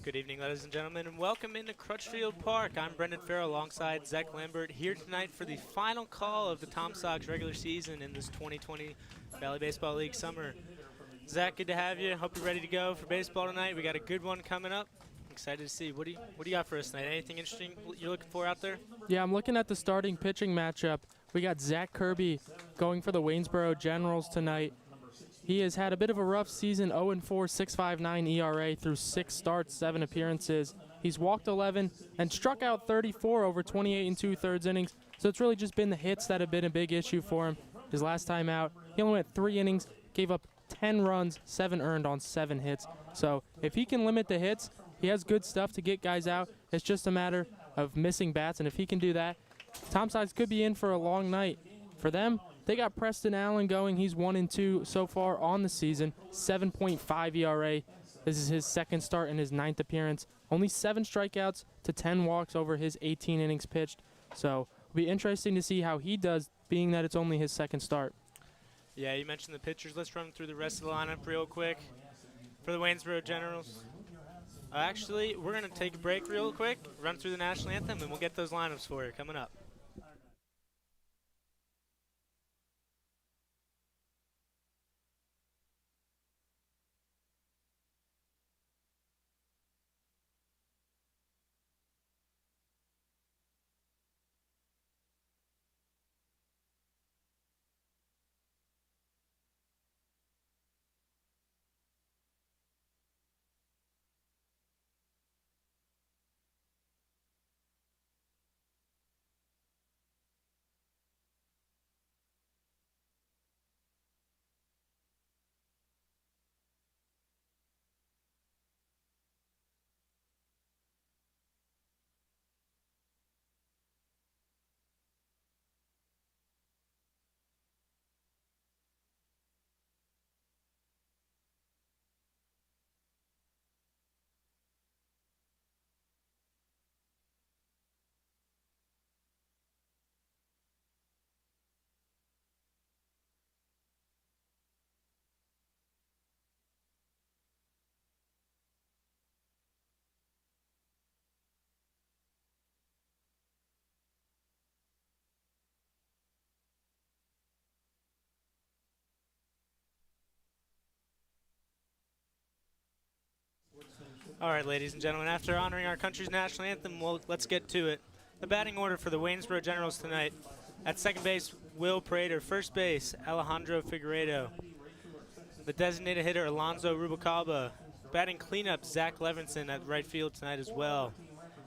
Good evening, ladies and gentlemen, and welcome into Crutchfield Park. I'm Brendan Farrell alongside Zach Lambert here tonight for the final call of the Tom Sox regular season in this 2020 Valley Baseball League summer. Zach, good to have you. Hope you're ready to go for baseball tonight. We got a good one coming up. Excited to see. What do you got for us tonight? Anything interesting you're looking for out there? Yeah, I'm looking at the starting pitching matchup. We got Zach Kirby going for the Waynesboro Generals tonight. He has had a bit of a rough season, 0-4, 6.59 ERA through 6 starts, 7 appearances. He's walked 11 and struck out 34 over 28 and 2/3 innings. So it's really just been the hits that have been a big issue for him. His last time out, he only went 3 innings, gave up 10 runs, 7 earned on 7 hits. So if he can limit the hits, he has good stuff to get guys out. It's just a matter of missing bats, and if he can do that, Tom Sox could be in for a long night. For them, they got Preston Allen going. He's 1-2 so far on the season, 7.5 ERA. This is his second start and his 9th appearance. Only 7 strikeouts to 10 walks over his 18 innings pitched. So it'll be interesting to see how he does, being that it's only his second start. Yeah, you mentioned the pitchers. Let's run through the rest of the lineup real quick for the Waynesboro Generals. Actually, we're going to take a break real quick, run through the national anthem, and we'll get those lineups for you coming up. All right, ladies and gentlemen, after honoring our country's national anthem, let's get to it. The batting order for the Waynesboro Generals tonight. At second base, Will Prater. First base, Alejandro Figueredo. The designated hitter, Alonzo Rubalcaba. Batting cleanup, Zach Levinson at right field tonight as well.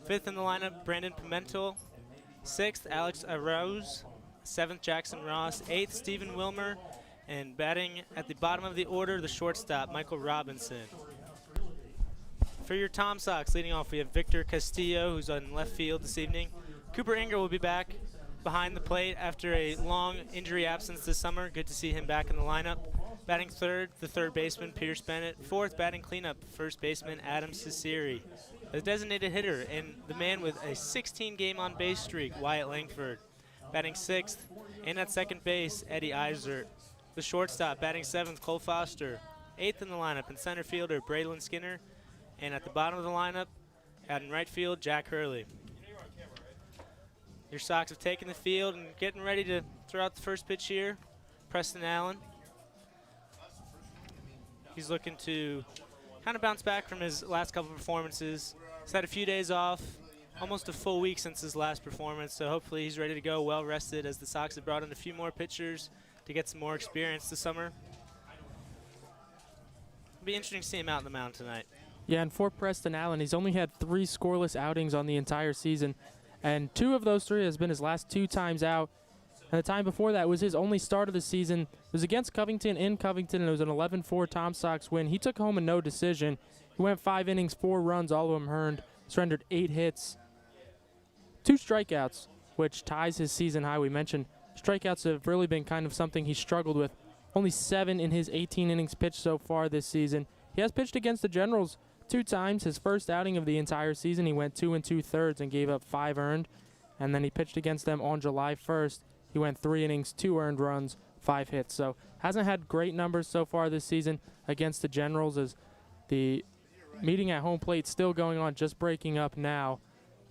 Fifth in the lineup, Brandon Pimentel. Sixth, Alex Arroz. Seventh, Jackson Ross. Eighth, Stephen Wilmer. And batting at the bottom of the order, the shortstop, Michael Robinson. For your Tom Sox, leading off, we have Victor Castillo, who's on left field this evening. Cooper Inger will be back behind the plate after a long injury absence this summer. Good to see him back in the lineup. Batting third, the third baseman, Pierce Bennett. Fourth, batting cleanup, first baseman, Adam Ciceri. The designated hitter and the man with a 16-game on-base streak, Wyatt Langford. Batting sixth, and at second base, Eddie Eisert. The shortstop, batting seventh, Cole Foster. Eighth in the lineup, and center fielder, Braylon Skinner. And at the bottom of the lineup, out in right field, Jack Hurley. Your Sox have taken the field and getting ready to throw out the first pitch here. Preston Allen. He's looking to kind of bounce back from his last couple performances. He's had a few days off, almost a full week since his last performance, so hopefully he's ready to go, well rested, as the Sox have brought in a few more pitchers to get some more experience this summer. It'll be interesting to see him out on the mound tonight. Yeah, and for Preston Allen, he's only had 3 scoreless outings on the entire season, and 2 of those 3 has been his last 2 times out. And the time before that was his only start of the season. It was against Covington in Covington, and it was an 11-4 Tom Sox win. He took home a no decision. He went 5 innings, 4 runs, all of them earned, surrendered 8 hits, 2 strikeouts, which ties his season high. We mentioned strikeouts have really been kind of something he struggled with. Only 7 in his 18 innings pitched so far this season. He has pitched against the Generals 2 times. His first outing of the entire season, he went 2 2/3 and gave up 5 earned. And then he pitched against them on July 1st. He went 3 innings, 2 earned runs, 5 hits. So hasn't had great numbers so far this season against the Generals, as the meeting at home plate still going on, just breaking up now,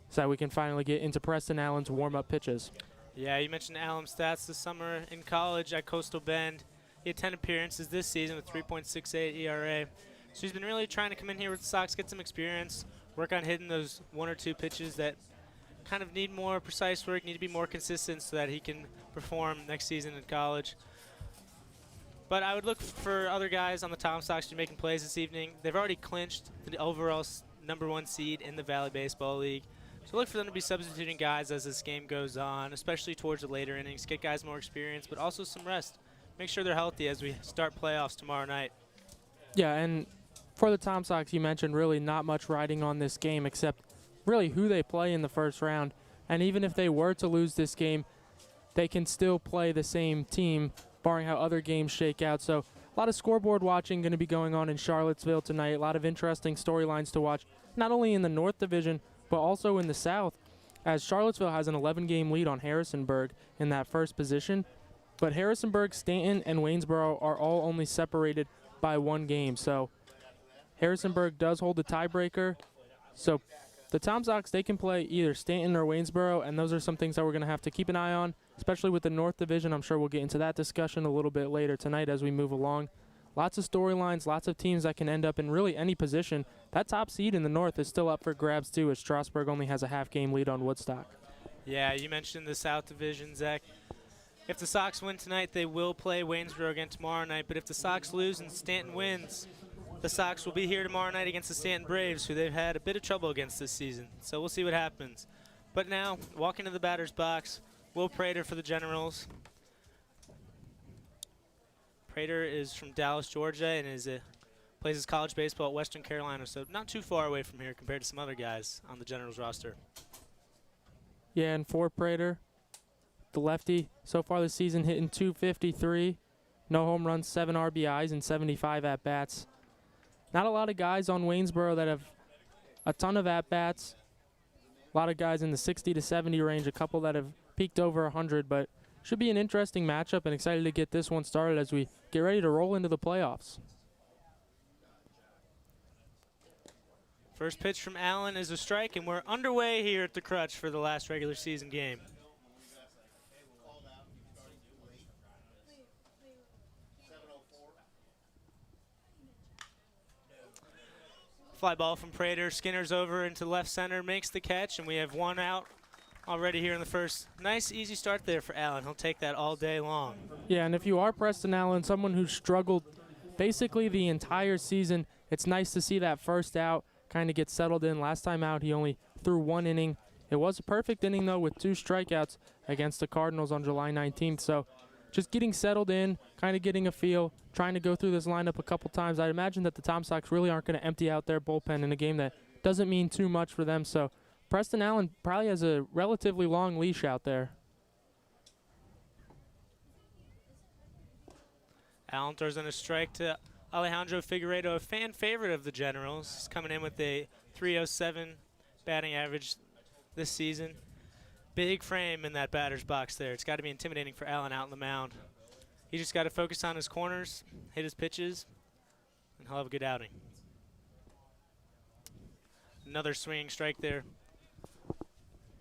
so that we can finally get into Preston Allen's warm-up pitches. Yeah, you mentioned Allen's stats this summer in college at Coastal Bend. He had 10 appearances this season with 3.68 ERA. So he's been really trying to come in here with the Sox, get some experience, work on hitting those one or two pitches that kind of need more precise work, need to be more consistent so that he can perform next season in college. But I would look for other guys on the Tom Sox to be making plays this evening. They've already clinched the overall #1 seed in the Valley Baseball League. So look for them to be substituting guys as this game goes on, especially towards the later innings. Get guys more experience, but also some rest. Make sure they're healthy as we start playoffs tomorrow night. Yeah, and for the Tom Sox, you mentioned really not much riding on this game except really who they play in the first round. And even if they were to lose this game, they can still play the same team, barring how other games shake out. So a lot of scoreboard watching going to be going on in Charlottesville tonight. A lot of interesting storylines to watch, not only in the North Division, but also in the South, as Charlottesville has an 11-game lead on Harrisonburg in that first position. But Harrisonburg, Stanton, and Waynesboro are all only separated by 1 game. So Harrisonburg does hold the tiebreaker. So the Tom Sox, they can play either Stanton or Waynesboro, and those are some things that we're going to have to keep an eye on, especially with the North Division. I'm sure we'll get into that discussion a little bit later tonight as we move along. Lots of storylines, lots of teams that can end up in really any position. That top seed in the North is still up for grabs, too, as Strasburg only has a half-game lead on Woodstock. Yeah, you mentioned the South Division, Zach. If the Sox win tonight, they will play Waynesboro again tomorrow night. But if the Sox lose and Stanton wins, the Sox will be here tomorrow night against the Stanton Braves, who they've had a bit of trouble against this season. So we'll see what happens. But now, walking to the batter's box, Will Prater for the Generals. Prater is from Dallas, Georgia, and plays his college baseball at Western Carolina, so not too far away from here compared to some other guys on the Generals roster. Yeah, and for Prater, the lefty, so far this season hitting .253, no home runs, 7 RBIs, and 75 at-bats. Not a lot of guys on Waynesboro that have a ton of at-bats. A lot of guys in the 60 to 70 range, a couple that have peaked over 100, but should be an interesting matchup, and excited to get this one started as we get ready to roll into the playoffs. First pitch from Allen is a strike, and we're underway here at the Crutch for the last regular season game. Fly ball from Prater, Skinner's over into left center, makes the catch, and we have 1 out already here in the first. Nice, easy start there for Allen. He'll take that all day long. Yeah, and if you are Preston Allen, someone who struggled basically the entire season, it's nice to see that first out kind of get settled in. Last time out, he only threw 1 inning. It was a perfect inning, though, with 2 strikeouts against the Cardinals on July 19th. So just getting settled in, kind of getting a feel, trying to go through this lineup a couple times. I imagine that the Tom Sox really aren't going to empty out their bullpen in a game that doesn't mean too much for them. So Preston Allen probably has a relatively long leash out there. Allen throws in a strike to Alejandro Figueiredo, a fan favorite of the Generals. He's coming in with a .307 batting average this season. Big frame in that batter's box there. It's got to be intimidating for Allen out on the mound. He just got to focus on his corners, hit his pitches, and he'll have a good outing. Another swinging strike there.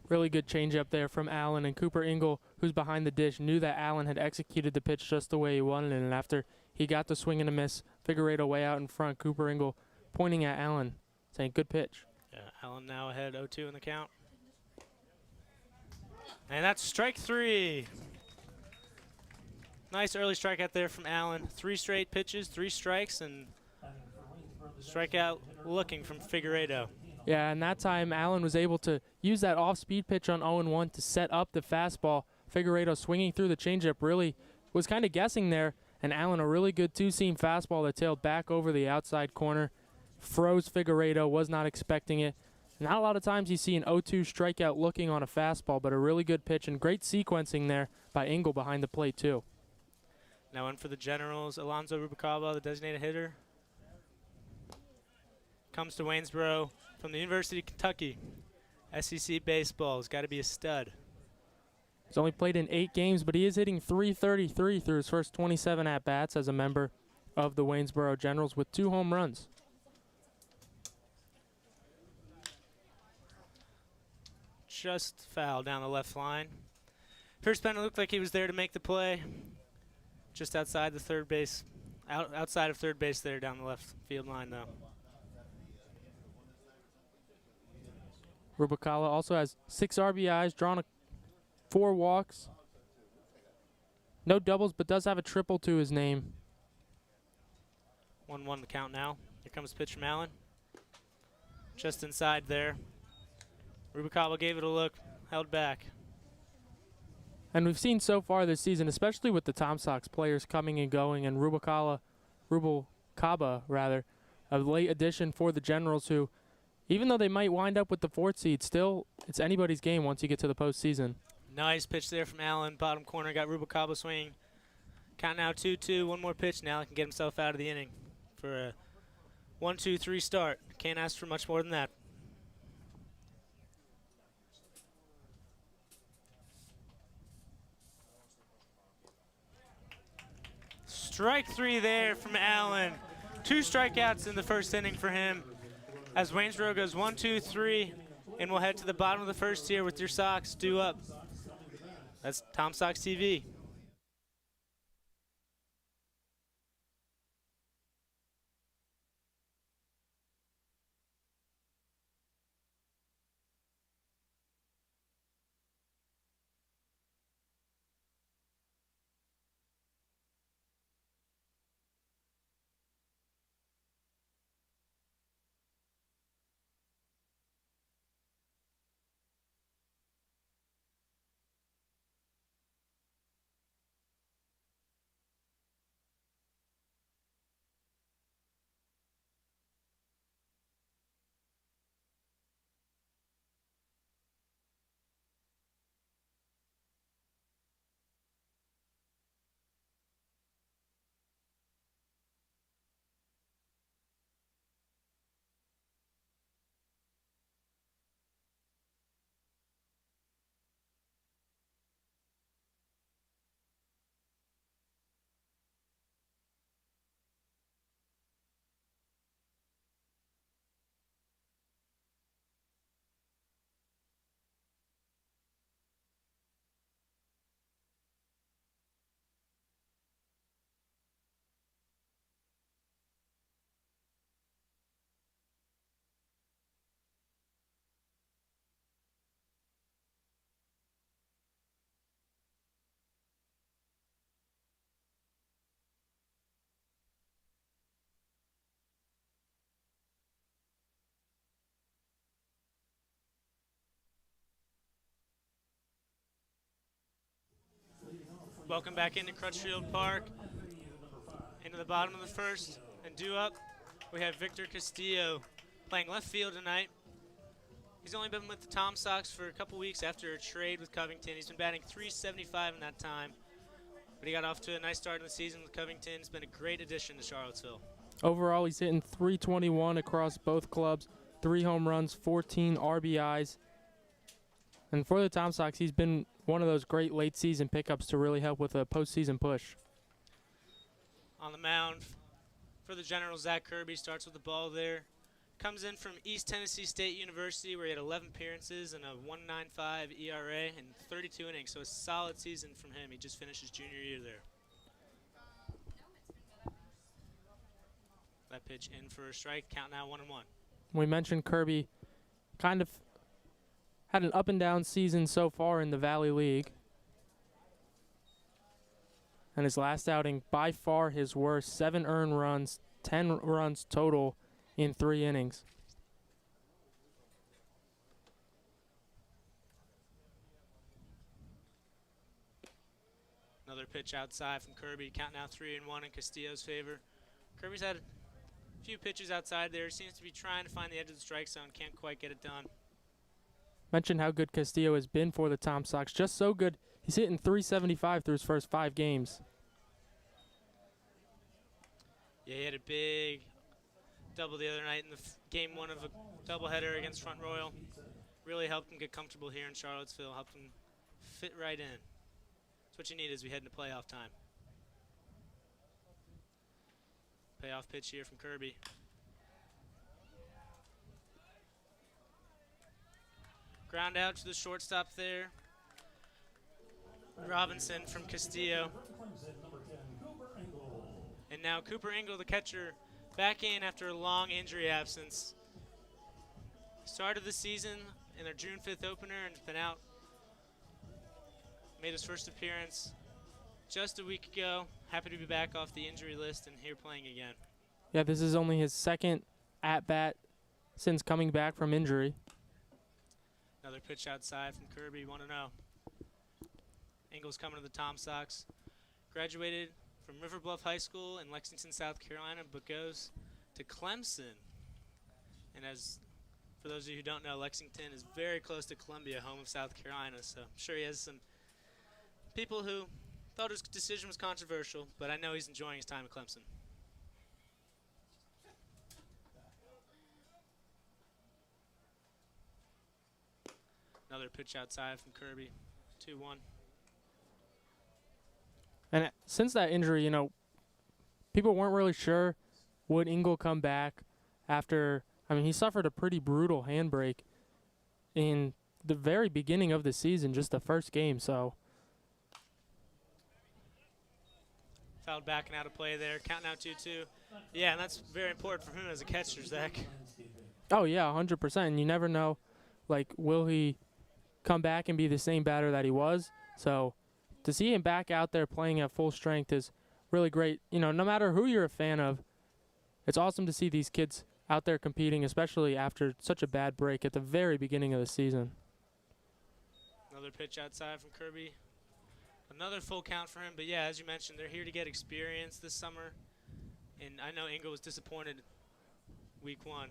Really good changeup there from Allen, and Cooper Ingle, who's behind the dish, knew that Allen had executed the pitch just the way he wanted it, and after he got the swing and a miss, Figueiredo way out in front, Cooper Ingle pointing at Allen, saying, good pitch. Yeah, Allen now ahead 0-2 in the count. And that's strike 3. Nice early strikeout there from Allen. 3 straight pitches, 3 strikes, and strikeout looking from Figueiredo. Yeah, and that time Allen was able to use that off-speed pitch on 0-1 to set up the fastball. Figueiredo swinging through the changeup really was kind of guessing there, and Allen a really good 2-seam fastball that tailed back over the outside corner. Froze Figueiredo, was not expecting it. Not a lot of times you see an 0-2 strikeout looking on a fastball, but a really good pitch and great sequencing there by Ingle behind the plate too. Now in for the Generals, Alonso Rubalcaba, the designated hitter. Comes to Waynesboro from the University of Kentucky. SEC baseball has got to be a stud. He's only played in 8 games, but he is hitting .333 through his first 27 at-bats as a member of the Waynesboro Generals with 2 home runs. just foul down the left line. First baseman looked like he was there to make the play. Just outside the third base, outside of third base there down the left field line though. Rubicala also has 6 RBIs, drawn 4 walks. No doubles, but does have a triple to his name. 1-1 the count now. Here comes the pitch from Allen. Just inside there. Rubicala gave it a look, held back. And we've seen so far this season, especially with the Tom Sox players coming and going, and Rubalcaba, a late addition for the Generals who, even though they might wind up with the 4th seed, still it's anybody's game once you get to the postseason. Nice pitch there from Allen. Bottom corner, got Rubicala swinging. Count now 2-2. One more pitch now. He can get himself out of the inning for a 1-2-3 start. Can't ask for much more than that. Strike 3 there from Allen. 2 strikeouts in the first inning for him. As Waynesboro goes 1-2-3, and we'll head to the bottom of the first here with your Sox due up. That's Tom Sox TV. Welcome back into Crutchfield Park. Into the bottom of the first, and due up, we have Victor Castillo playing left field tonight. He's only been with the Tom Sox for a couple weeks after a trade with Covington. He's been batting .375 in that time, but he got off to a nice start in the season with Covington. It's been a great addition to Charlottesville. Overall, he's hitting .321 across both clubs, 3 home runs, 14 RBIs. And for the Tom Sox, he's been one of those great late season pickups to really help with a postseason push. On the mound for the Generals, Zach Kirby starts with the ball there. Comes in from East Tennessee State University, where he had 11 appearances and a 1.95 ERA and 32 innings, so a solid season from him. He just finished his junior year there. That pitch in for a strike, count now 1-1. We mentioned Kirby kind of had an up and down season so far in the Valley League. And his last outing, by far his worst, 7 earned runs, 10 runs total in 3 innings. Another pitch outside from Kirby, count now 3-1 in Castillo's favor. Kirby's had a few pitches outside there, seems to be trying to find the edge of the strike zone, can't quite get it done. Mentioned how good Castillo has been for the Tom Sox. Just so good. He's hitting .375 through his first 5 games. Yeah, he had a big double the other night in the game 1 of a doubleheader against Front Royal. Really helped him get comfortable here in Charlottesville, helped him fit right in. That's what you need as we head into playoff time. Payoff pitch here from Kirby. Ground out to the shortstop there. Robinson from Castillo. And now Cooper Engel, the catcher, back in after a long injury absence. Started the season in their June 5th opener and has been out. Made his first appearance just a week ago. Happy to be back off the injury list and here playing again. Yeah, this is only his second at-bat since coming back from injury. Another pitch outside from Kirby, 1-0. Engel's coming to the Tom Sox. Graduated from River Bluff High School in Lexington, South Carolina, but goes to Clemson. And as for those of you who don't know, Lexington is very close to Columbia, home of South Carolina, so I'm sure he has some people who thought his decision was controversial, but I know he's enjoying his time at Clemson. Another pitch outside from Kirby, 2-1. And since that injury, you know, people weren't really sure would Engel come back after, I mean, he suffered a pretty brutal handbrake in the very beginning of the season, just the first game, so. Fouled back and out of play there, counting out 2-2. Yeah, and that's very important for him as a catcher, Zach. Oh, yeah, 100%. And you never know, like, will he come back and be the same batter that he was? So to see him back out there playing at full strength is really great. You know, no matter who you're a fan of, it's awesome to see these kids out there competing, especially after such a bad break at the very beginning of the season. Another pitch outside from Kirby. Another full count for him, but yeah, as you mentioned, they're here to get experience this summer. And I know Engel was disappointed week 1.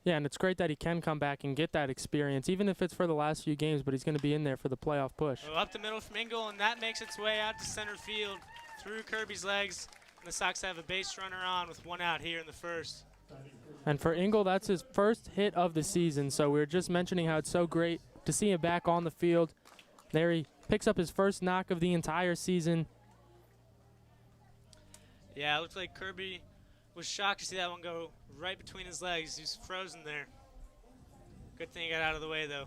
Yeah, and it's great that he can come back and get that experience, even if it's for the last few games, but he's going to be in there for the playoff push. Well, up the middle from Engel, and that makes its way out to center field through Kirby's legs. And the Sox have a base runner on with 1 out here in the first. And for Engel, that's his first hit of the season, so we were just mentioning how it's so great to see him back on the field. There he picks up his first knock of the entire season. Yeah, it looked like Kirby was shocked to see that one go right between his legs. He was frozen there. Good thing he got out of the way, though.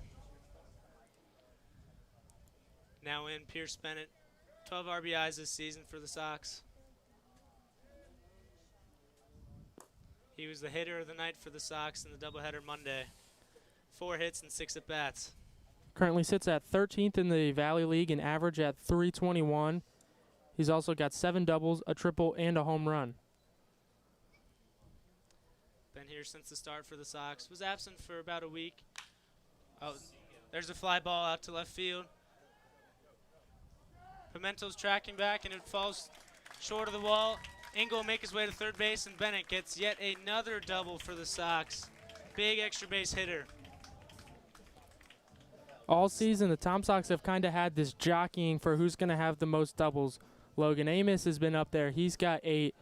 Now in Pierce Bennett. 12 RBIs this season for the Sox. He was the hitter of the night for the Sox in the doubleheader Monday. 4 hits and 6 at-bats. Currently sits at 13th in the Valley League and average at .321. He's also got 7 doubles, a triple, and a home run. Been here since the start for the Sox. Was absent for about a week. Oh, there's a fly ball out to left field. Pimentel's tracking back, and it falls short of the wall. Engel will make his way to third base, and Bennett gets yet another double for the Sox. Big extra base hitter. All season, the Tom Sox have kind of had this jockeying for who's going to have the most doubles. Logan Amos has been up there. He's got 8.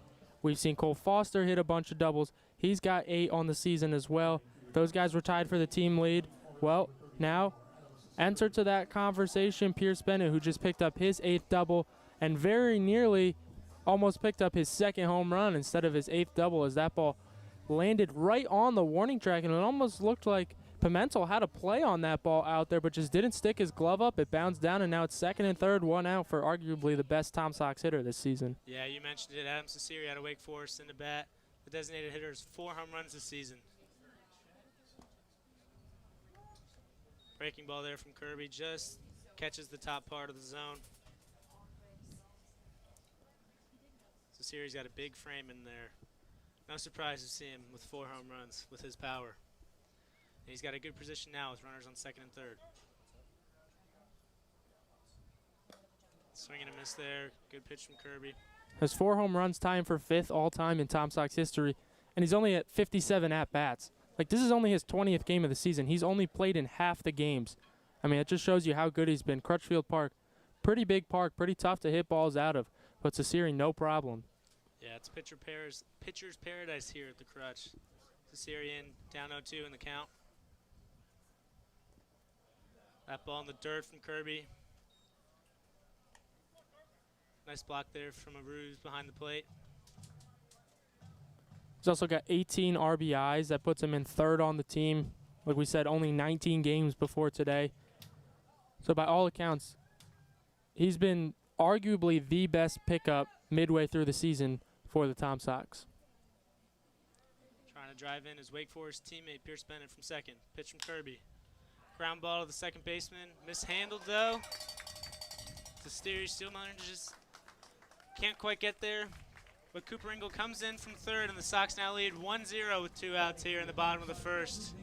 We've seen Cole Foster hit a bunch of doubles. He's got 8 on the season as well. Those guys were tied for the team lead. Well, now enter to that conversation Pierce Bennett, who just picked up his 8th double and very nearly almost picked up his 2nd home run instead of his 8th double, as that ball landed right on the warning track, and it almost looked like Pimentel had a play on that ball out there, but just didn't stick his glove up. It bounced down, and now it's 2nd and 3rd, 1 out for arguably the best Tom Sox hitter this season. Yeah, you mentioned it. Adam Cecere out of Wake Forest in the bat. The designated hitter has 4 home runs this season. Breaking ball there from Kirby, just catches the top part of the zone. Cecere's got a big frame in there. No surprise to see him with 4 home runs with his power. And he's got a good position now with runners on 2nd and 3rd. Swing and a miss there. Good pitch from Kirby. Has 4 home runs, tying for 5th all-time in Tom Sox history, and he's only at 57 at-bats. Like, this is only his 20th game of the season. He's only played in half the games. I mean, it just shows you how good he's been. Crutchfield Park, pretty big park, pretty tough to hit balls out of, but Cecere, no problem. Yeah, it's pitcher's paradise here at the Crutch. Cecere in, down 0-2 in the count. That ball in the dirt from Kirby. Nice block there from Aruz behind the plate. He's also got 18 RBIs. That puts him in 3rd on the team Like we said, only 19 games before today. So by all accounts, he's been arguably the best pickup midway through the season for the Tom Sox. Trying to drive in his Wake Forest teammate Pierce Bennett from second. Pitch from Kirby. Ground ball to the second baseman. Mishandled though. Steer still manages. Can't quite get there. But Cooper Ingle comes in from third, and the Sox now lead 1-0 with 2 outs here in the bottom of the first.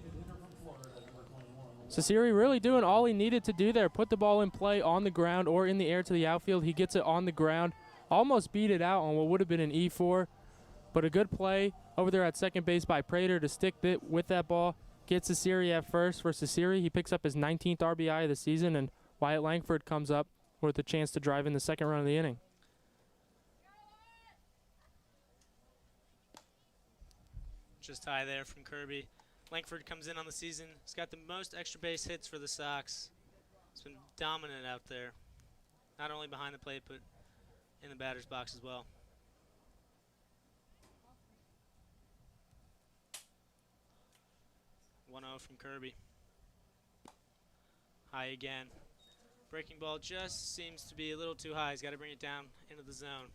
Cesare really doing all he needed to do there. Put the ball in play on the ground or in the air to the outfield. He gets it on the ground. Almost beat it out on what would have been an E4. But a good play over there at second base by Prater to stick with that ball. Gets Cesare at first. For Cesare, he picks up his 19th RBI of the season, and Wyatt Langford comes up with a chance to drive in the second run of the inning. Just high there from Kirby. Langford comes in on the season. He's got the most extra base hits for the Sox. He's been dominant out there. Not only behind the plate, but in the batter's box as well. From Kirby. High again. Breaking ball just seems to be a little too high. He's got to bring it down into the zone.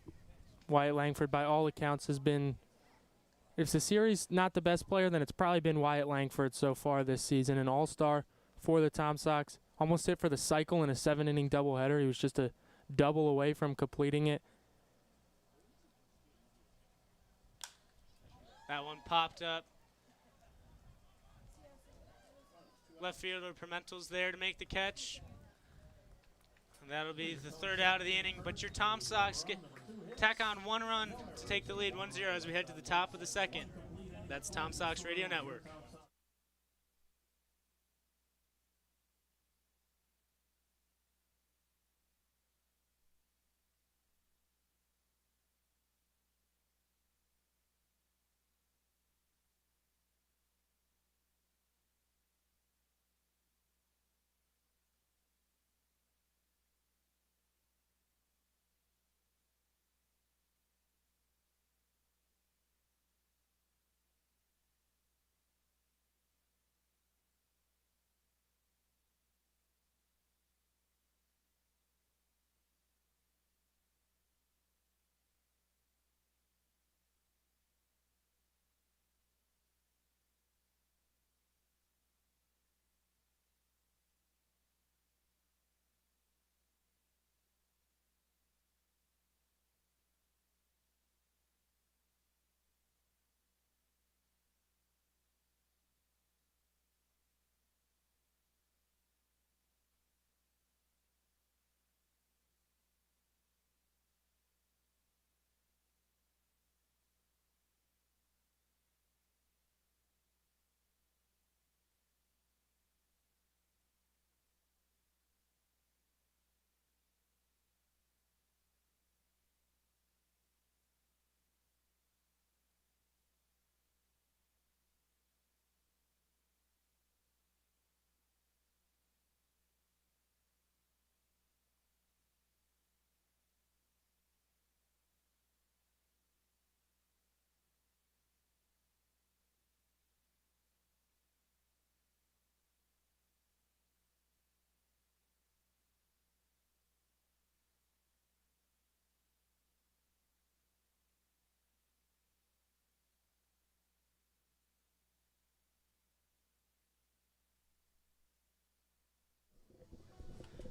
Wyatt Langford, by all accounts, has been, if Cesare's not the best player, then it's probably been Wyatt Langford so far this season. An all-star for the Tom Sox. Almost hit for the cycle in a 7-inning doubleheader. He was just a double away from completing it. That one popped up. Left fielder Pimentel's there to make the catch. And that'll be the third out of the inning. But your Tom Sox tack on 1 run to take the lead 1-0 as we head to the top of the second. That's Tom Sox Radio Network.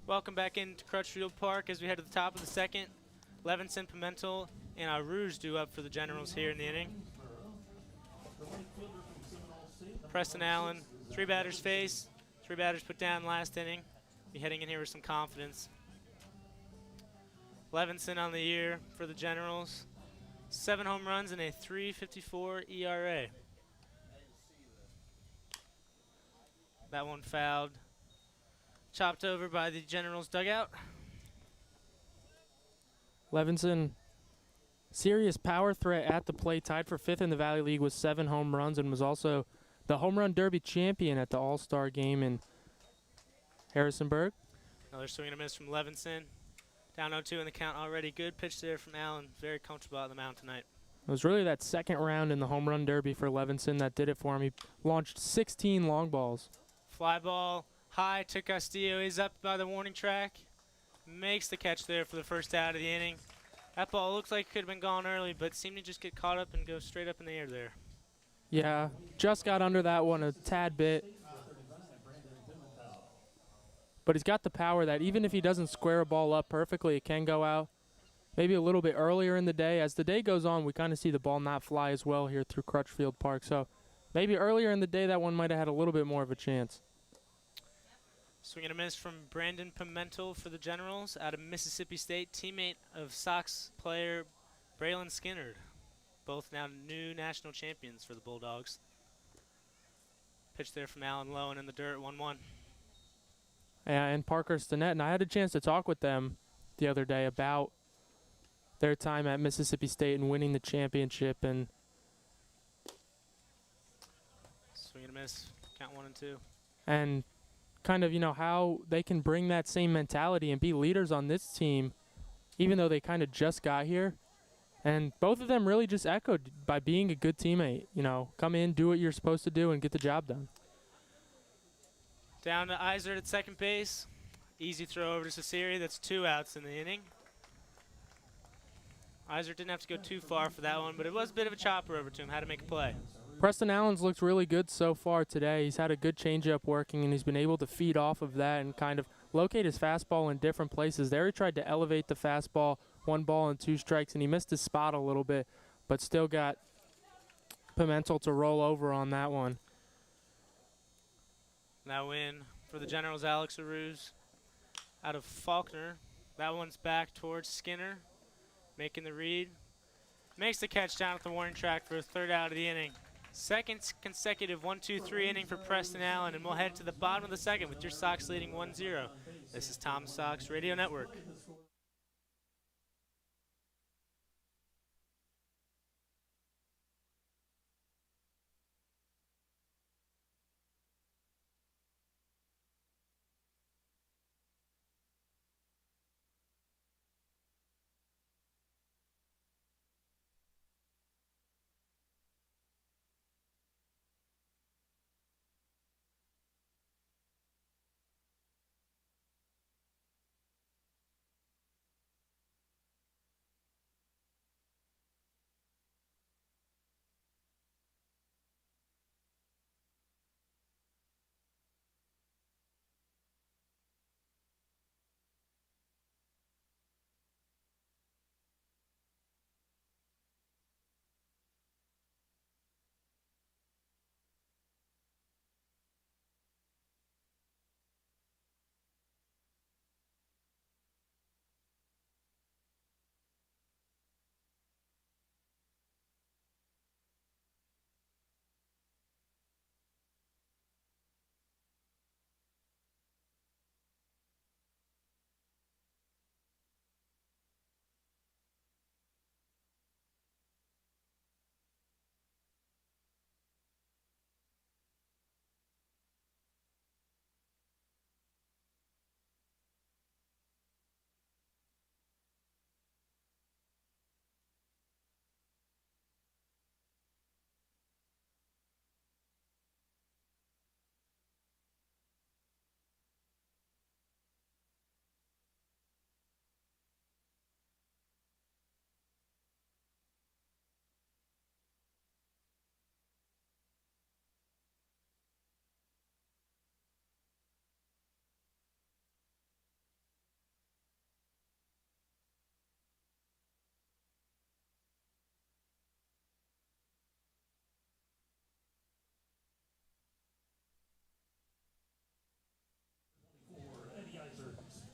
Welcome back into Crutchfield Park as we head to the top of the second. Levinson, Pimentel, and Rouge due up for the Generals here in the inning. Preston Allen, 3 batters face, 3 batters put down last inning. Be heading in here with some confidence. Levinson on the year for the Generals. 7 home runs and a 3.54 ERA. That one fouled. Chopped over by the Generals dugout. Levinson, serious power threat at the plate, tied for 5th in the Valley League with 7 home runs, and was also the home run derby champion at the All-Star game in Harrisonburg. Another swing and a miss from Levinson. Down 0-2 in the count already. Good pitch there from Allen. Very comfortable out on the mound tonight. It was really that second round in the home run derby for Levinson that did it for him. He launched 16 long balls. Fly ball high to Castillo. He's up by the warning track. Makes the catch there for the first out of the inning. That ball looks like it could have been gone early, but seemed to just get caught up and go straight up in the air there. Yeah, just got under that one a tad bit. But he's got the power that even if he doesn't square a ball up perfectly, it can go out. Maybe a little bit earlier in the day. As the day goes on, we kind of see the ball not fly as well here through Crutchfield Park. So maybe earlier in the day, that one might have had a little bit more of a chance. Swing and a miss from Brandon Pimentel for the Generals out of Mississippi State, teammate of Sox player Braylon Skinner. Both now new national champions for the Bulldogs. Pitch there from Alan Lowen in the dirt, 1-1. And Parker Stinnett, and I had a chance to talk with them the other day about their time at Mississippi State and winning the championship. And swing and a miss, count 1 and 2. And kind of, how they can bring that same mentality and be leaders on this team, even though they kind of just got here. And both of them really just echoed by being a good teammate. Come in, do what you're supposed to do, and get the job done. Down to Eisert at second base. Easy throw over to Cesari. That's 2 outs in the inning. Eisert didn't have to go too far for that one, but it was a bit of a chopper over to him. Had to make a play. Preston Allen's looked really good so far today. He's had a good changeup working, and he's been able to feed off of that and kind of locate his fastball in different places. There he tried to elevate the fastball, 1 ball and 2 strikes, and he missed his spot a little bit, but still got Pimentel to roll over on that one. Now in for the Generals, Alex Aruz out of Faulkner. That one's back towards Skinner, making the read. Makes the catch down at the warning track for a 3rd out of the inning. Second consecutive 1-2-3 inning for Preston Allen, and we'll head to the bottom of the 2nd with your Sox leading 1-0. This is Tom Sox Radio Network.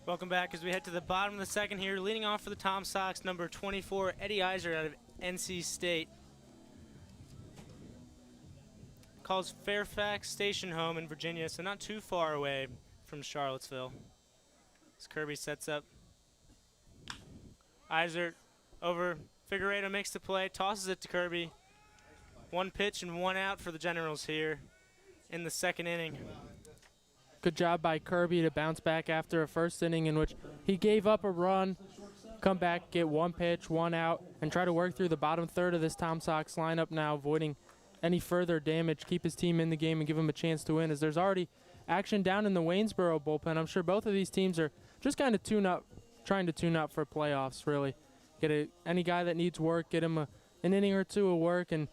Welcome back as we head to the bottom of the 2nd here. Leading off for the Tom Sox, number 24, Eddie Eisert out of NC State. Calls Fairfax Station home in Virginia, so not too far away from Charlottesville. As Kirby sets up. Eisert over. Figueredo makes the play, tosses it to Kirby. 1 pitch and 1 out for the Generals here in the 2nd inning. Good job by Kirby to bounce back after a 1st inning in which he gave up a run come back, get one pitch, one out, and try to work through the bottom third of this Tom Sox lineup now, avoiding any further damage, keep his team in the game and give him a chance to win, as there's already action down in the Waynesboro bullpen. I'm sure both of these teams are just kind of trying to tune up for playoffs, really. Any guy that needs work, get him an inning or two of work and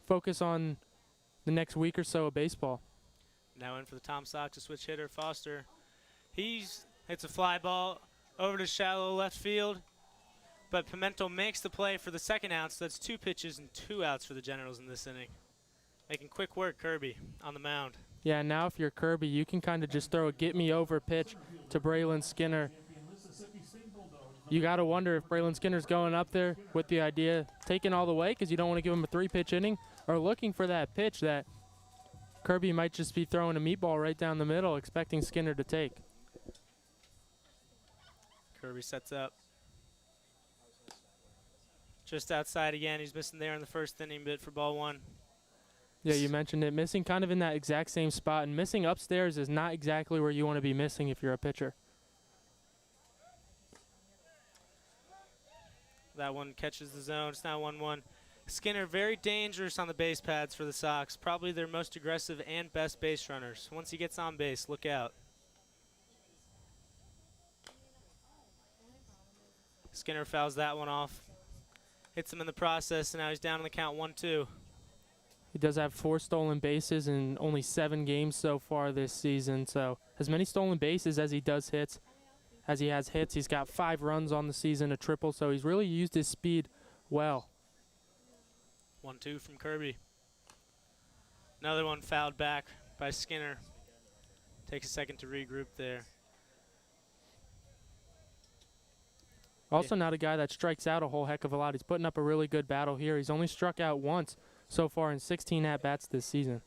focus on the next week or so of baseball. Now in for the Tom Sox, a switch hitter, Foster. Hits a fly ball over to shallow left field, but Pimento makes the play for the second out, so that's 2 pitches and 2 outs for the Generals in this inning. Making quick work, Kirby on the mound. Yeah, now if you're Kirby, you can kind of just throw a get-me-over pitch to Braylon Skinner. You got to wonder if Braylon Skinner's going up there with the idea, taking all the way because you don't want to give him a 3-pitch inning, or looking for that pitch that Kirby might just be throwing a meatball right down the middle, expecting Skinner to take. Kirby sets up. Just outside again. He's missing there in the first inning, but for ball 1. Yeah, you mentioned it. Missing kind of in that exact same spot, and missing upstairs is not exactly where you want to be missing if you're a pitcher. That one catches the zone. It's now 1-1. Skinner very dangerous on the base pads for the Sox. Probably their most aggressive and best base runners. Once he gets on base, look out. Skinner fouls that one off. Hits him in the process, and now he's down on the count 1-2. He does have 4 stolen bases in only 7 games so far this season. So as many stolen bases as he does hits, as he has hits. He's got 5 runs on the season, a triple. So he's really used his speed well. 1-2 from Kirby. Another one fouled back by Skinner. Takes a second to regroup there. Also not a guy that strikes out a whole heck of a lot. He's putting up a really good battle here. He's only struck out once so far in 16 at-bats this season.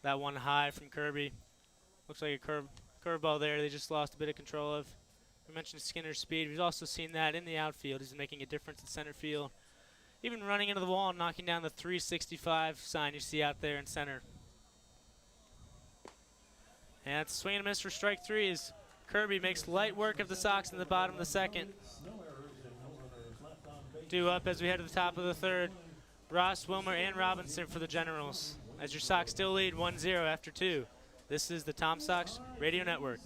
That one high from Kirby. Looks like a curveball there they just lost a bit of control of. We mentioned Skinner's speed. We've also seen that in the outfield. He's making a difference in center field. Even running into the wall and knocking down the 365 sign you see out there in center. And it's a swing and a miss for strike 3 as Kirby makes light work of the Sox in the bottom of the second. Due up as we head to the top of the third. Ross, Wilmer, and Robinson for the Generals. As your Sox still lead 1-0 after 2. This is the Tom Sox Radio Network.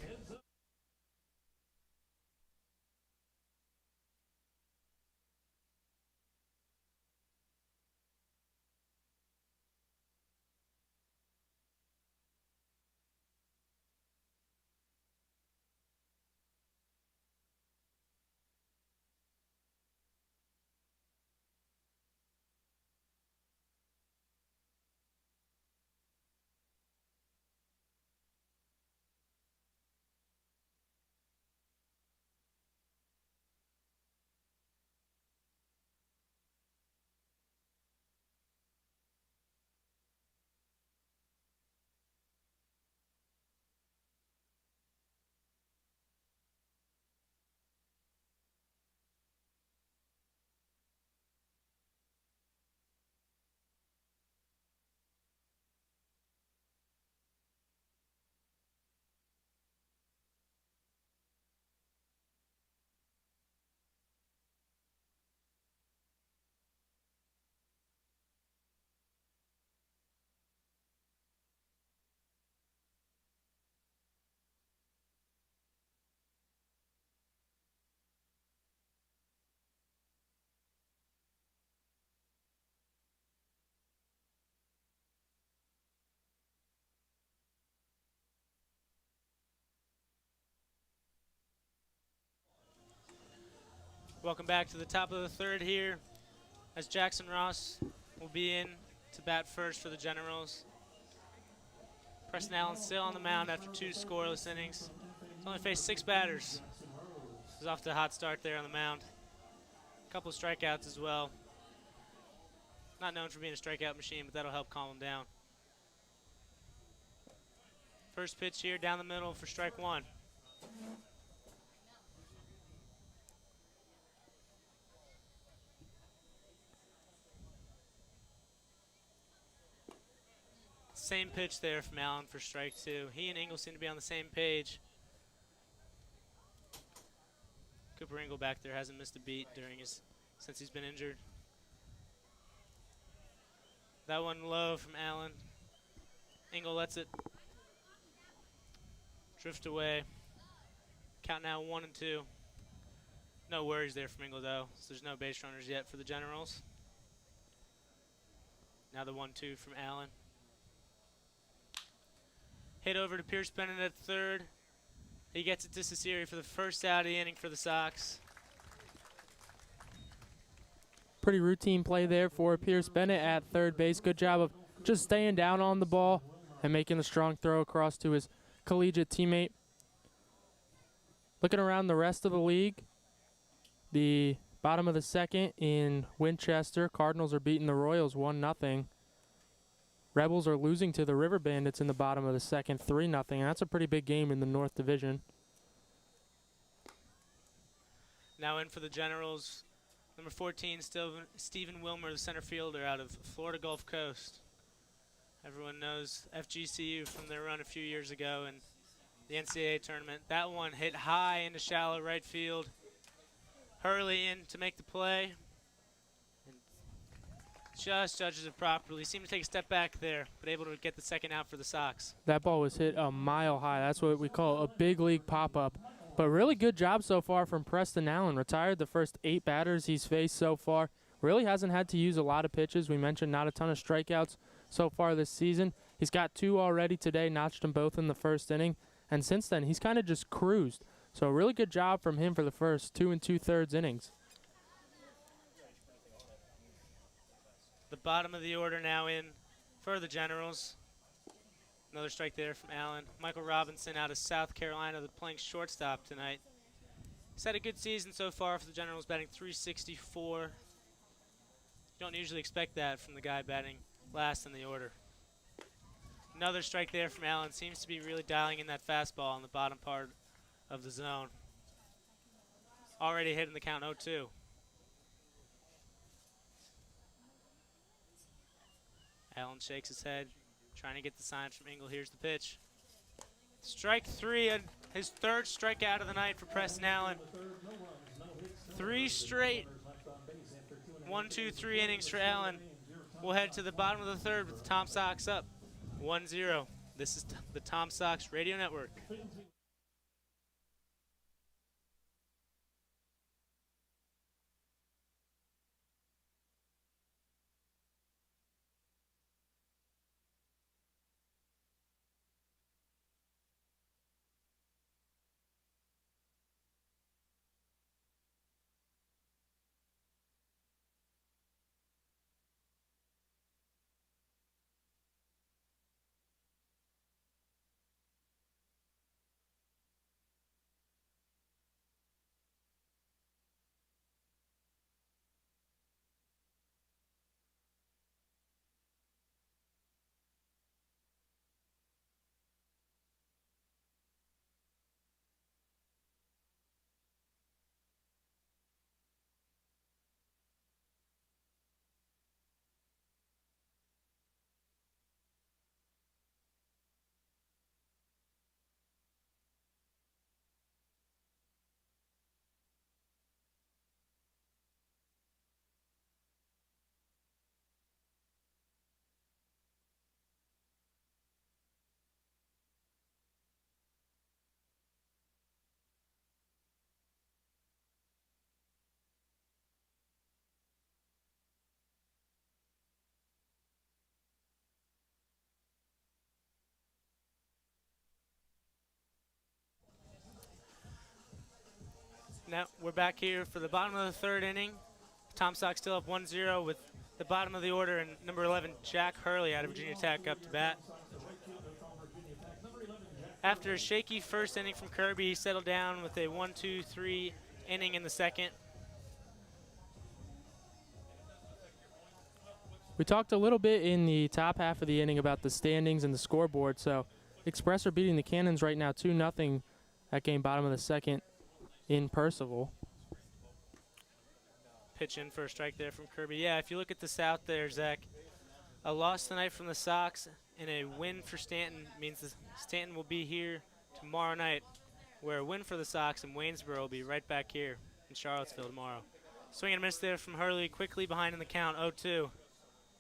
Welcome back to the top of the third here as Jackson Ross will be in to bat first for the Generals. Preston Allen still on the mound after 2 scoreless innings. He's only faced 6 batters. He's off to a hot start there on the mound. A couple of strikeouts as well. Not known for being a strikeout machine, but that'll help calm him down. First pitch here down the middle for strike 1. Same pitch there from Allen for strike 2. He and Engel seem to be on the same page. Cooper Ingle back there hasn't missed a beat since he's been injured. That one low from Allen. Ingle lets it drift away. Count now 1-2. No worries there from Ingle though, so there's no base runners yet for the Generals. Now the 1-2 from Allen. Hit over to Pierce Bennett at third. He gets it to Cesari for the first out of the inning for the Sox. Pretty routine play there for Pierce Bennett at third base. Good job of just staying down on the ball and making the strong throw across to his collegiate teammate. Looking around the rest of the league, the bottom of the second in Winchester, Cardinals are beating the Royals 1-0. Rebels are losing to the River Bandits in the bottom of the second 3-0. That's a pretty big game in the North Division. Now in for the Generals, number 14, Stephen Wilmer, the center fielder out of Florida Gulf Coast. Everyone knows FGCU from their run a few years ago in the NCAA tournament. That one hit high into shallow right field. Hurley in to make the play. And just judges it properly. Seemed to take a step back there, but able to get the second out for the Sox. That ball was hit a mile high. That's what we call a big league pop-up. But really good job so far from Preston Allen. Retired the first 8 batters he's faced so far. Really hasn't had to use a lot of pitches. We mentioned not a ton of strikeouts so far this season. He's got 2 already today, notched them both in the first inning. And since then, he's kind of just cruised. So a really good job from him for the first 2 2/3 innings. The bottom of the order now in for the Generals. Another strike there from Allen. Michael Robinson out of South Carolina, playing shortstop tonight. He's had a good season so far for the Generals, batting .364. You don't usually expect that from the guy batting last in the order. Another strike there from Allen. Seems to be really dialing in that fastball on the bottom part of the zone. Already hitting the count 0-2. Allen shakes his head, trying to get the sign from Ingle. Here's the pitch. Strike 3, and his third strikeout of the night for Preston Allen. 3 straight 1-2-3 innings for Allen. We'll head to the bottom of the third with the Tom Sox up 1-0. This is the Tom Sox Radio Network. Now we're back here for the bottom of the third inning. Tom Sox still up 1-0 with the bottom of the order and number 11, Jack Hurley out of Virginia Tech up to bat. After a shaky first inning from Kirby, he settled down with a 1-2-3 inning in the second. We talked a little bit in the top half of the inning about the standings and the scoreboard. So Express are beating the Cannons right now 2-0. That game bottom of the second in Percival. Pitch in for a strike there from Kirby. Yeah, if you look at the South there, Zach, a loss tonight from the Sox and a win for Stanton means that Stanton will be here tomorrow night where a win for the Sox and Waynesboro will be right back here in Charlottesville tomorrow. Swing and a miss there from Hurley, quickly behind in the count, 0-2.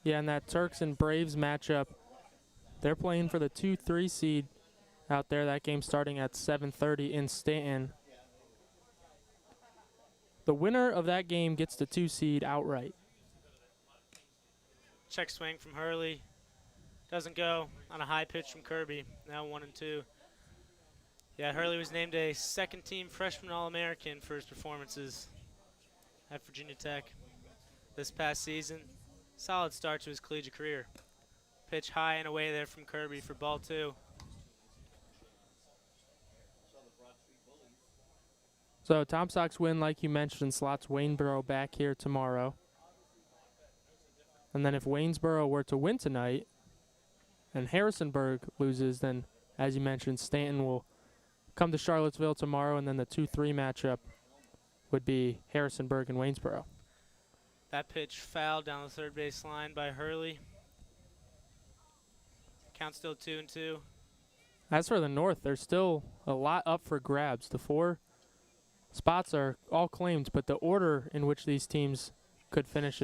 Yeah, and that Turks and Braves matchup, they're playing for the 2-3 seed out there. That game starting at 7:30 in Stanton. The winner of that game gets the 2 seed outright. Check swing from Hurley. Doesn't go on a high pitch from Kirby. Now 1-2. Yeah, Hurley was named a second-team freshman All-American for his performances at Virginia Tech this past season. Solid start to his collegiate career. Pitch high and away there from Kirby for ball 2. So Tom Sox win, like you mentioned, slots Waynesboro back here tomorrow. And then if Waynesboro were to win tonight and Harrisonburg loses, then, as you mentioned, Stanton will come to Charlottesville tomorrow, and then the 2-3 matchup would be Harrisonburg and Waynesboro. That pitch fouled down the third base line by Hurley. Count still 2-2. As for the North, there's still a lot up for grabs. The 4 spots are all claimed, but the order in which these teams could finish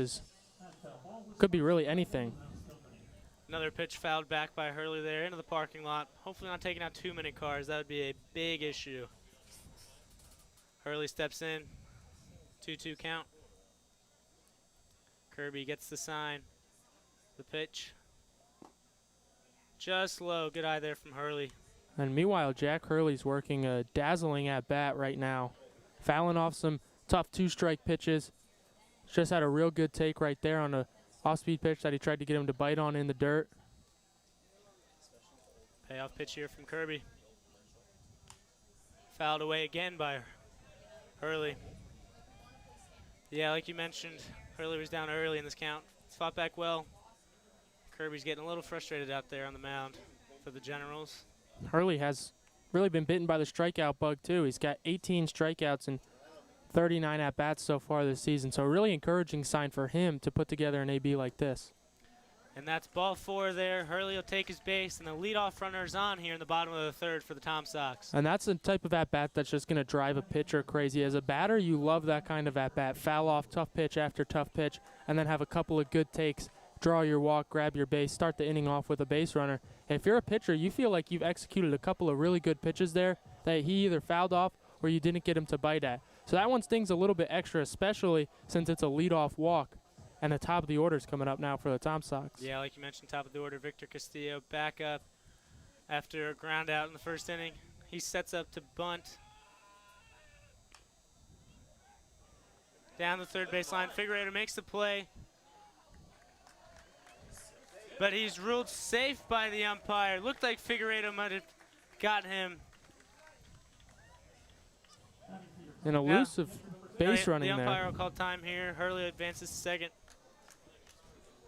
could be really anything. Another pitch fouled back by Hurley there into the parking lot. Hopefully not taking out too many cars. That would be a big issue. Hurley steps in. 2-2 count. Kirby gets the sign. The pitch. Just low. Good eye there from Hurley. And meanwhile, Jack Hurley's working a dazzling at-bat right now. Fouling off some tough 2-strike pitches. Just had a real good take right there on a off-speed pitch that he tried to get him to bite on in the dirt. Payoff pitch here from Kirby. Fouled away again by Hurley. Yeah, like you mentioned, Hurley was down early in this count. Fought back well. Kirby's getting a little frustrated out there on the mound for the Generals. Hurley has really been bitten by the strikeout bug, too. He's got 18 strikeouts and 39 at-bats so far this season. So a really encouraging sign for him to put together an AB like this. And that's ball 4 there. Hurley will take his base, and the leadoff runner is on here in the bottom of the third for the Tom Sox. And that's the type of at-bat that's just going to drive a pitcher crazy. As a batter, you love that kind of at-bat. Foul off tough pitch after tough pitch, and then have a couple of good takes, draw your walk, grab your base, start the inning off with a base runner. If you're a pitcher, you feel like you've executed a couple of really good pitches there that he either fouled off or you didn't get him to bite at. So that one stings a little bit extra, especially since it's a leadoff walk. And the top of the order is coming up now for the Tom Sox. Yeah, like you mentioned, top of the order, Victor Castillo back up after a ground out in the first inning. He sets up to bunt. Down the third baseline, Figueredo makes the play. But he's ruled safe by the umpire. Looked like Figueredo might have got him. An elusive base running there. The umpire there. will call time here. Hurley advances to second.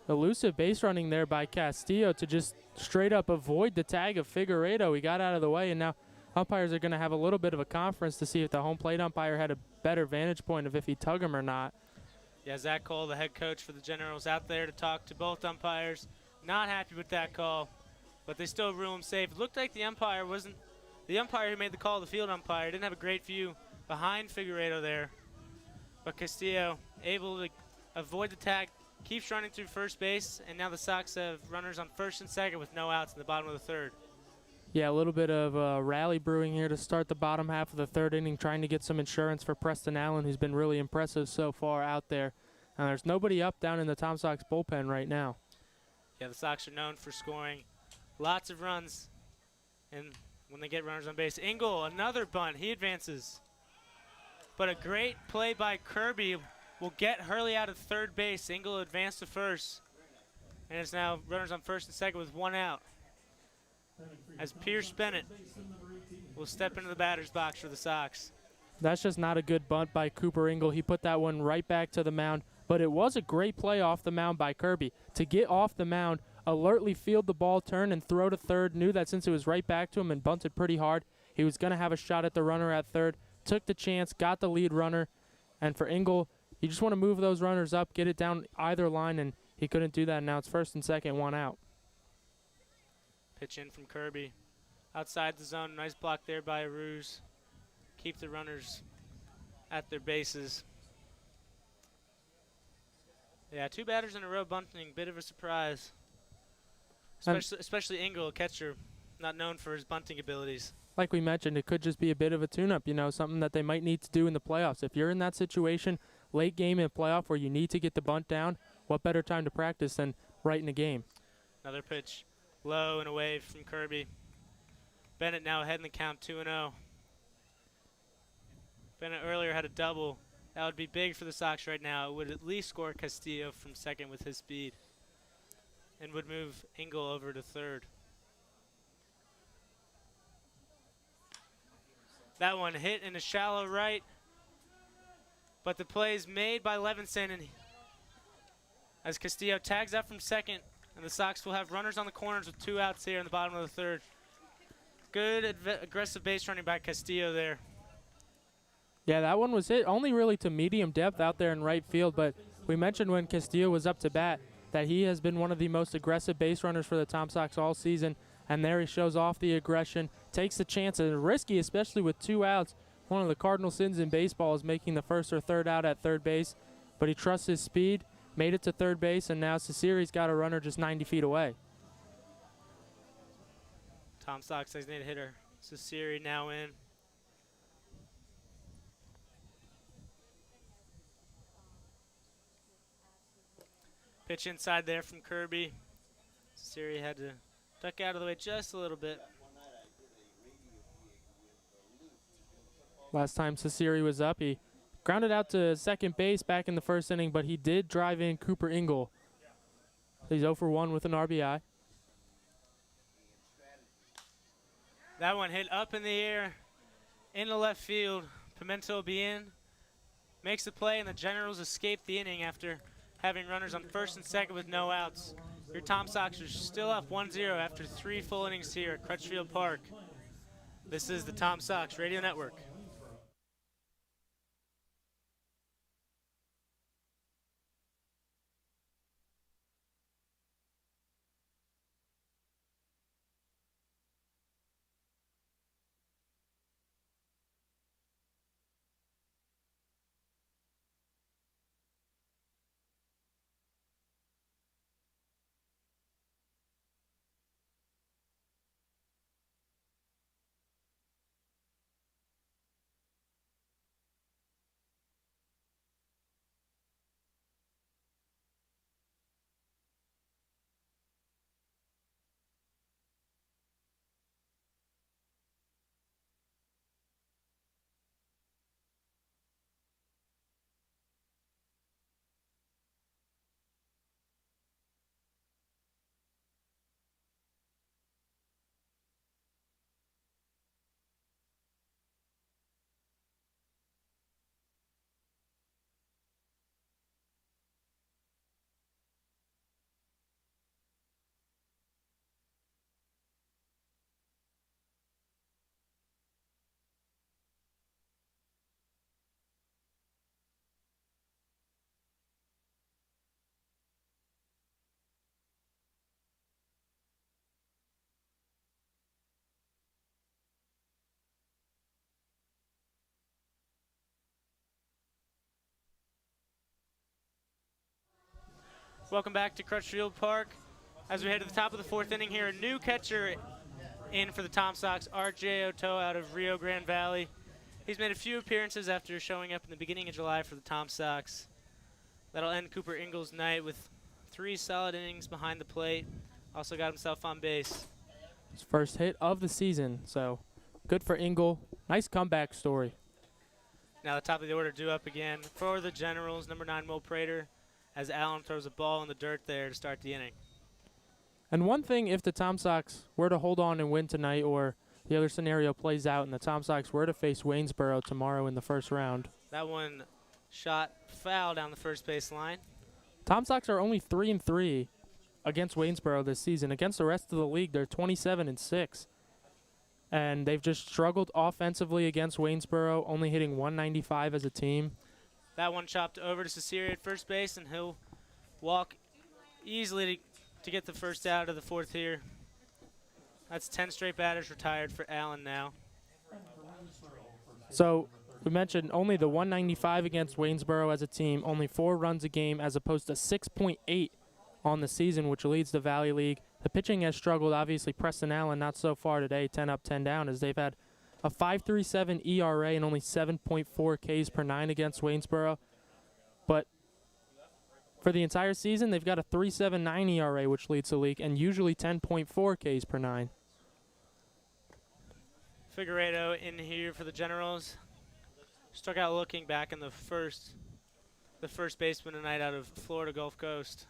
Elusive base running there by Castillo to just straight up avoid the tag of Figueredo. He got out of the way, and now umpires are going to have a little bit of a conference to see if the home plate umpire had a better vantage point of if he tug him or not. Yeah, Zach Cole, the head coach for the Generals, out there to talk to both umpires. Not happy with that call, but they still rule him safe. It looked like the umpire who made the call, the field umpire, didn't have a great view behind Figueredo there. But Castillo able to avoid the tag, keeps running through first base, and now the Sox have runners on first and second with no outs in the bottom of the third. Yeah, a little bit of rally brewing here to start the bottom half of the third inning, trying to get some insurance for Preston Allen, who's been really impressive so far out there. And there's nobody up down in the Tom Sox bullpen right now. Yeah, the Sox are known for scoring lots of runs, and when they get runners on base. Engel, another bunt. He advances. But a great play by Kirby will get Hurley out of third base. Engel advanced to first, and it's now runners on first and second with one out, as Pierce Bennett will step into the batter's box for the Sox. That's just not a good bunt by Cooper Engel. He put that one right back to the mound. But it was a great play off the mound by Kirby. To get off the mound, alertly field the ball, turn, and throw to third. Knew that since it was right back to him and bunted pretty hard, he was going to have a shot at the runner at third. Took the chance, got the lead runner. And for Engel, you just want to move those runners up, get it down either line, and he couldn't do that. And now it's first and second, one out. Pitch in from Kirby. Outside the zone, nice block there by Ruse. keep the runners at their bases. Yeah, 2 batters in a row bunting, bit of a surprise. Especially Engel, a catcher, not known for his bunting abilities. Like we mentioned, it could just be a bit of a tune-up, something that they might need to do in the playoffs. If you're in that situation, late game in a playoff where you need to get the bunt down, what better time to practice than right in the game? Another pitch, low and away from Kirby. Bennett now ahead in the count, 2-0. Bennett earlier had a double. That would be big for the Sox right now. It would at least score Castillo from second with his speed and would move Engel over to third. That one hit in a shallow right, but the play is made by Levinson, and as Castillo tags up from second, and the Sox will have runners on the corners with 2 outs here in the bottom of the third. Good aggressive base running by Castillo there. Yeah, that one was hit only really to medium depth out there in right field, but we mentioned when Castillo was up to bat that he has been one of the most aggressive base runners for the Tom Sox all season, and there he shows off the aggression, takes the chances, risky, especially with 2 outs. One of the cardinal sins in baseball is making the first or third out at third base, but he trusts his speed, made it to third base, and now Cesari's got a runner just 90 feet away. Tom Sox designated hitter. Cesari now in. Pitch inside there from Kirby. Cesari had to duck out of the way just a little bit. Last time Cesari was up, he grounded out to second base back in the first inning, but he did drive in Cooper Engel. He's 0 for 1 with an RBI. That one hit up in the air into left field. Pimento will be in. Makes the play, and the Generals escape the inning after having runners on first and second with no outs. Your Tom Sox are still up 1-0 after 3 full innings here at Crutchfield Park. This is the Tom Sox Radio Network. Welcome back to Crutchfield Park. As we head to the top of the 4th inning here, a new catcher in for the Tom Sox, R.J. Oto out of Rio Grande Valley. He's made a few appearances after showing up in the beginning of July for the Tom Sox. That'll end Cooper Engel's night with 3 solid innings behind the plate. Also got himself on base. His first hit of the season, so good for Engel. Nice comeback story. Now the top of the order due up again for the Generals, number 9, Will Prater, as Allen throws a ball in the dirt there to start the inning. And one thing, if the Tom Sox were to hold on and win tonight, or the other scenario plays out and the Tom Sox were to face Waynesboro tomorrow in the first round. That one shot foul down the first base line. Tom Sox are only 3-3 against Waynesboro this season. Against the rest of the league, they're 27-6. And they've just struggled offensively against Waynesboro, only hitting 195 as a team. That one chopped over to Cesari at first base, and he'll walk easily to get the first out of the 4th here. That's 10 straight batters retired for Allen now. So we mentioned only the 195 against Waynesboro as a team, only 4 runs a game as opposed to 6.8 on the season, which leads the Valley League. The pitching has struggled. Obviously, Preston Allen not so far today, 10 up, 10 down, as they've had a 5.37 ERA and only 7.4 Ks per 9 against Waynesboro. But for the entire season, they've got a 3.79 ERA, which leads the league, and usually 10.4 Ks per 9. Figueredo in here for the Generals. Struck out looking back in the first baseman tonight out of Florida Gulf Coast.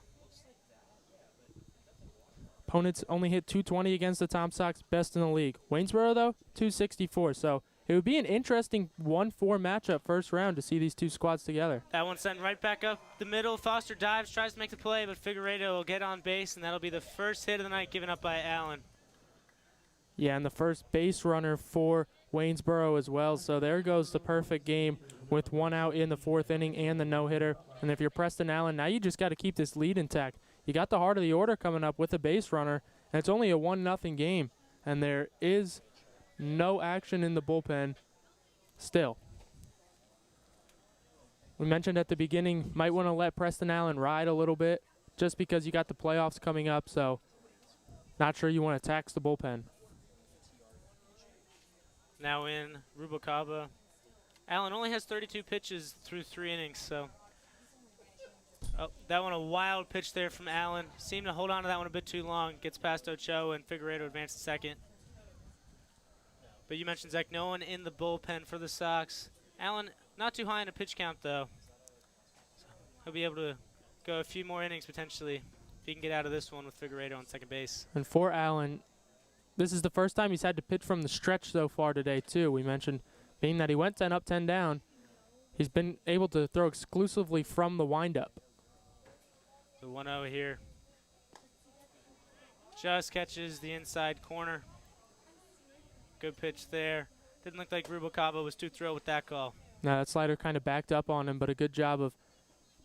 Opponents only hit 220 against the Tom Sox, best in the league. Waynesboro, though, 264. So it would be an interesting 1-4 matchup first round to see these two squads together. That one sent right back up the middle. Foster dives, tries to make the play, but Figueredo will get on base, and that'll be the first hit of the night given up by Allen. Yeah, and the first base runner for Waynesboro as well. So there goes the perfect game with 1 out in the 4th inning and the no-hitter. And if you're Preston Allen, now you just got to keep this lead intact. You got the heart of the order coming up with a base runner, and it's only a 1-0 game. And there is no action in the bullpen still. We mentioned at the beginning, might want to let Preston Allen ride a little bit just because you got the playoffs coming up, so not sure you want to tax the bullpen. Now in Rubalcaba. Allen only has 32 pitches through 3 innings, so. Oh, that one a wild pitch there from Allen. Seemed to hold on to that one a bit too long. Gets past Ochoa and Figueredo advanced to second. But you mentioned, Zach, no one in the bullpen for the Sox. Allen not too high in a pitch count, though. So he'll be able to go a few more innings potentially if he can get out of this one with Figueredo on second base. And for Allen, this is the first time he's had to pitch from the stretch so far today, too. We mentioned being that he went 10 up, 10 down, he's been able to throw exclusively from the windup. The 1-0 here. Just catches the inside corner. Good pitch there. Didn't look like Rubalcaba was too thrilled with that call. Now that slider kind of backed up on him, but a good job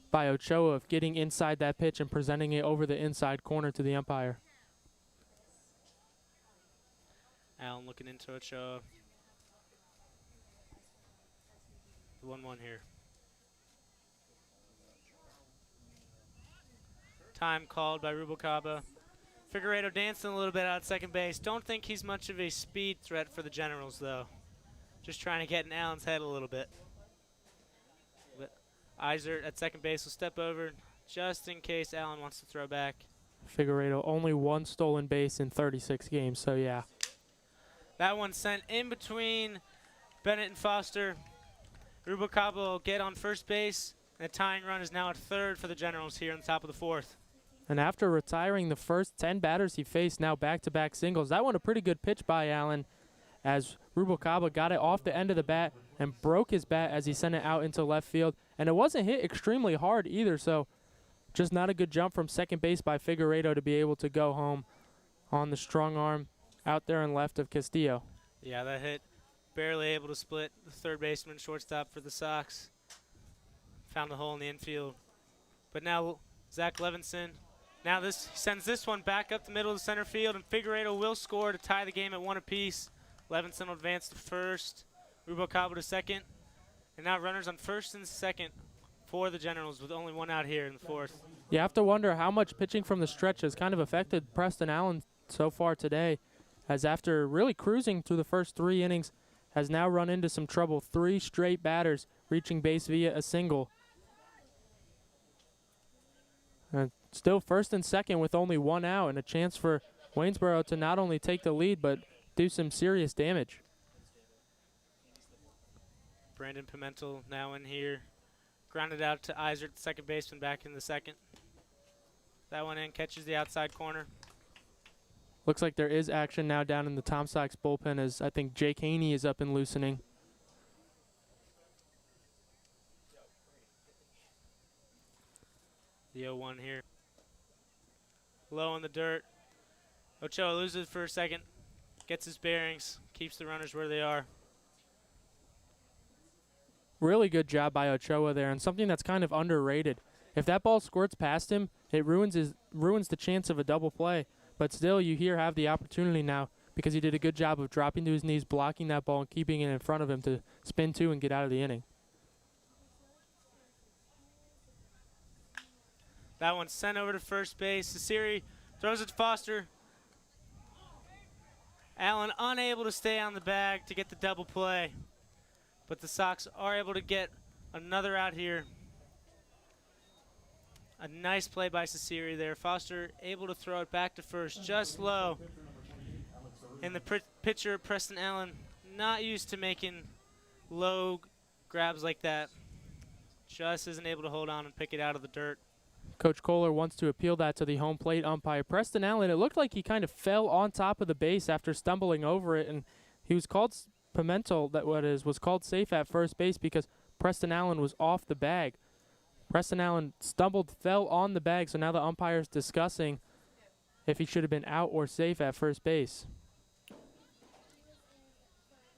by Ochoa of getting inside that pitch and presenting it over the inside corner to the umpire. Allen looking into Ochoa. The 1-1 here. Time called by Rubalcaba. Figueredo dancing a little bit out at second base. Don't think he's much of a speed threat for the Generals, though. Just trying to get in Allen's head a little bit. But Izert at second base will step over just in case Allen wants to throw back. Figueredo only 1 stolen base in 36 games, so yeah. That one sent in between Bennett and Foster. Rubalcaba will get on first base. And the tying run is now at third for the Generals here on the top of the 4th. And after retiring the first 10 batters he faced, now back-to-back singles. That one a pretty good pitch by Allen as Rubalcaba got it off the end of the bat and broke his bat as he sent it out into left field. And it wasn't hit extremely hard either, so just not a good jump from second base by Figueredo to be able to go home on the strong arm out there and left of Castillo. Yeah, that hit barely able to split the third baseman shortstop for the Sox. Found the hole in the infield. But now Zach Levinson. Now this sends this one back up the middle of the center field, and Figueredo will score to tie the game at 1 apiece. Levinson will advance to first, Rubalcaba to second, and now runners on first and second for the Generals with only 1 out here in the 4th. You have to wonder how much pitching from the stretch has kind of affected Preston Allen so far today, as after really cruising through the first 3 innings, has now run into some trouble. 3 straight batters reaching base via a single. Still first and second with only 1 out and a chance for Waynesboro to not only take the lead but do some serious damage. Brandon Pimentel now in here. Grounded out to Izert, the second baseman, back in the second. That one in, catches the outside corner. Looks like there is action now down in the Tom Sox bullpen as I think Jake Haney is up and loosening. The 0-1 here. Low in the dirt. Ochoa loses for a second. Gets his bearings. Keeps the runners where they are. Really good job by Ochoa there, and something that's kind of underrated. If that ball squirts past him, it ruins the chance of a double play. But still, you here have the opportunity now. because he did a good job of dropping to his knees, blocking that ball, and keeping it in front of him to spin two and get out of the inning. That one's sent over to first base. Sasiri throws it to Foster. Allen unable to stay on the bag to get the double play, but the Sox are able to get another out here. A nice play by Sasiri there. Foster able to throw it back to first, just low. And the pitcher, Preston Allen, not used to making low grabs like that. Just isn't able to hold on and pick it out of the dirt. Coach Kohler wants to appeal that to the home plate umpire. Preston Allen, it looked like he kind of fell on top of the base after stumbling over it, and he was called Pimentel, was called safe at first base because Preston Allen was off the bag. Preston Allen stumbled, fell on the bag, so now the umpire is discussing if he should have been out or safe at first base.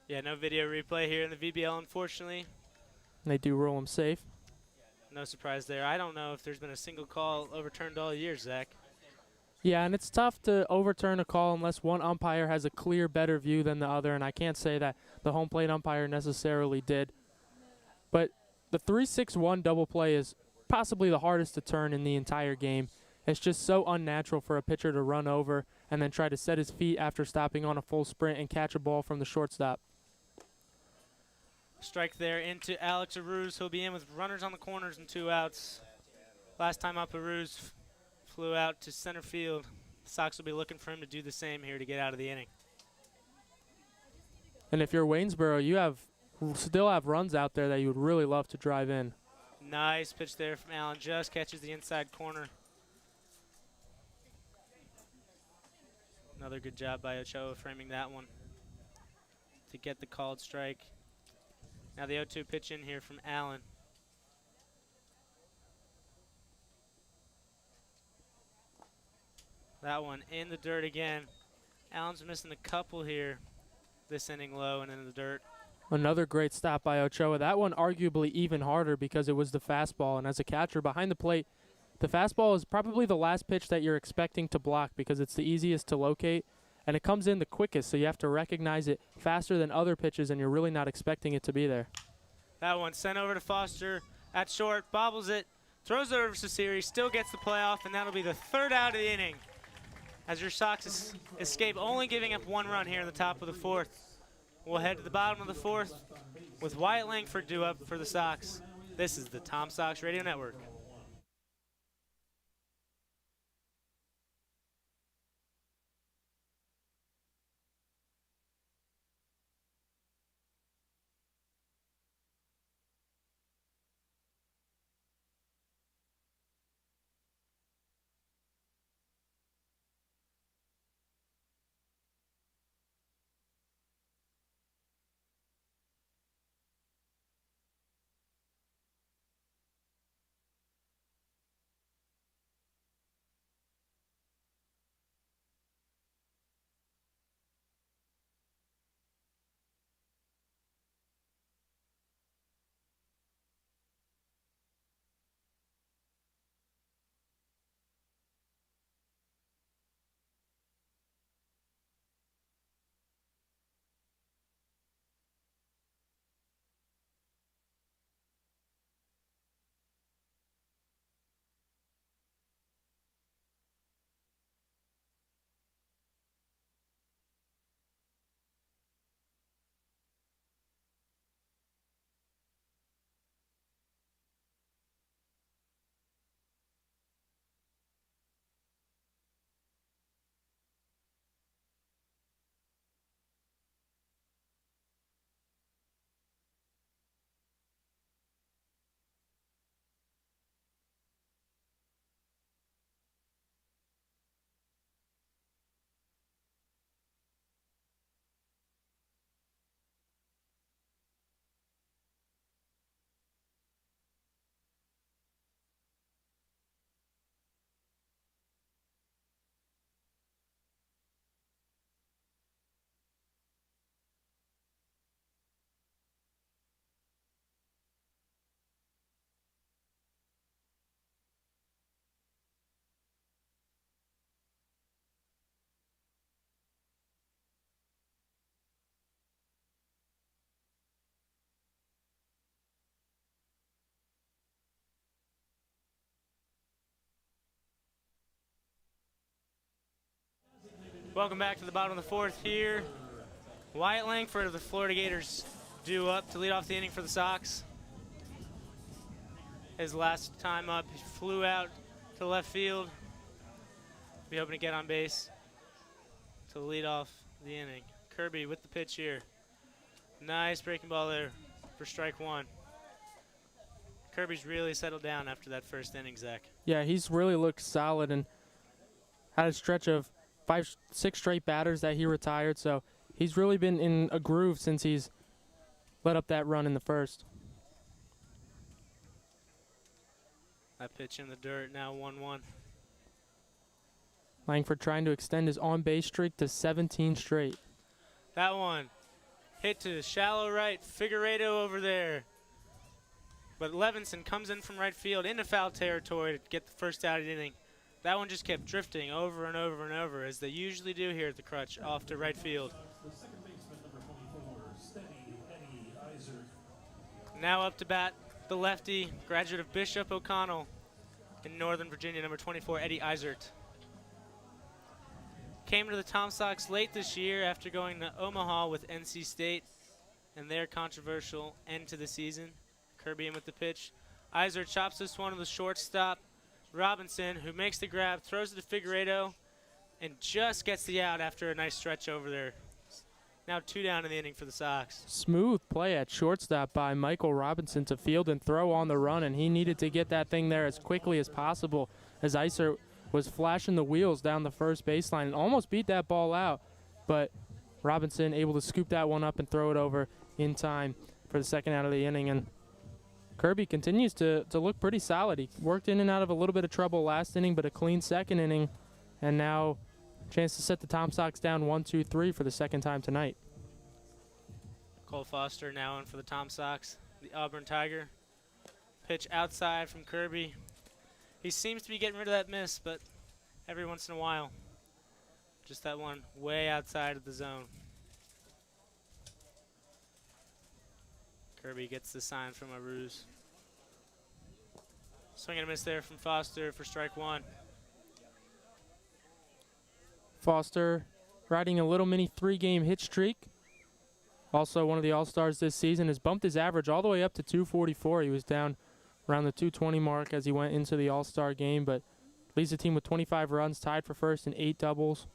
Yeah, no video replay here in the VBL, unfortunately. And they do rule him safe. No surprise there. I don't know if there's been a single call overturned all year, Zach. Yeah, and it's tough to overturn a call unless one umpire has a clear, better view than the other, and I can't say that the home plate umpire necessarily did. But the 3-6-1 double play is possibly the hardest to turn in the entire game. It's just so unnatural for a pitcher to run over and then try to set his feet after stopping on a full sprint and catch a ball from the shortstop. Strike there into Alex Aruz. He'll be in with runners on the corners and 2 outs. Last time up, Aruz flew out to center field. The Sox will be looking for him to do the same here to get out of the inning. And if you're Waynesboro, you still have runs out there that you would really love to drive in. Nice pitch there from Allen. Just catches the inside corner. Another good job by Ochoa framing that one to get the called strike. Now the 0-2 pitch in here from Allen. That one in the dirt again. Allen's missing a couple here this inning low and in the dirt. Another great stop by Ochoa. That one arguably even harder because it was the fastball. And as a catcher behind the plate, the fastball is probably the last pitch that you're expecting to block because it's the easiest to locate. And it comes in the quickest, so you have to recognize it faster than other pitches, and you're really not expecting it to be there. That one sent over to Foster at short, bobbles it, throws it over to Sasiri, still gets the playoff, and that'll be the 3rd out of the inning as your Sox escape only giving up 1 run here in the top of the 4th. We'll head to the bottom of the 4th with Wyatt Langford due up for the Sox. This is the Tom Sox Radio Network. Welcome back to the bottom of the fourth here. Wyatt Langford of the Florida Gators due up to lead off the inning for the Sox. His last time up, he flew out to left field. Be hoping to get on base to lead off the inning. Kirby with the pitch here. Nice breaking ball there for strike one. Kirby's really settled down after that first inning, Zach. Yeah, he's really looked solid and had a stretch of 5, 6 straight batters that he retired. So he's really been in a groove since he's let up that run in the first. That pitch in the dirt, now 1-1. Langford trying to extend his on-base streak to 17 straight. That one hit to shallow right, Figueredo over there. But Levinson comes in from right field into foul territory to get the first out of the inning. That one just kept drifting over and over and over, as they usually do here at the Crutch, off to right field. Now up to bat, the lefty, graduate of Bishop O'Connell in Northern Virginia, number 24, Eddie Eisert. Came to the Tom Sox late this year after going to Omaha with NC State and their controversial end to the season. Kirby in with the pitch. Eisert chops this one to the shortstop. Robinson, who makes the grab, throws it to Figueredo, and just gets the out after a nice stretch over there. Now 2 down in the inning for the Sox. Smooth play at shortstop by Michael Robinson to field and throw on the run, and he needed to get that thing there as quickly as possible, as Eisert was flashing the wheels down the first baseline and almost beat that ball out. But Robinson able to scoop that one up and throw it over in time for the second out of the inning. And Kirby continues to look pretty solid. He worked in and out of a little bit of trouble last inning, but a clean second inning, and now a chance to set the Tom Sox down 1-2-3 for the second time tonight. Cole Foster now in for the Tom Sox, the Auburn Tiger. Pitch outside from Kirby. He seems to be getting rid of that miss, but every once in a while, just that one way outside of the zone. Kirby gets the sign from Aruz. Swing and a miss there from Foster for strike one. Foster riding a little mini 3-game hit streak. Also one of the All-Stars this season, has bumped his average all the way up to 244. He was down around the 220 mark as he went into the All-Star game, but leads the team with 25 runs, tied for first in 8 doubles.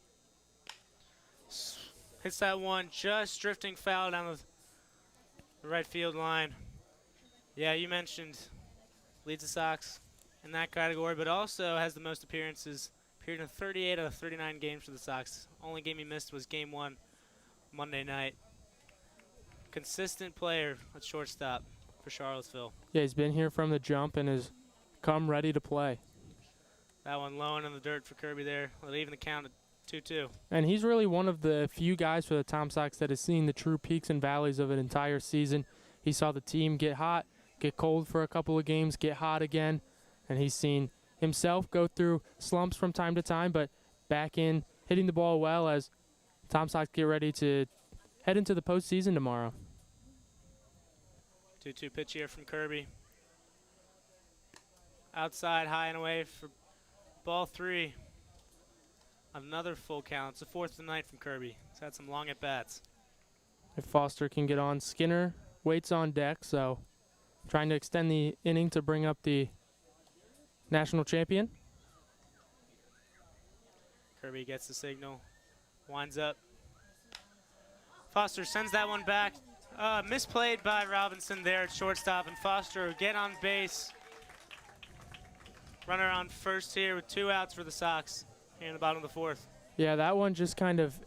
Hits that one just drifting foul down the right field line. Yeah, you mentioned leads the Sox in that category, but also has the most appearances. Appeared in 38 out of 39 games for the Sox. Only game he missed was game 1 Monday night. Consistent player at shortstop for Charlottesville. Yeah, he's been here from the jump and has come ready to play. That one low and in the dirt for Kirby there, leaving the count at 2-2. And he's really one of the few guys for the Tom Sox that has seen the true peaks and valleys of an entire season. He saw the team get hot, get cold for a couple of games, get hot again, and he's seen himself go through slumps from time to time, but back in hitting the ball well as Tom Sox get ready to head into the postseason tomorrow. 2-2 pitch here from Kirby. Outside, high and away for ball 3. Another full count. It's the 4th of the night from Kirby. He's had some long at-bats. If Foster can get on, Skinner waits on deck, so trying to extend the inning to bring up the national champion. Kirby gets the signal, winds up. Foster sends that one back. Misplayed by Robinson there at shortstop, and Foster will get on base. Runner on first here with 2 outs for the Sox here in the bottom of the 4th. Yeah, that one just kind of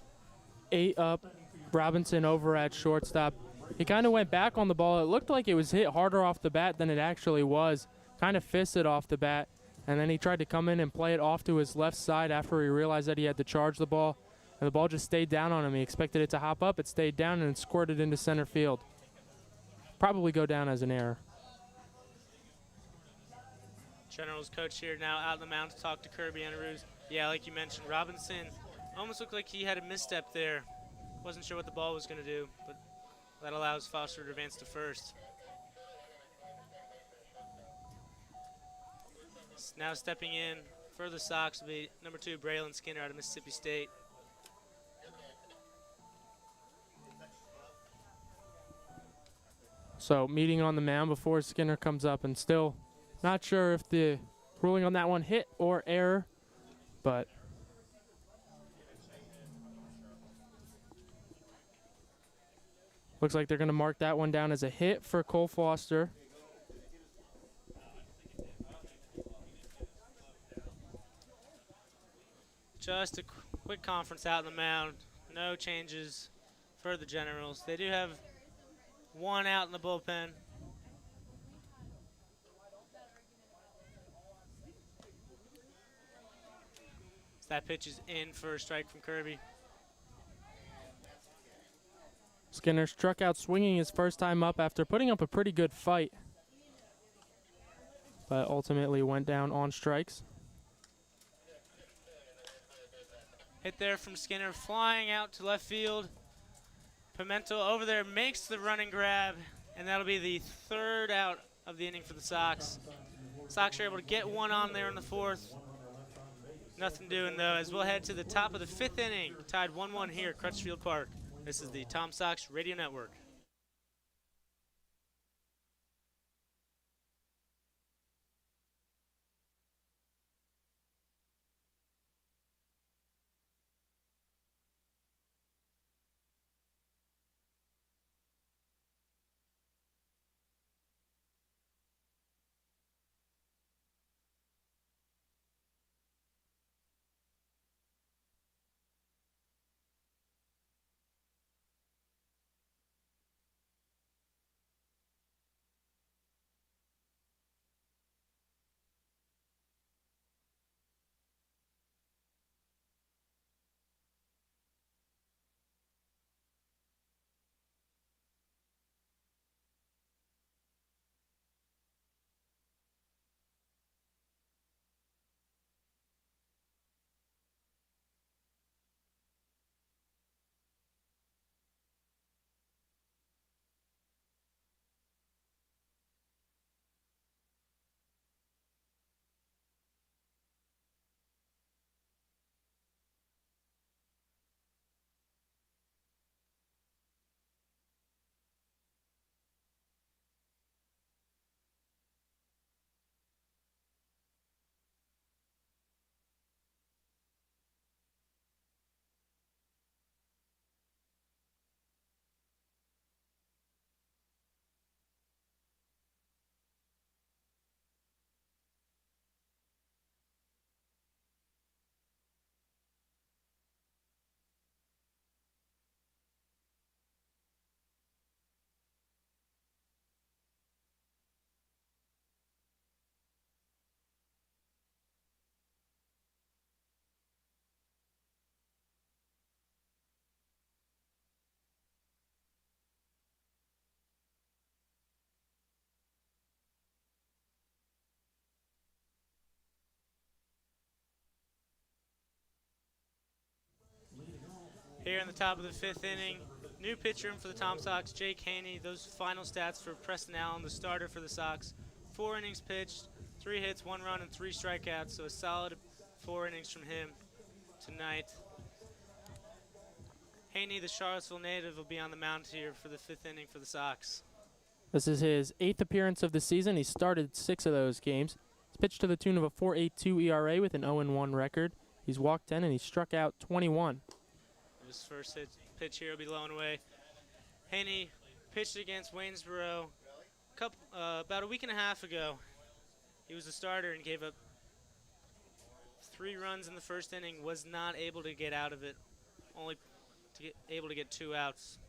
ate up Robinson over at shortstop. He kind of went back on the ball. It looked like it was hit harder off the bat than it actually was. Kind of fisted off the bat, and then he tried to come in and play it off to his left side after he realized that he had to charge the ball. And the ball just stayed down on him. He expected it to hop up. It stayed down and squirted into center field. Probably go down as an error. Generals coach here now out on the mound to talk to Kirby and Aruz. Yeah, like you mentioned, Robinson almost looked like he had a misstep there. Wasn't sure what the ball was going to do, but that allows Foster to advance to first. Now stepping in for the Sox will be number 2, Braylon Skinner out of Mississippi State. So meeting on the mound before Skinner comes up, and still not sure if the ruling on that one hit or error, but looks like they're going to mark that one down as a hit for Cole Foster. Just a quick conference out on the mound. No changes for the Generals. They do have one out in the bullpen. That pitch is in for a strike from Kirby. Skinner struck out swinging his first time up after putting up a pretty good fight, but ultimately went down on strikes. Hit there from Skinner, flying out to left field. Pimento over there makes the running grab, and that'll be the third out of the inning for the Sox. Sox are able to get one on there in the fourth. Nothing doing, though, as we'll head to the top of the fifth inning, tied 1-1 here at Crutchfield Park. This is the Tom Sox Radio Network. Here in the top of the fifth inning, new pitcher in for the Tom Sox, Jake Haney. Those final stats for Preston Allen, the starter for the Sox. 4 innings pitched, 3 hits, 1 run, and 3 strikeouts. So a solid 4 innings from him tonight. Haney, the Charlottesville native, will be on the mound here for the 5th inning for the Sox. This is his 8th appearance of the season. He started 6 of those games. He's pitched to the tune of a 4.82 ERA with an 0-1 record. He's walked 10 and he struck out 21. His first pitch here will be low and away. Haney pitched against Waynesboro about a week and a half ago. He was a starter and gave up 3 runs in the first inning, was not able to get out of it, only able to get 2 outs.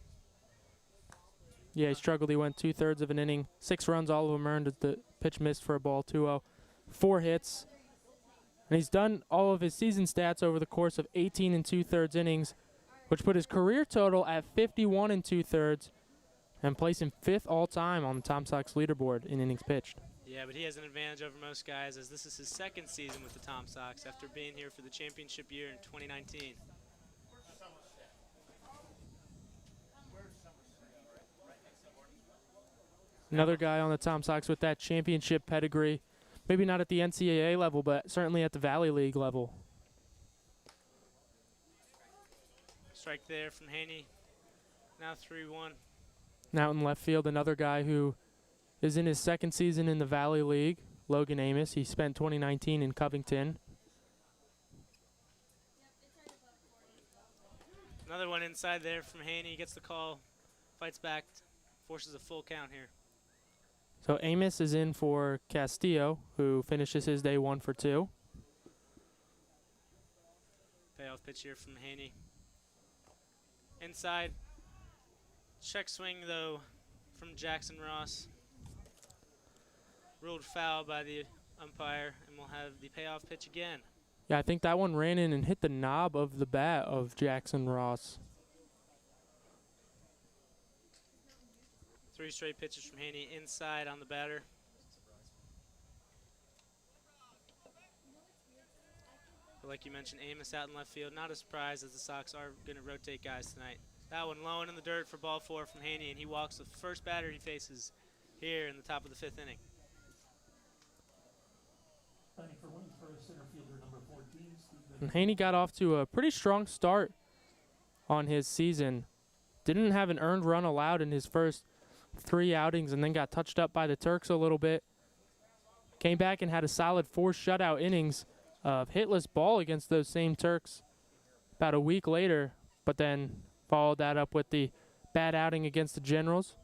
Yeah, he struggled. He went 2/3 of an inning, 6 runs, all of them earned as the pitch missed for a ball, 2-0. 4 hits. And he's done all of his season stats over the course of 18 2/3 innings, which put his career total at 51 2/3 and place him 5th all-time on the Tom Sox leaderboard in innings pitched. Yeah, but he has an advantage over most guys, as this is his 2nd season with the Tom Sox after being here for the championship year in 2019. Another guy on the Tom Sox with that championship pedigree, maybe not at the NCAA level, but certainly at the Valley League level. Strike there from Haney. Now 3-1. Now in left field, another guy who is in his second season in the Valley League, Logan Amos. He spent 2019 in Covington. Another one inside there from Haney. Gets the call, fights back, forces a full count here. So Amos is in for Castillo, who finishes his day 1 for 2. Payoff pitch here from Haney. Inside. Check swing, though, from Jackson Ross. Ruled foul by the umpire, and we'll have the payoff pitch again. Yeah, I think that one ran in and hit the knob of the bat of Jackson Ross. 3 straight pitches from Haney inside on the batter. But like you mentioned, Amos out in left field. Not a surprise, as the Sox are going to rotate guys tonight. That one low and in the dirt for ball 4 from Haney, and he walks the first batter he faces here in the top of the 5th inning. And Haney got off to a pretty strong start on his season. Didn't have an earned run allowed in his first 3 outings, and then got touched up by the Turks a little bit. Came back and had a solid 4 shutout innings of hitless ball against those same Turks about a week later, but then followed that up with the bad outing against the Generals.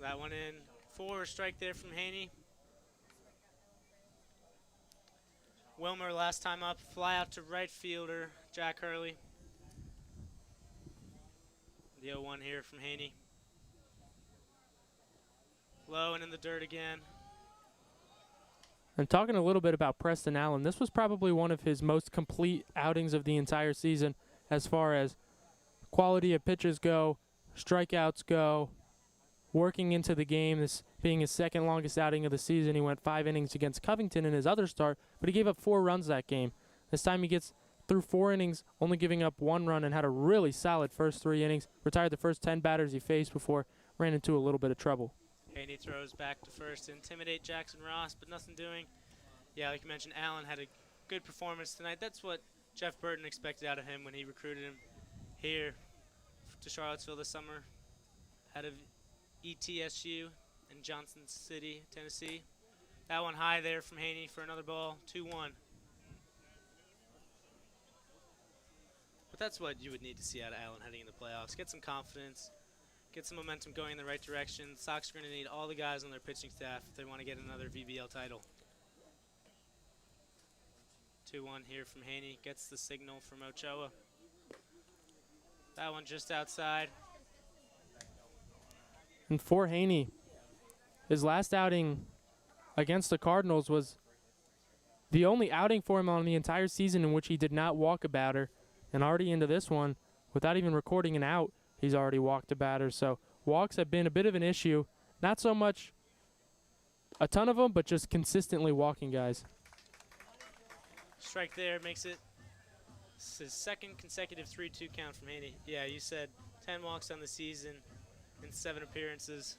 That one in. 4 strike there from Haney. Wilmer last time up, fly out to right fielder Jack Hurley. The 0-1 here from Haney. Low and in the dirt again. And talking a little bit about Preston Allen, this was probably one of his most complete outings of the entire season as far as quality of pitches go, strikeouts go, working into the game. This being his second longest outing of the season. He went 5 innings against Covington in his other start, but he gave up 4 runs that game. This time he gets through 4 innings, only giving up 1 run, and had a really solid first 3 innings. Retired the first 10 batters he faced before ran into a little bit of trouble. Haney throws back to first to intimidate Jackson Ross, but nothing doing. Yeah, like you mentioned, Allen had a good performance tonight. That's what Jeff Burton expected out of him when he recruited him here to Charlottesville this summer out of ETSU in Johnson City, Tennessee. That one high there from Haney for another ball, 2-1. But that's what you would need to see out of Allen heading into playoffs. Get some confidence, get some momentum going in the right direction. The Sox are going to need all the guys on their pitching staff if they want to get another VBL title. 2-1 here from Haney. Gets the signal from Ochoa. That one just outside. And for Haney, his last outing against the Cardinals was the only outing for him on the entire season in which he did not walk a batter. And already into this one, without even recording an out, he's already walked a batter. So walks have been a bit of an issue. Not so much a ton of them, but just consistently walking guys. Strike there makes it his second consecutive 3-2 count from Haney. Yeah, you said 10 walks on the season in 7 appearances.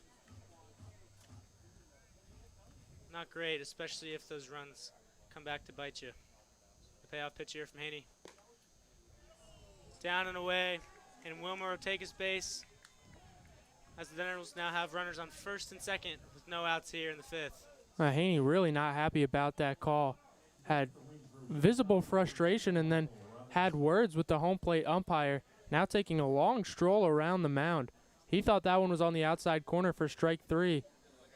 Not great, especially if those runs come back to bite you. The payoff pitch here from Haney. Down and away, and Wilmer will take his base as the Generals now have runners on first and second with no outs here in the 5th. Haney really not happy about that call. Had visible frustration and then had words with the home plate umpire, now taking a long stroll around the mound. He thought that one was on the outside corner for strike 3.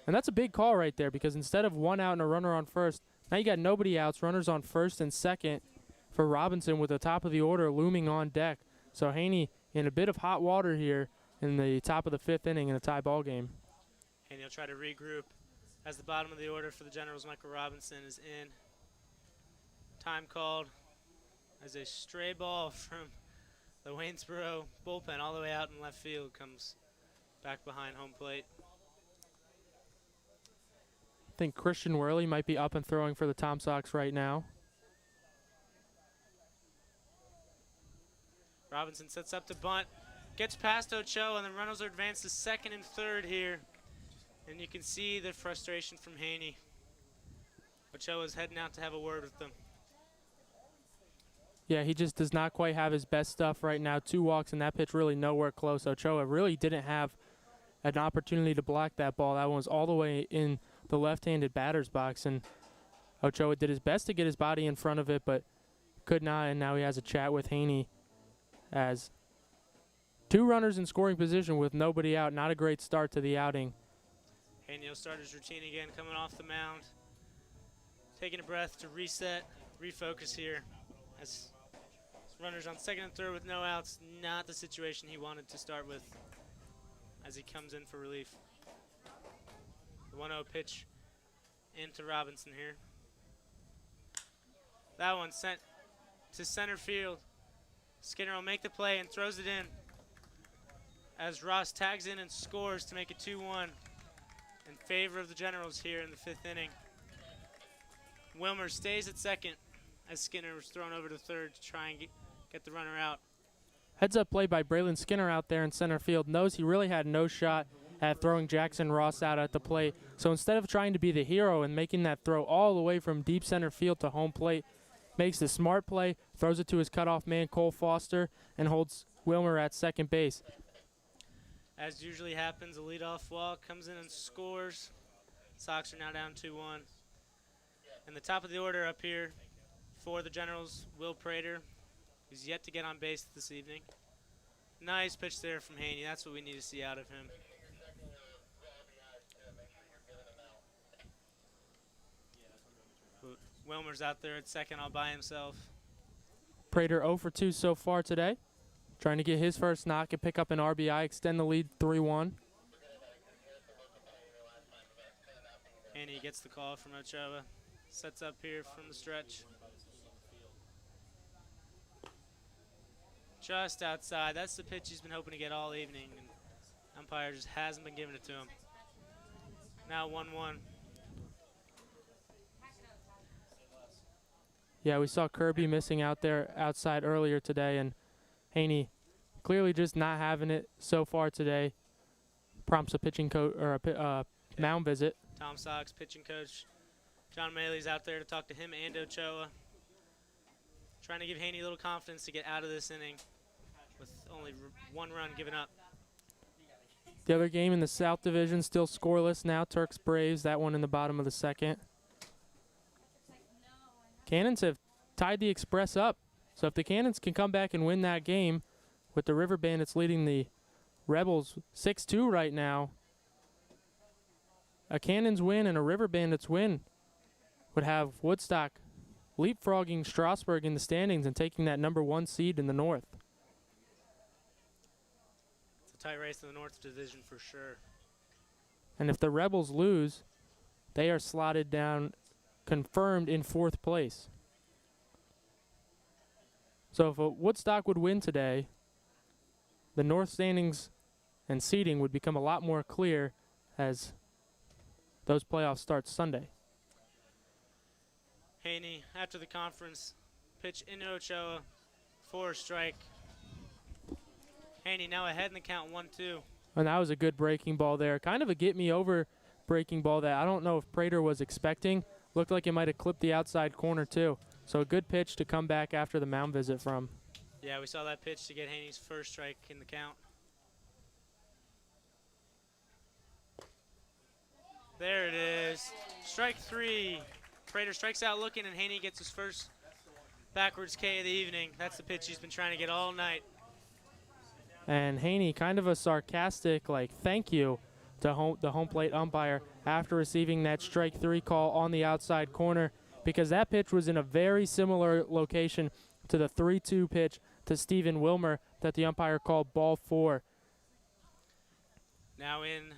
And that's a big call right there, because instead of 1 out and a runner on first, now you got nobody outs, runners on first and second for Robinson with the top of the order looming on deck. So Haney in a bit of hot water here in the top of the 5th inning in a tie ball game. Haney will try to regroup as the bottom of the order for the Generals, Michael Robinson, is in. Time called as a stray ball from the Waynesboro bullpen all the way out in left field comes back behind home plate. I think Christian Worley might be up and throwing for the Tom Sox right now. Robinson sets up to bunt, gets past Ochoa, and the runners are advanced to second and third here. And you can see the frustration from Haney. Ochoa's heading out to have a word with them. Yeah, he just does not quite have his best stuff right now. 2 walks, and that pitch really nowhere close. Ochoa really didn't have an opportunity to block that ball. That one was all the way in the left-handed batter's box, and Ochoa did his best to get his body in front of it, but could not, and now he has a chat with Haney as 2 runners in scoring position with nobody out. Not a great start to the outing. Haney will start his routine again, coming off the mound. Taking a breath to reset, refocus here. As runners on second and third with no outs, not the situation he wanted to start with as he comes in for relief. The 1-0 pitch into Robinson here. That one sent to center field. Skinner will make the play and throws it in as Ross tags in and scores to make it 2-1 in favor of the Generals here in the 5th inning. Wilmer stays at second as Skinner was thrown over to third to try and get the runner out. Heads up play by Braylon Skinner out there in center field. Knows he really had no shot at throwing Jackson Ross out at the plate. So instead of trying to be the hero and making that throw all the way from deep center field to home plate, makes the smart play, throws it to his cutoff man, Cole Foster, and holds Wilmer at second base. As usually happens, a leadoff walk comes in and scores. Sox are now down 2-1. And the top of the order up here for the Generals, Will Prater, who's yet to get on base this evening. Nice pitch there from Haney. That's what we need to see out of him. Wilmer's out there at second all by himself. Prater 0 for 2 so far today. Trying to get his first knock and pick up an RBI, extend the lead 3-1. Haney gets the call from Ochoa. Sets up here from the stretch. Just outside. That's the pitch he's been hoping to get all evening, and umpire just hasn't been giving it to him. Now 1-1. Yeah, we saw Kirby missing out there outside earlier today, and Haney clearly just not having it so far today. Prompts a pitching coach or a mound visit. Tom Sox, pitching coach John Maley's out there to talk to him and Ochoa. Trying to give Haney a little confidence to get out of this inning with only 1 run given up. The other game in the South Division still scoreless now. Turks Braves, that one in the bottom of the 2nd. Cannons have tied the Express up. So if the Cannons can come back and win that game, with the River Bandits leading the Rebels 6-2 right now, a Cannons win and a River Bandits win would have Woodstock leapfrogging Strasburg in the standings and taking that #1 seed in the North. It's a tight race in the North Division for sure. And if the Rebels lose, they are slotted down, confirmed in 4th place. So if Woodstock would win today, the North standings and seeding would become a lot more clear as those playoffs start Sunday. Haney, after the conference, pitch into Ochoa for a strike. Haney now ahead in the count 1-2. And that was a good breaking ball there. Kind of a get-me-over breaking ball that I don't know if Prater was expecting. Looked like it might have clipped the outside corner, too. So a good pitch to come back after the mound visit from. Yeah, we saw that pitch to get Haney's first strike in the count. There it is. Strike 3. Prater strikes out looking, and Haney gets his first backwards K of the evening. That's the pitch he's been trying to get all night. And Haney, kind of a sarcastic, thank you to the home plate umpire after receiving that strike 3 call on the outside corner, because that pitch was in a very similar location to the 3-2 pitch to Stephen Wilmer that the umpire called ball 4. Now in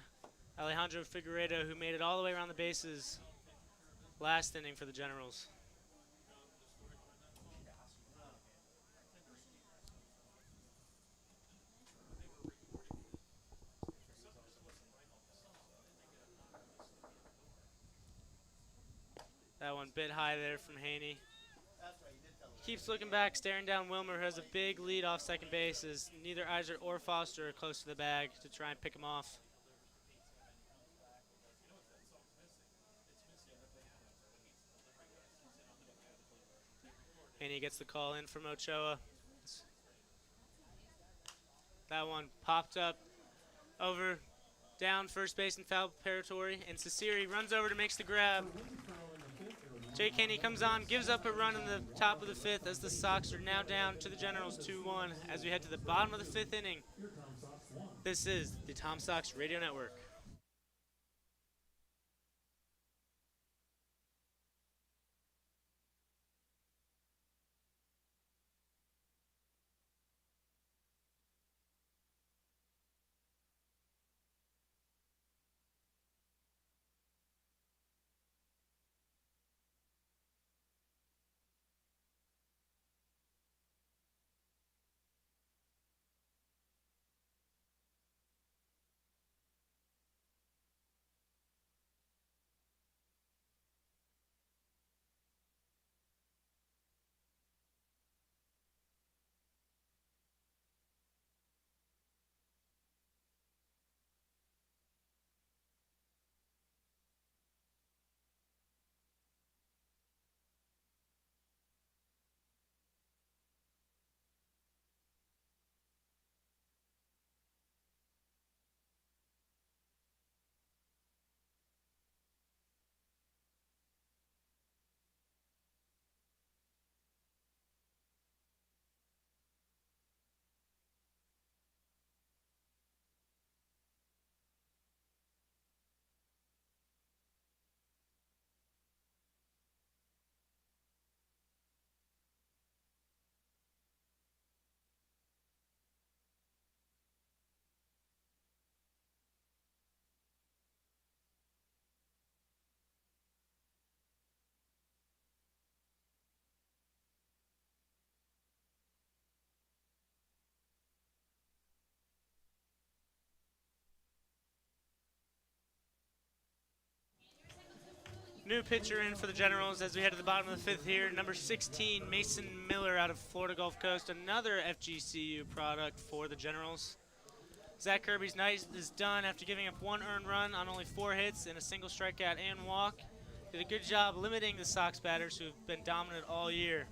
Alejandro Figueredo, who made it all the way around the bases last inning for the Generals. That one bit high there from Haney. Keeps looking back, staring down Wilmer, who has a big lead off second base, as neither Iser or Foster are close to the bag to try and pick him off. And he gets the call in from Ochoa. That one popped up over down first base in foul territory, and Cesiri runs over to makes the grab. Jake Haney comes on, gives up a run in the top of the fifth as the Sox are now down to the Generals 2-1 as we head to the bottom of the fifth inning. This is the Tom Sox Radio Network. New pitcher in for the Generals as we head to the bottom of the fifth here. Number 16, Mason Miller out of Florida Gulf Coast, another FGCU product for the Generals. Zach Kirby's night is done after giving up one earned run on only 4 hits and a single strikeout and walk. Did a good job limiting the Sox batters who have been dominant all year.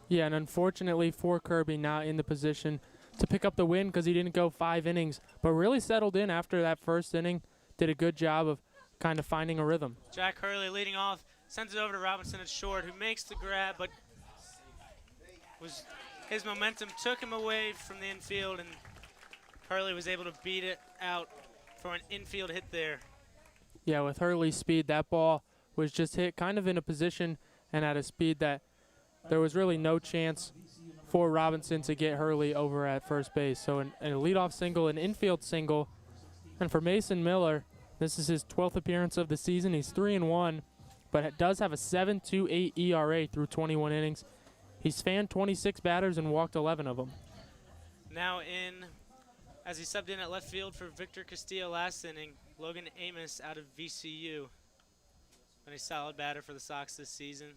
Yeah, and unfortunately for Kirby, not in the position to pick up the win because he didn't go 5 innings, but really settled in after that first inning. Did a good job of kind of finding a rhythm. Jack Hurley leading off, sends it over to Robinson at short, who makes the grab, but his momentum took him away from the infield, and Hurley was able to beat it out for an infield hit there. Yeah, with Hurley's speed, that ball was just hit kind of in a position and at a speed that there was really no chance for Robinson to get Hurley over at first base. So a leadoff single, an infield single, and for Mason Miller, this is his 12th appearance of the season. He's 3-1, but does have a 7.28 ERA through 21 innings. He's fanned 26 batters and walked 11 of them. Now in, as he subbed in at left field for Victor Castillo last inning, Logan Amos out of VCU. Been a solid batter for the Sox this season.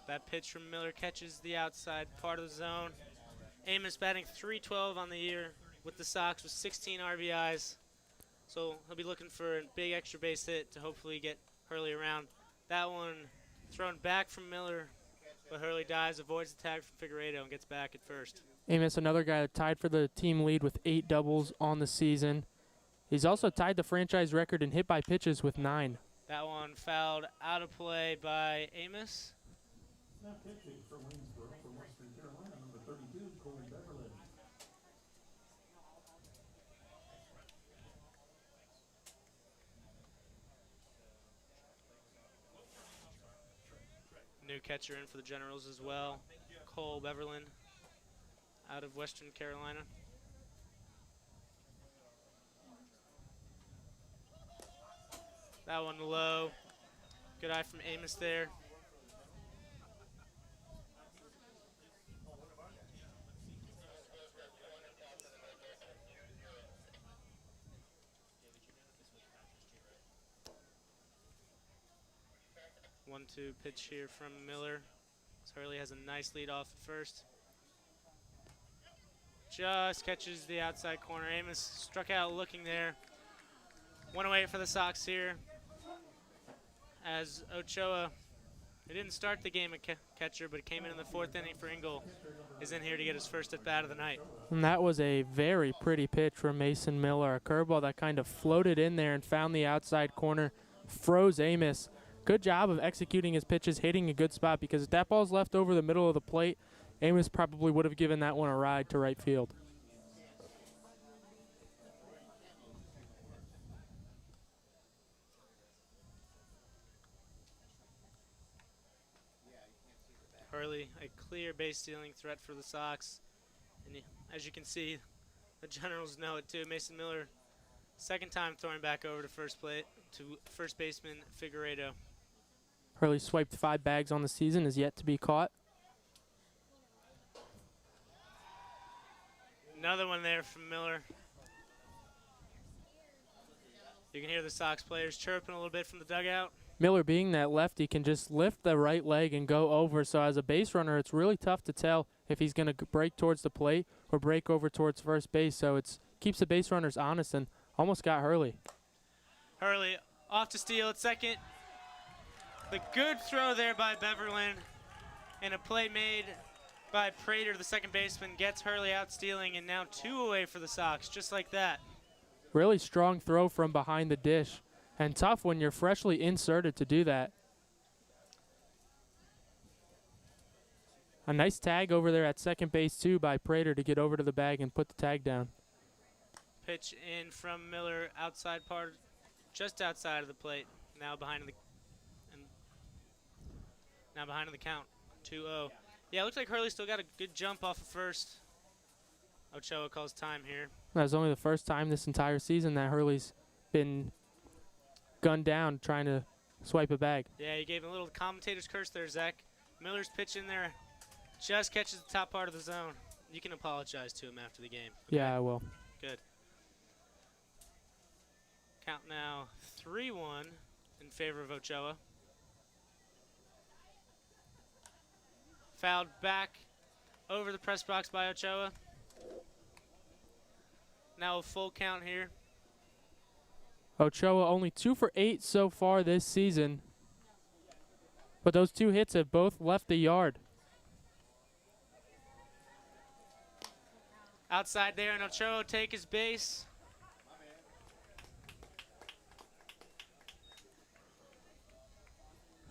That pitch from Miller catches the outside part of the zone. Amos batting .312 on the year with the Sox with 16 RBIs. So he'll be looking for a big extra base hit to hopefully get Hurley around. That one thrown back from Miller, but Hurley dives, avoids the tag from Figueiredo, and gets back at first. Amos, another guy that tied for the team lead with 8 doubles on the season. He's also tied the franchise record in hit by pitches with 9. That one fouled out of play by Amos. Now pitching for Waynesboro from Western Carolina, number 32, Cole Beverly. New catcher in for the Generals as well, Cole Beverlin out of Western Carolina. That one low. Good eye from Amos there. One-two pitch here from Miller. Hurley has a nice lead off at first. Just catches the outside corner. Amos struck out looking there. One away for the Sox here. as Ochoa, who didn't start the game at catcher, but came in the 4th inning for Engel, is in here to get his first at bat of the night. And that was a very pretty pitch from Mason Miller, a curveball that kind of floated in there and found the outside corner, froze Amos. Good job of executing his pitches, hitting a good spot, because if that ball's left over the middle of the plate, Amos probably would have given that one a ride to right field. Hurley, a clear base stealing threat for the Sox. And as you can see, the Generals know it too. Mason Miller, second time throwing back over to first baseman Figueredo. Hurley swiped 5 bags on the season, is yet to be caught. Another one there from Miller. You can hear the Sox players chirping a little bit from the dugout. Miller, being that lefty, can just lift the right leg and go over. So as a base runner, it's really tough to tell if he's going to break towards the plate or break over towards first base. So it keeps the base runners honest and almost got Hurley. Hurley off to steal at second. The good throw there by Beverland, and a play made by Prater, the second baseman, gets Hurley out stealing, and now 2 away for the Sox, just like that. Really strong throw from behind the dish, and tough when you're freshly inserted to do that. A nice tag over there at second base, too, by Prater to get over to the bag and put the tag down. Pitch in from Miller, outside part, just outside of the plate, now behind the count, 2-0. Yeah, it looks like Hurley still got a good jump off of first. Ochoa calls time here. That was only the first time this entire season that Hurley's been gunned down trying to swipe a bag. Yeah, you gave him a little commentator's curse there, Zach. Miller's pitch in there just catches the top part of the zone. You can apologize to him after the game. Okay? Yeah, I will. Good. Count now 3-1 in favor of Ochoa. Fouled back over the press box by Ochoa. Now a full count here. Ochoa only 2 for 8 so far this season, but those 2 hits have both left the yard. Outside there, and Ochoa take his base.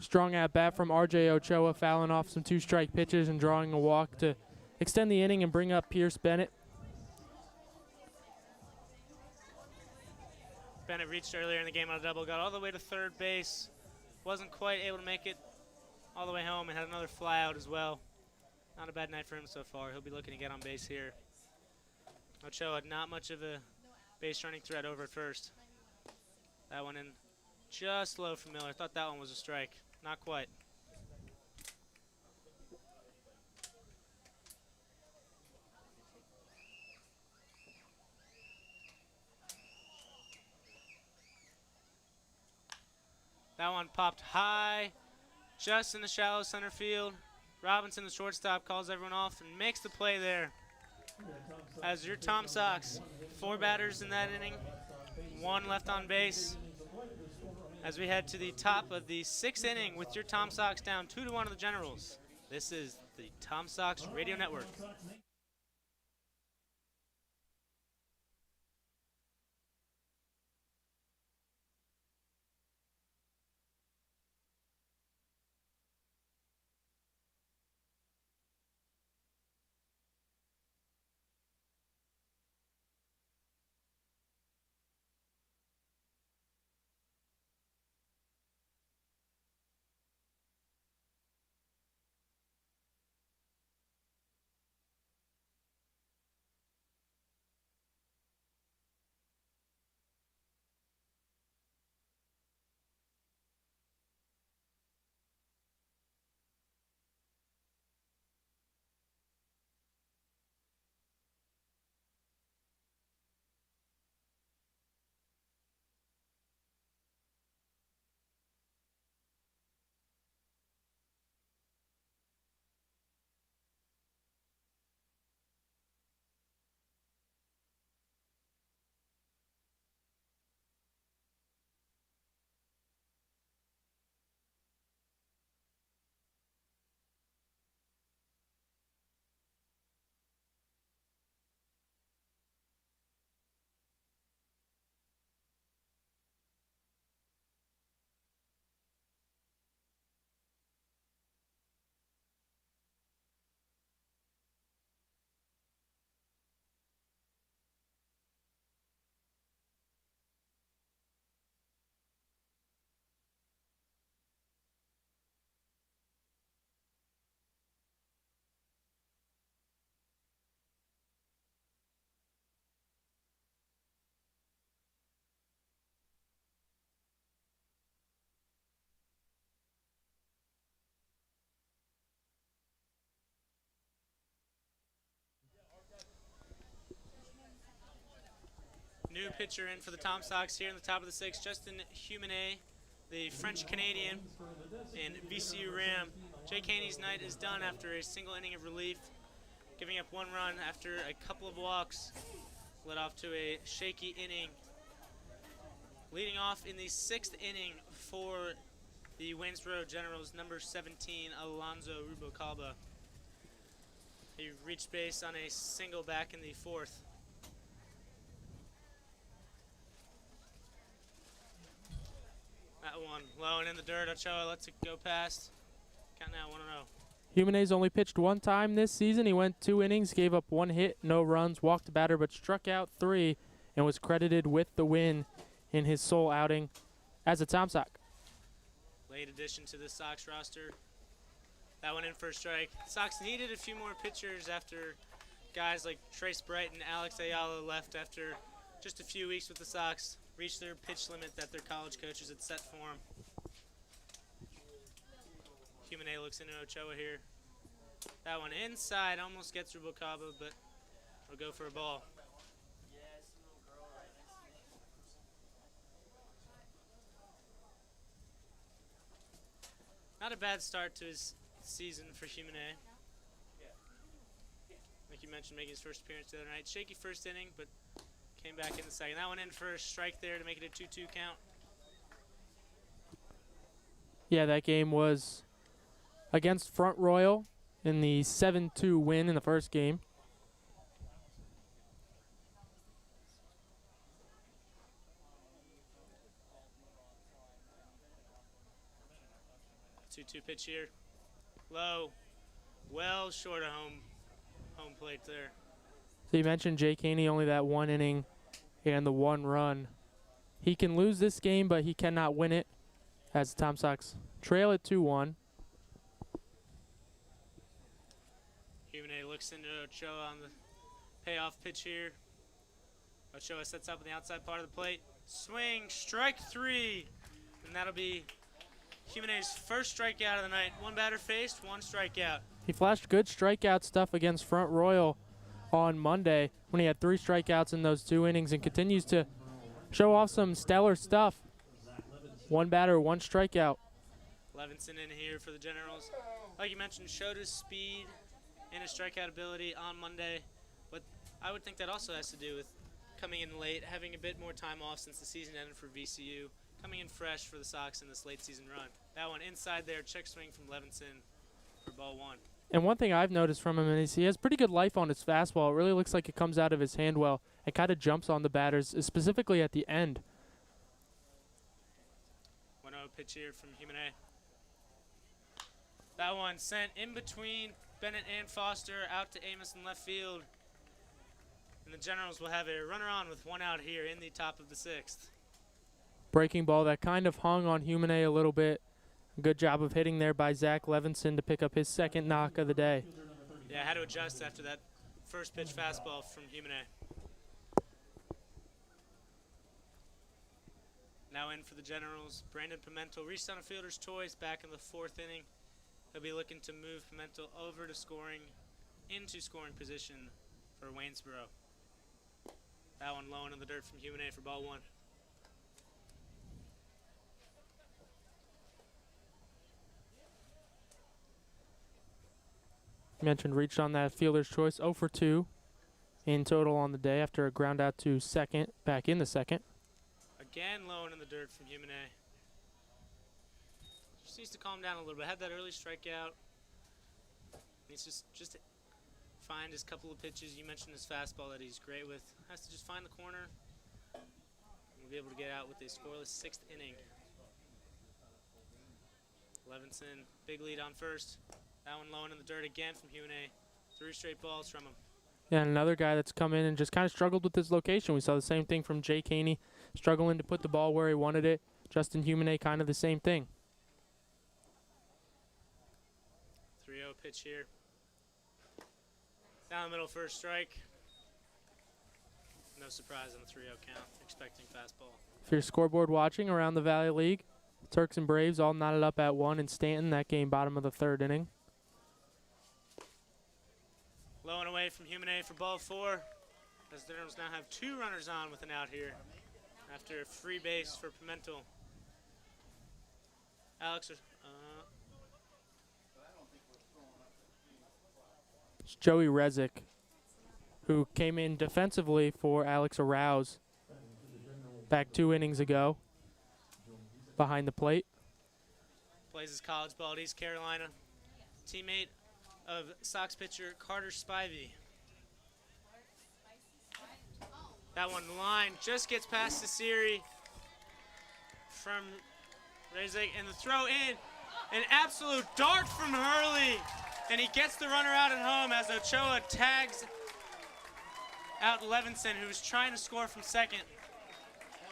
Strong at bat from R.J. Ochoa, fouling off some 2-strike pitches and drawing a walk to extend the inning and bring up Pierce Bennett. Bennett reached earlier in the game on a double, got all the way to third base. Wasn't quite able to make it all the way home and had another fly out as well. Not a bad night for him so far. He'll be looking to get on base here. Ochoa had not much of a base running threat over at first. That one in just low from Miller. Thought that one was a strike. Not quite. That one popped high, just in the shallow center field. Robinson, the shortstop, calls everyone off and makes the play there. As your Tom Sox, 4 batters in that inning, 1 left on base. As we head to the top of the 6th inning with your Tom Sox down 2-1 to the Generals. This is the Tom Sox Radio Network. New pitcher in for the Tom Sox here in the top of the sixth, Justin Humanet, the French-Canadian and VCU Ram. Jake Haney's night is done after a single inning of relief, giving up 1 run after a couple of walks, led off to a shaky inning. Leading off in the 6th inning for the Waynesboro Generals, number 17, Alonzo Rubalcaba. He reached base on a single back in the 4th. That one low and in the dirt. Ochoa lets it go past. Count now 1-0. Humanet's only pitched 1 time this season. He went 2 innings, gave up 1 hit, no runs, walked a batter, but struck out 3 and was credited with the win in his sole outing as a Tom Sox. Late addition to the Sox roster. That one in for a strike. Sox needed a few more pitchers after guys like Trace Bright and Alex Ayala left after just a few weeks with the Sox, reached their pitch limit that their college coaches had set for them. Humanet looks into Ochoa here. That one inside, almost gets Rubalcaba, but will go for a ball. Not a bad start to his season for Humanet. Like you mentioned, making his first appearance the other night. Shaky first inning, but came back in the second. That one in for a strike there to make it a 2-2 count. Yeah, that game was against Front Royal in the 7-2 win in the first game. Two pitch here. Low. Well short of home plate there. So you mentioned Jake Haney, only that 1 inning and the 1 run. He can lose this game, but he cannot win it as the Tom Sox trail at 2-1. Humanet looks into Ochoa on the payoff pitch here. Ochoa sets up on the outside part of the plate. Swing, strike 3. And that'll be Humanet's first strikeout of the night. 1 batter faced, 1 strikeout. He flashed good strikeout stuff against Front Royal on Monday when he had 3 strikeouts in those 2 innings and continues to show off some stellar stuff. 1 batter, 1 strikeout. Levinson in here for the Generals. Like you mentioned, showed his speed and his strikeout ability on Monday, but I would think that also has to do with coming in late, having a bit more time off since the season ended for VCU, coming in fresh for the Sox in this late season run. That one inside there, check swing from Levinson for ball 1. And one thing I've noticed from him is he has pretty good life on his fastball. It really looks like it comes out of his hand well. It kind of jumps on the batters, specifically at the end. 1-0 pitch here from Humanet. That one sent in between Bennett and Foster out to Amos in left field. And the Generals will have a runner on with 1 out here in the top of the 6th. Breaking ball that kind of hung on Humanet a little bit. Good job of hitting there by Zach Levinson to pick up his 2nd knock of the day. Yeah, had to adjust after that first pitch fastball from Humanet. Now in for the Generals, Brandon Pimentel reached on a fielder's choice back in the 4th inning. He'll be looking to move Pimentel over to into scoring position for Waynesboro. That one low in the dirt from Humanet for ball 1. Mentioned reached on that fielder's choice, 0 for 2 in total on the day after a ground out to second, back in the 2nd. Again low in the dirt from Humanet. Just needs to calm down a little bit. Had that early strikeout. Needs to just find his couple of pitches. You mentioned his fastball that he's great with. Has to just find the corner. We'll be able to get out with a scoreless 6th inning. Levinson, big lead on first. That one low in the dirt again from Humanet. 3 straight balls from him. Yeah, and another guy that's come in and just kind of struggled with his location. We saw the same thing from Jake Haney, struggling to put the ball where he wanted it. Justin Humanet, kind of the same thing. 3-0 pitch here. Down the middle, first strike. No surprise on the 3-0 count. Expecting fastball. If you're scoreboard watching around the Valley League, Turks and Braves all knotted up at 1 in Stanton. That game bottom of the 3rd inning. Low and away from Humanet for ball 4. As the Generals now have 2 runners on with an out here after a free base for Pimentel. Alex, It's Joey Rezick, who came in defensively for Alex Arouse back 2 innings ago behind the plate. plays his college ball at East Carolina. Teammate of Sox pitcher Carter Spivey. That one line just gets past the Siri from Rezick, and the throw in. An absolute dart from Hurley, and he gets the runner out at home as Ochoa tags out Levinson, who's trying to score from second.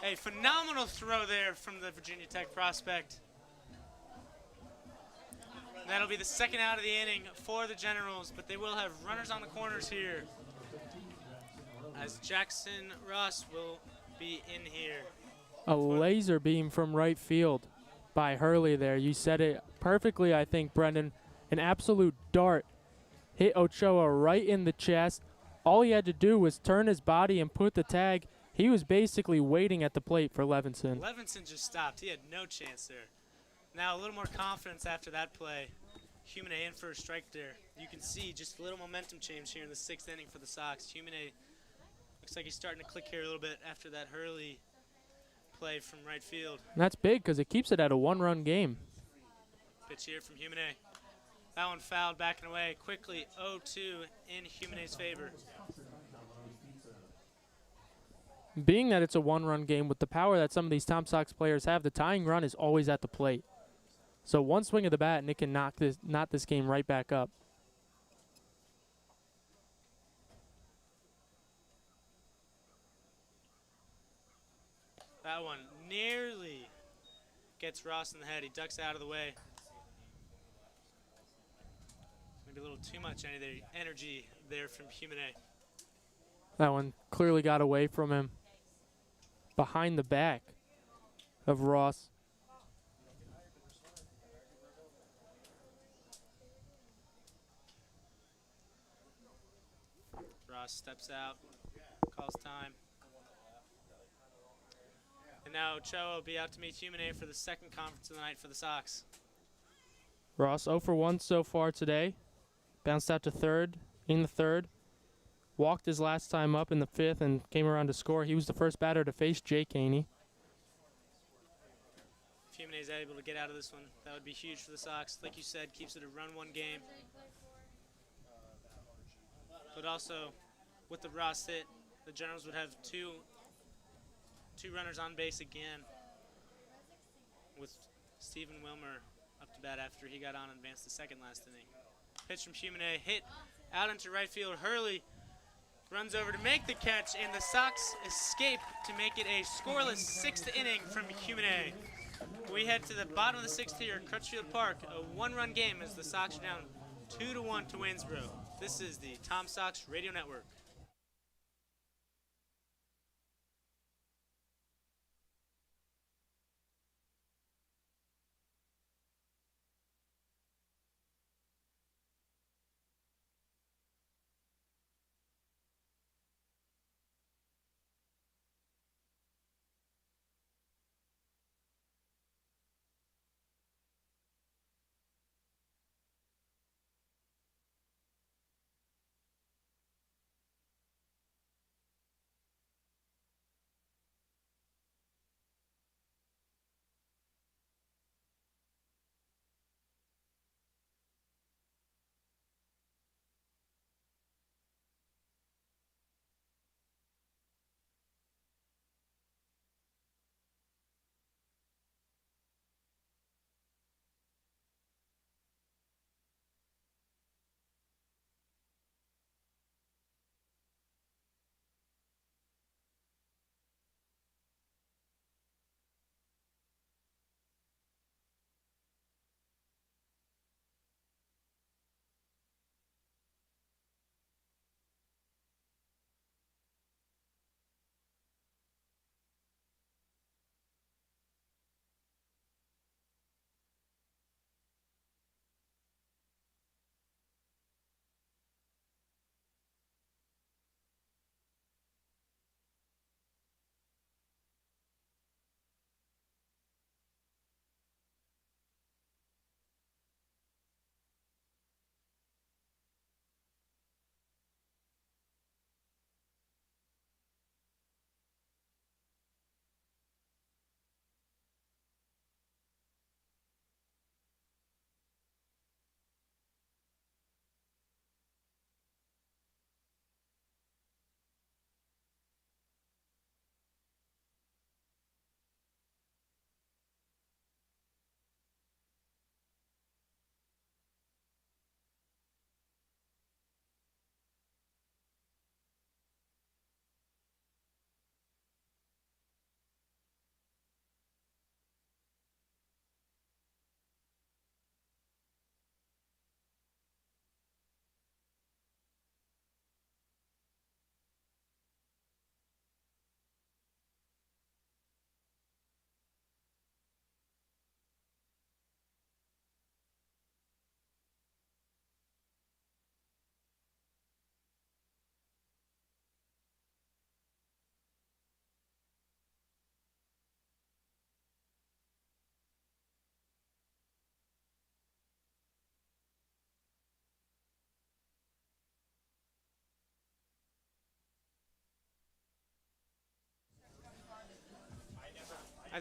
A phenomenal throw there from the Virginia Tech prospect. That'll be the second out of the inning for the Generals, but they will have runners on the corners here, as Jackson Ross will be in here. A laser beam from right field by Hurley there. You said it perfectly, I think, Brendan. An absolute dart hit Ochoa right in the chest. All he had to do was turn his body and put the tag. He was basically waiting at the plate for Levinson. Levinson just stopped. He had no chance there. Now a little more confidence after that play. Humane in for a strike there. You can see just a little momentum change here in the 6th inning for the Sox. Humane looks like he's starting to click here a little bit after that Hurley play from right field. And that's big because it keeps it at a 1-run game. Pitch here from Humane. That one fouled back and away quickly. 0-2 in Humane's favor. Being that it's a 1-run game, with the power that some of these Tom Sox players have, the tying run is always at the plate. So one swing of the bat and it can knock this game right back up. That one nearly gets Ross in the head. He ducks out of the way. Maybe a little too much energy there from Humane. That one clearly got away from him. Behind the back of Ross. Ross steps out, calls time. And now Ochoa will be out to meet Humane for the second conference of the night for the Sox. Ross 0 for 1 so far today. Bounced out to third in the third. Walked his last time up in the 5th and came around to score. He was the first batter to face Jake Haney. If Humane is able to get out of this one, that would be huge for the Sox. Like you said, keeps it a run-one game. But also, with the Ross hit, the Generals would have two runners on base again, with Stephen Wilmer up to bat after he got on and advanced the second last inning. Pitch from Humane, hit out into right field. Hurley runs over to make the catch, and the Sox escape to make it a scoreless 6th inning from Humane. We head to the bottom of the 6th here at Crutchfield Park, a 1-run game as the Sox are down 2-1 to Waynesboro. This is the Tom Sox Radio Network.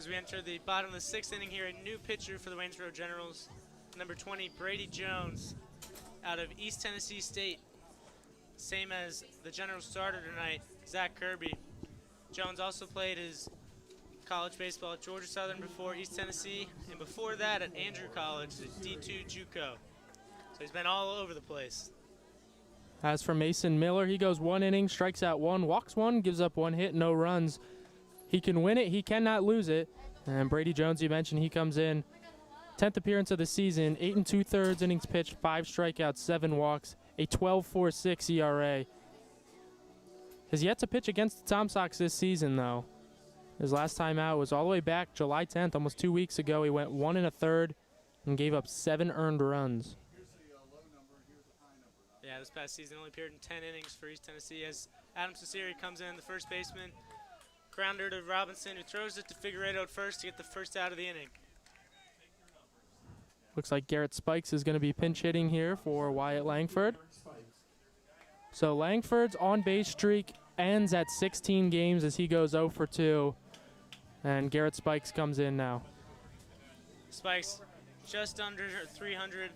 As we enter the bottom of the 6th inning here, a new pitcher for the Waynesboro Generals, number 20, Brady Jones, out of East Tennessee State. Same as the Generals starter tonight, Zach Kirby. Jones also played his college baseball at Georgia Southern before East Tennessee, and before that at Andrew College, at D2 JUCO. So he's been all over the place. As for Mason Miller, he goes 1 inning, strikes out 1, walks 1, gives up 1 hit, no runs. He can win it, he cannot lose it. And Brady Jones, you mentioned, he comes in. 10th appearance of the season, 8 2/3 innings pitched, 5 strikeouts, 7 walks, a 12.46 ERA. Has yet to pitch against the Tom Sox this season, though. His last time out was all the way back July 10th, almost 2 weeks ago. He went 1 1/3 and gave up 7 earned runs. Yeah, this past season only appeared in 10 innings for East Tennessee as Adam Cesari comes in, the first baseman. Grounder to Robinson, who throws it to Figueredo at first to get the first out of the inning. Looks like Garrett Spikes is going to be pinch hitting here for Wyatt Langford. So Langford's on-base streak ends at 16 games as he goes 0 for 2. And Garrett Spikes comes in now. Spikes just under 300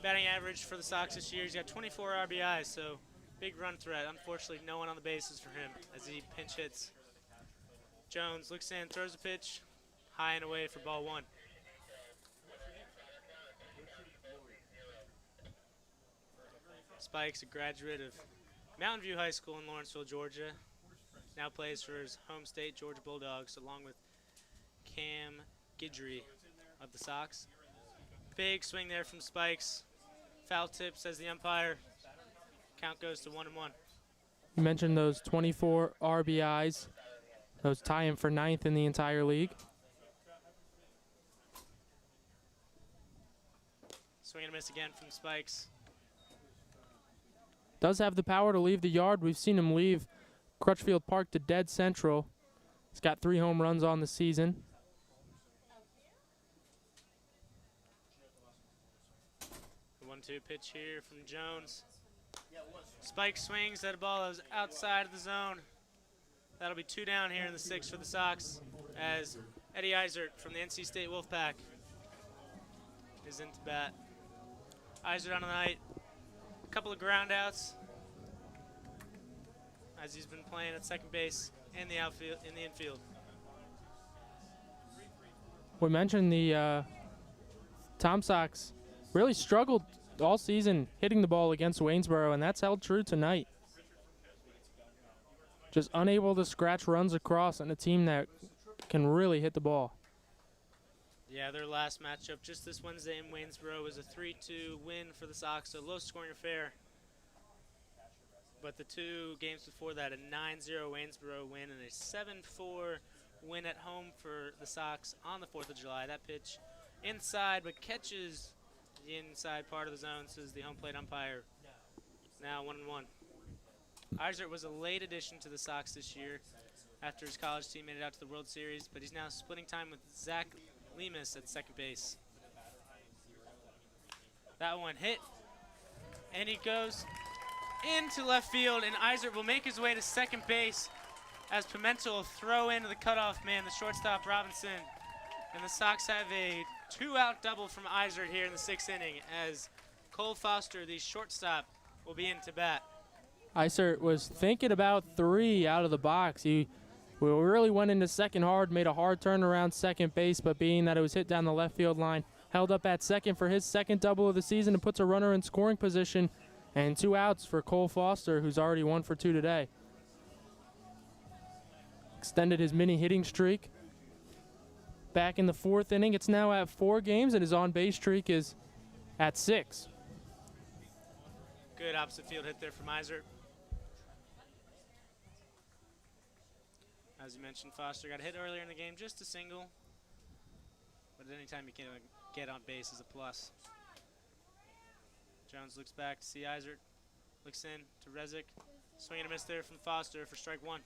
batting average for the Sox this year. He's got 24 RBIs, so big run threat. Unfortunately, no one on the bases for him as he pinch hits. Jones looks in, throws a pitch, high and away for ball 1. Spikes, a graduate of Mountain View High School in Lawrenceville, Georgia, now plays for his home state, Georgia Bulldogs, along with Cam Guidry of the Sox. Big swing there from Spikes. Foul tip, says the umpire. Count goes to 1-1. You mentioned those 24 RBIs. Those tie him for 9th in the entire league. Swing and a miss again from Spikes. Does have the power to leave the yard. We've seen him leave Crutchfield Park to dead central. He's got 3 home runs on the season. The 1-2 pitch here from Jones. Spike swings at a ball that was outside of the zone. That'll be 2 down here in the 6th for the Sox as Eddie Eisert from the NC State Wolfpack is into bat. Eisert on the night. A couple of ground outs as he's been playing at second base and the outfield in the infield. We mentioned the Tom Sox really struggled all season hitting the ball against Waynesboro, and that's held true tonight. Just unable to scratch runs across on a team that can really hit the ball. Yeah, their last matchup just this Wednesday in Waynesboro was a 3-2 win for the Sox, so low-scoring affair. But the 2 games before that, a 9-0 Waynesboro win and a 7-4 win at home for the Sox on the 4th of July. That pitch inside, but catches the inside part of the zone, says the home plate umpire. Now 1-1. Eisert was a late addition to the Sox this year after his college team made it out to the World Series, but he's now splitting time with Zach Lemus at second base. That one hit, and he goes into left field, and Eisert will make his way to second base as Pimentel will throw into the cutoff man, the shortstop Robinson. And the Sox have a 2-out double from Eisert here in the 6th inning as Cole Foster, the shortstop, will be into bat. Eisert was thinking about 3 out of the box. He really went into second hard, made a hard turn around second base, but being that it was hit down the left field line, held up at second for his second double of the season and puts a runner in scoring position, and 2 outs for Cole Foster, who's already 1 for 2 today. Extended his mini hitting streak. Back in the 4th inning, it's now at 4 games, and his on-base streak is at 6. Good opposite field hit there from Eisert. As you mentioned, Foster got hit earlier in the game, just a single. But anytime you can get on base is a plus. Jones looks back to see Eisert. Looks in to Rezick. Swing and a miss there from Foster for strike 1.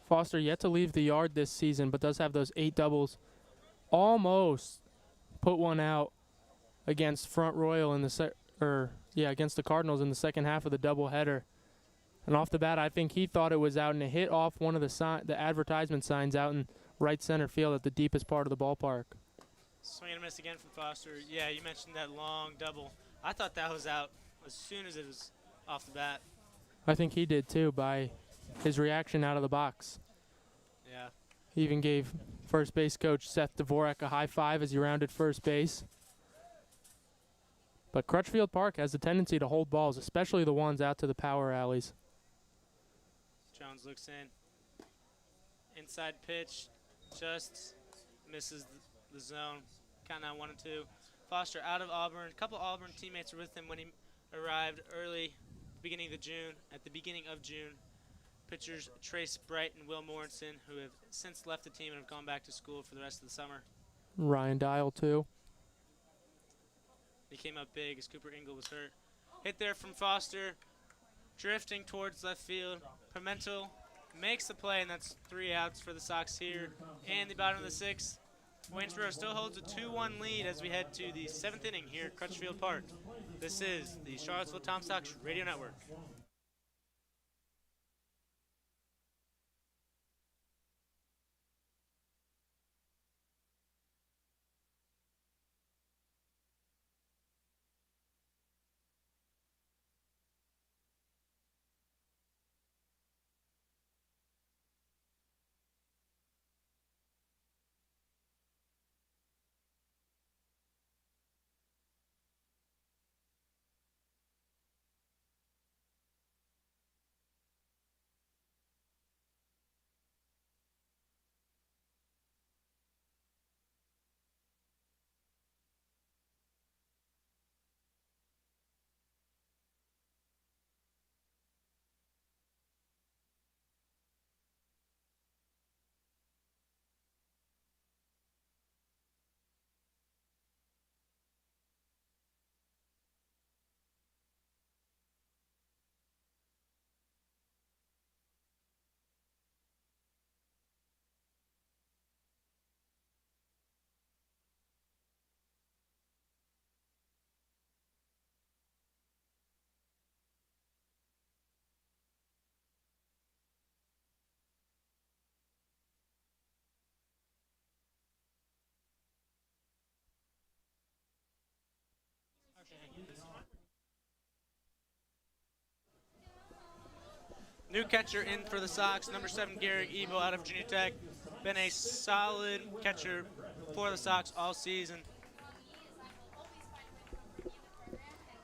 Foster yet to leave the yard this season, but does have those 8 doubles. Almost put one out against Front Royal in the against the Cardinals in the second half of the doubleheader. And off the bat, I think he thought it was out, and it hit off one of the advertisement signs out in right center field at the deepest part of the ballpark. Swing and a miss again from Foster. Yeah, you mentioned that long double. I thought that was out as soon as it was off the bat. I think he did too by his reaction out of the box. Yeah. He even gave first base coach Seth Dvorak a high five as he rounded first base. But Crutchfield Park has a tendency to hold balls, especially the ones out to the power alleys. Jones looks in. Inside pitch just misses the zone. Count out 1-2. Foster out of Auburn. A couple Auburn teammates were with him when he arrived early, beginning of June. Pitchers Trace Bright and Will Morrison, who have since left the team and have gone back to school for the rest of the summer. Ryan Dial too. He came up big as Cooper Ingle was hurt. Hit there from Foster, drifting towards left field. Pimentel makes the play, and that's 3 outs for the Sox here. And the bottom of the 6th, Waynesboro still holds a 2-1 lead as we head to the 7th inning here at Crutchfield Park. This is the Charlottesville Tom Sox Radio Network. New catcher in for the Sox, number 7, Garrick Ebo out of Virginia Tech. Been a solid catcher for the Sox all season.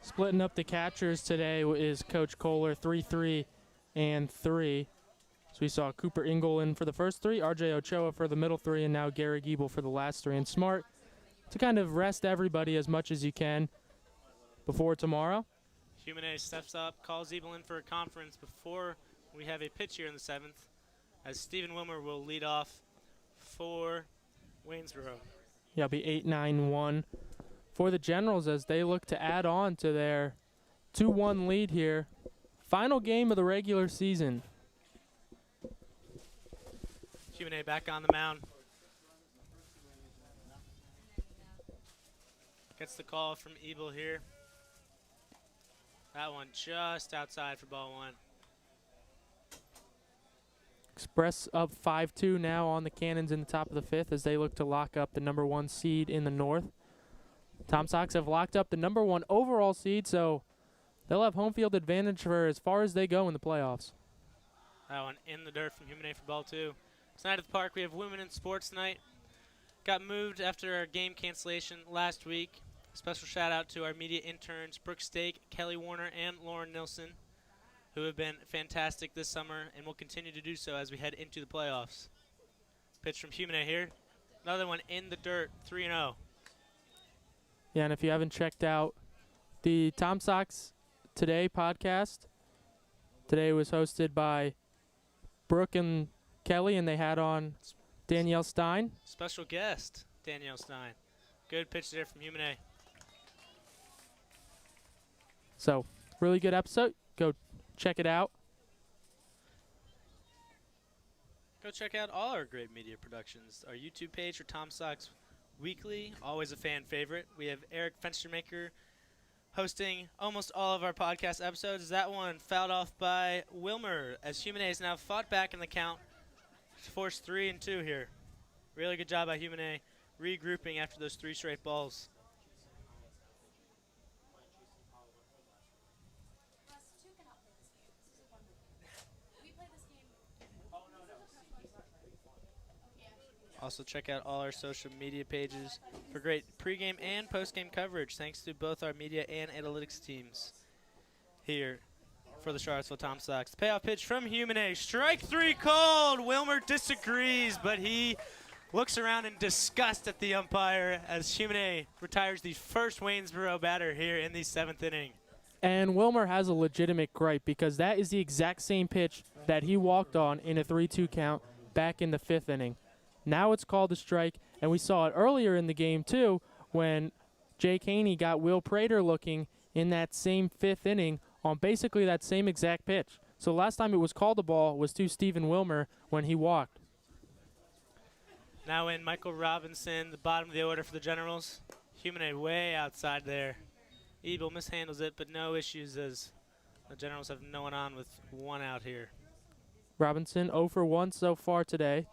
Splitting up the catchers today is Coach Kohler, 3-3 and 3. So we saw Cooper Ingle in for the first 3, R.J. Ochoa for the middle 3, and now Garrick Ebel for the last 3. And smart to kind of rest everybody as much as you can before tomorrow. Jimenez steps up, calls Ebel in for a conference before we have a pitch here in the 7th, as Stephen Wilmer will lead off for Waynesboro. Yeah, it'll be 8-9-1 for the Generals as they look to add on to their 2-1 lead here. Final game of the regular season. Jimenez back on the mound. Gets the call from Ebel here. That one just outside for ball 1. Express up 5-2 now on the Cannons in the top of the 5th as they look to lock up the number 1 seed in the North. Tom Sox have locked up the number 1 overall seed, so they'll have home field advantage for as far as they go in the playoffs. That one in the dirt from Jimenez for ball 2. Tonight at the park we have Women in Sports Night. Got moved after our game cancellation last week. Special shout out to our media interns, Brooke Stake, Kelly Warner, and Lauren Nilsson, who have been fantastic this summer and will continue to do so as we head into the playoffs. Pitch from Jimenez here. Another one in the dirt, 3-0. Yeah, and if you haven't checked out the Tom Sox Today podcast, today was hosted by Brooke and Kelly, and they had on Danielle Stein. Special guest, Danielle Stein. Good pitch there from Jimenez. So, really good episode. Go check it out. Go check out all our great media productions. Our YouTube page for Tom Sox Weekly, always a fan favorite. We have Eric Fenstermaker hosting almost all of our podcast episodes. That one fouled off by Wilmer as Jimenez now fought back in the count to force 3-2 here. Really good job by Humane regrouping after those 3 straight balls. Also check out all our social media pages for great pregame and postgame coverage, thanks to both our media and analytics teams here for the Charlottesville Tom Sox. Payoff pitch from Humane. Strike 3 called. Wilmer disagrees, but he looks around in disgust at the umpire as Humane retires the first Waynesboro batter here in the 7th inning. And Wilmer has a legitimate gripe because that is the exact same pitch that he walked on in a 3-2 count back in the 5th inning. Now it's called a strike, and we saw it earlier in the game too when Jake Haney got Will Prater looking in that same 5th inning on basically that same exact pitch. So last time it was called a ball was to Stephen Wilmer when he walked. Now in Michael Robinson, the bottom of the order for the Generals. Humane way outside there. Ebel mishandles it, but no issues as the Generals have no one on with 1 out here. Robinson 0 for 1 so far today.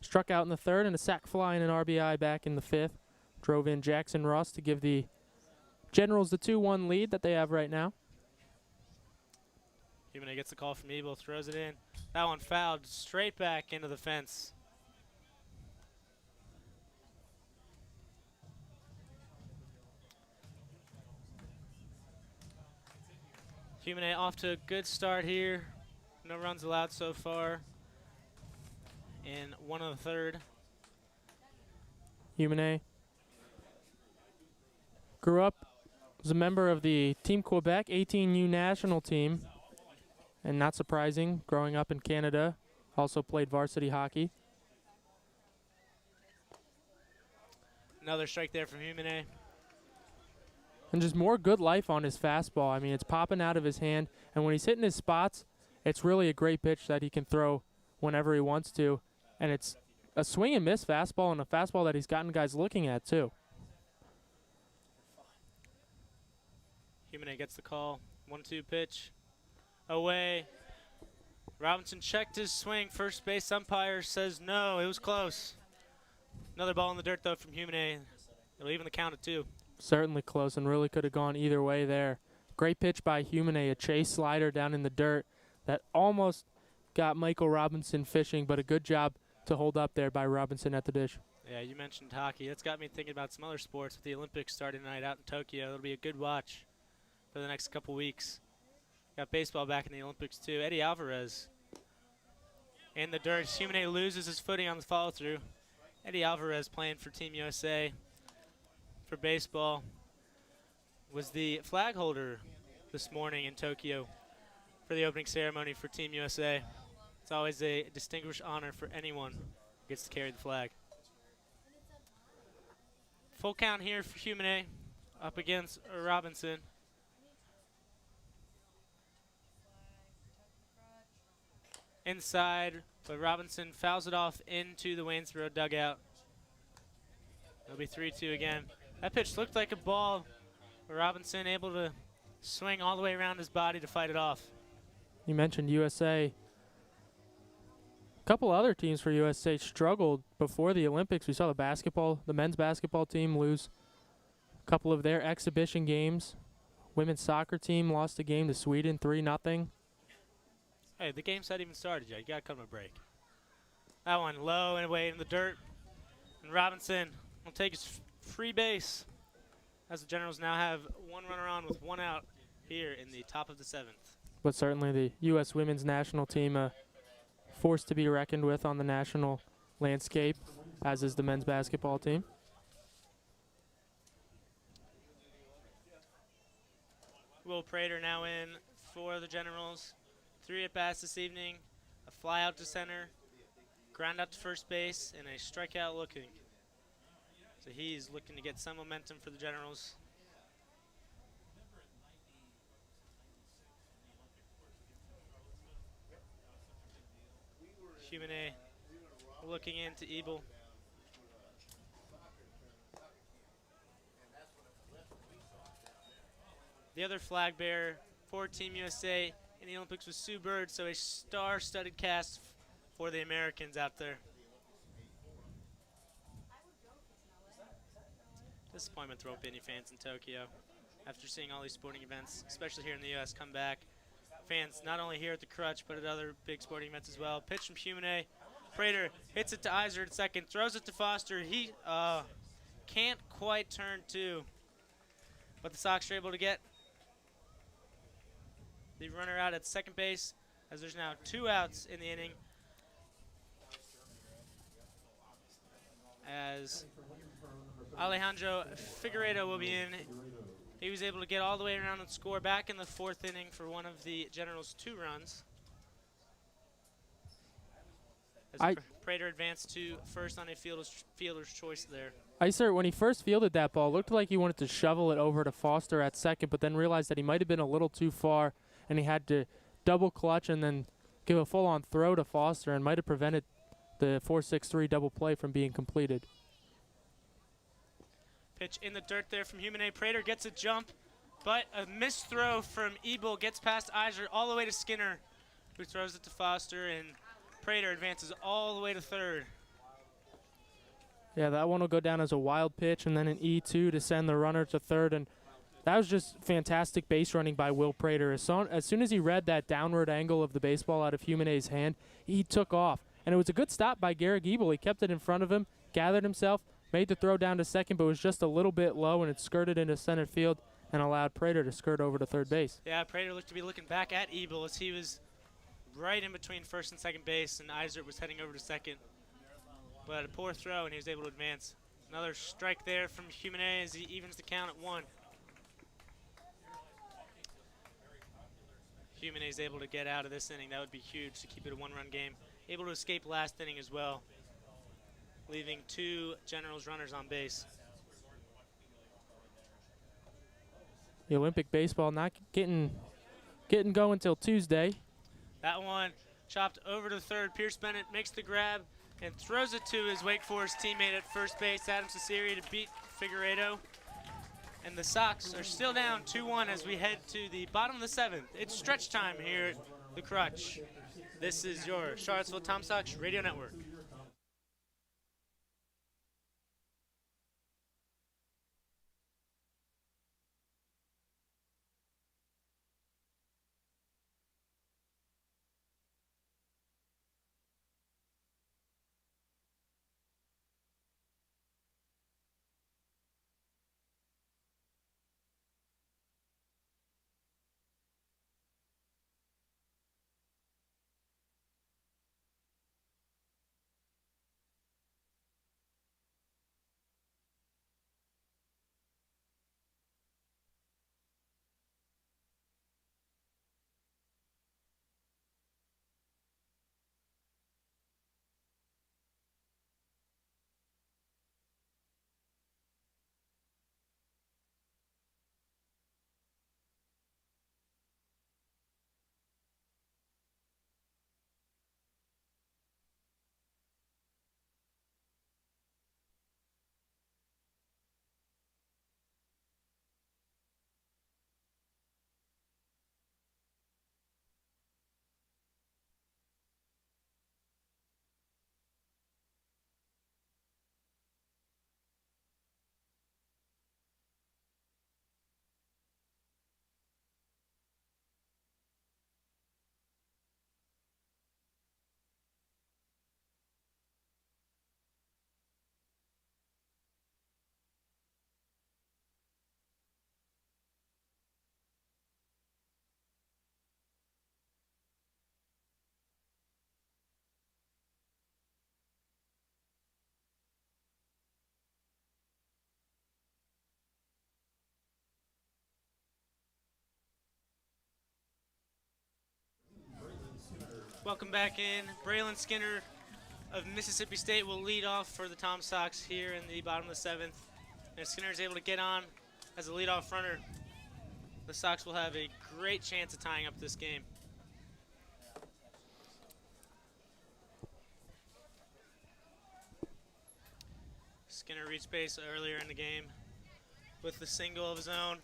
Struck out in the 3rd and a sac fly and an RBI back in the 5th. Drove in Jackson Ross to give the Generals the 2-1 lead that they have right now. Humane gets the call from Ebel, throws it in. That one fouled straight back into the fence. Humane off to a good start here. No runs allowed so far. In 1 of the 3rd. Humane grew up as a member of the Team Quebec 18U national team. And not surprising, growing up in Canada, also played varsity hockey. Another strike there from Humane. And just more good life on his fastball. I mean, it's popping out of his hand. And when he's hitting his spots, it's really a great pitch that he can throw whenever he wants to. And it's a swing and miss fastball and a fastball that he's gotten guys looking at, too. Humane gets the call. 1-2 pitch. Away. Robinson checked his swing. First base umpire says no. It was close. Another ball in the dirt, though, from Humane. It'll even the count at 2. Certainly close and really could have gone either way there. Great pitch by Humane, a chase slider down in the dirt that almost got Michael Robinson fishing, but a good job to hold up there by Robinson at the dish. Yeah, you mentioned hockey. That's got me thinking about some other sports with the Olympics starting tonight out in Tokyo. It'll be a good watch for the next couple weeks. Got baseball back in the Olympics, too. Eddie Alvarez in the dirt. Humane loses his footing on the follow-through. Eddie Alvarez playing for Team USA for baseball was the flag holder this morning in Tokyo for the opening ceremony for Team USA. It's always a distinguished honor for anyone who gets to carry the flag. Full count here for Humane up against Robinson. Inside, but Robinson fouls it off into the Waynesboro dugout. It'll be 3-2 again. That pitch looked like a ball. Robinson able to swing all the way around his body to fight it off. You mentioned USA. A couple other teams for USA struggled before the Olympics. We saw the men's basketball team lose a couple of their exhibition games. Women's soccer team lost a game to Sweden 3-0. Hey, the game's not even started yet. You got to come to a break. That one low and away in the dirt. And Robinson will take his free base as the Generals now have 1 runner on with 1 out here in the top of the 7th. But certainly the U.S. women's national team a force to be reckoned with on the national landscape, as is the men's basketball team. Will Prater now in for the Generals. 3 at-bats this evening, a fly out to center, ground out to first base, and a strikeout looking. So he's looking to get some momentum for the Generals. Humane looking into Ebel. The other flag bearer for Team USA in the Olympics was Sue Bird, so a star-studded cast for the Americans out there. Disappointment there won't be any fans in Tokyo after seeing all these sporting events, especially here in the U.S., come back. Fans not only here at the Crutch, but at other big sporting events as well. Pitch from Humane. Prater hits it to Iser at second, throws it to Foster. He can't quite turn two, but the Sox are able to get the runner out at second base, as there's now 2 outs in the inning. As Alejandro Figueiredo will be in. He was able to get all the way around and score back in the 4th inning for one of the Generals' 2 runs. As Prater advanced to first on a fielder's choice there. Iser, when he first fielded that ball, looked like he wanted to shovel it over to Foster at second, but then realized that he might have been a little too far, and he had to double clutch and then give a full-on throw to Foster, and might have prevented the 4-6-3 double play from being completed. Pitch in the dirt there from Humane. Prater gets a jump, but a missed throw from Ebel gets past Iser all the way to Skinner, who throws it to Foster, and Prater advances all the way to third. Yeah, that one will go down as a wild pitch, and then an E2 to send the runner to third. And that was just fantastic base running by Will Prater. As soon as he read that downward angle of the baseball out of Humane's hand, he took off. And it was a good stop by Garrick Ebel. He kept it in front of him, gathered himself, made the throw down to second, but was just a little bit low, and it skirted into center field and allowed Prater to skirt over to third base. Yeah, Prater looked to be looking back at Ebel as he was right in between first and second base, and Iser was heading over to second. But a poor throw, and he was able to advance. Another strike there from Humane as he evens the count at 1. Humane is able to get out of this inning. That would be huge to keep it a 1-run game. Able to escape last inning as well, leaving 2 Generals runners on base. The Olympic baseball not getting going till Tuesday. That one chopped over to third. Pierce Bennett makes the grab and throws it to his Wake Forest teammate at first base, Adam Cesari, to beat Figueiredo. And the Sox are still down 2-1 as we head to the bottom of the 7th. It's stretch time here at the Crutch. This is your Charlottesville Tom Sox Radio Network. Welcome back in. Braylon Skinner of Mississippi State will lead off for the Tom Sox here in the bottom of the 7th. And if Skinner is able to get on as a leadoff runner, the Sox will have a great chance of tying up this game. Skinner reached base earlier in the game with the single of his own,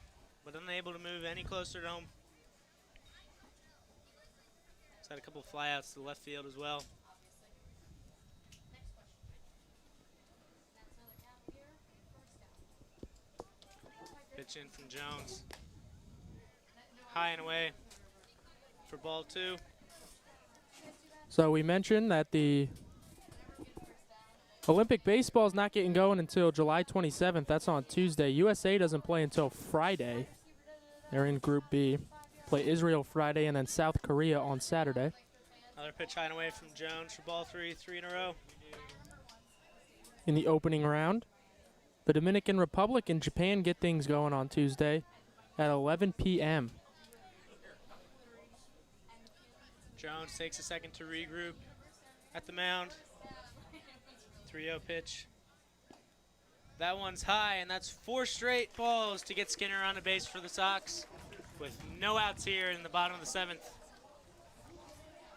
but unable to move any closer to home. He's had a couple of flyouts to the left field as well. Pitch in from Jones. High and away for ball 2. So we mentioned that the Olympic baseball is not getting going until July 27th. That's on Tuesday. USA doesn't play until Friday. They're in Group B. Play Israel Friday and then South Korea on Saturday. Another pitch high and away from Jones for ball 3, 3 in a row. In the opening round, the Dominican Republic and Japan get things going on Tuesday at 11 p.m. Jones takes a second to regroup at the mound. 3-0 pitch. That one's high, and that's 4 straight balls to get Skinner on the base for the Sox with no outs here in the bottom of the 7th.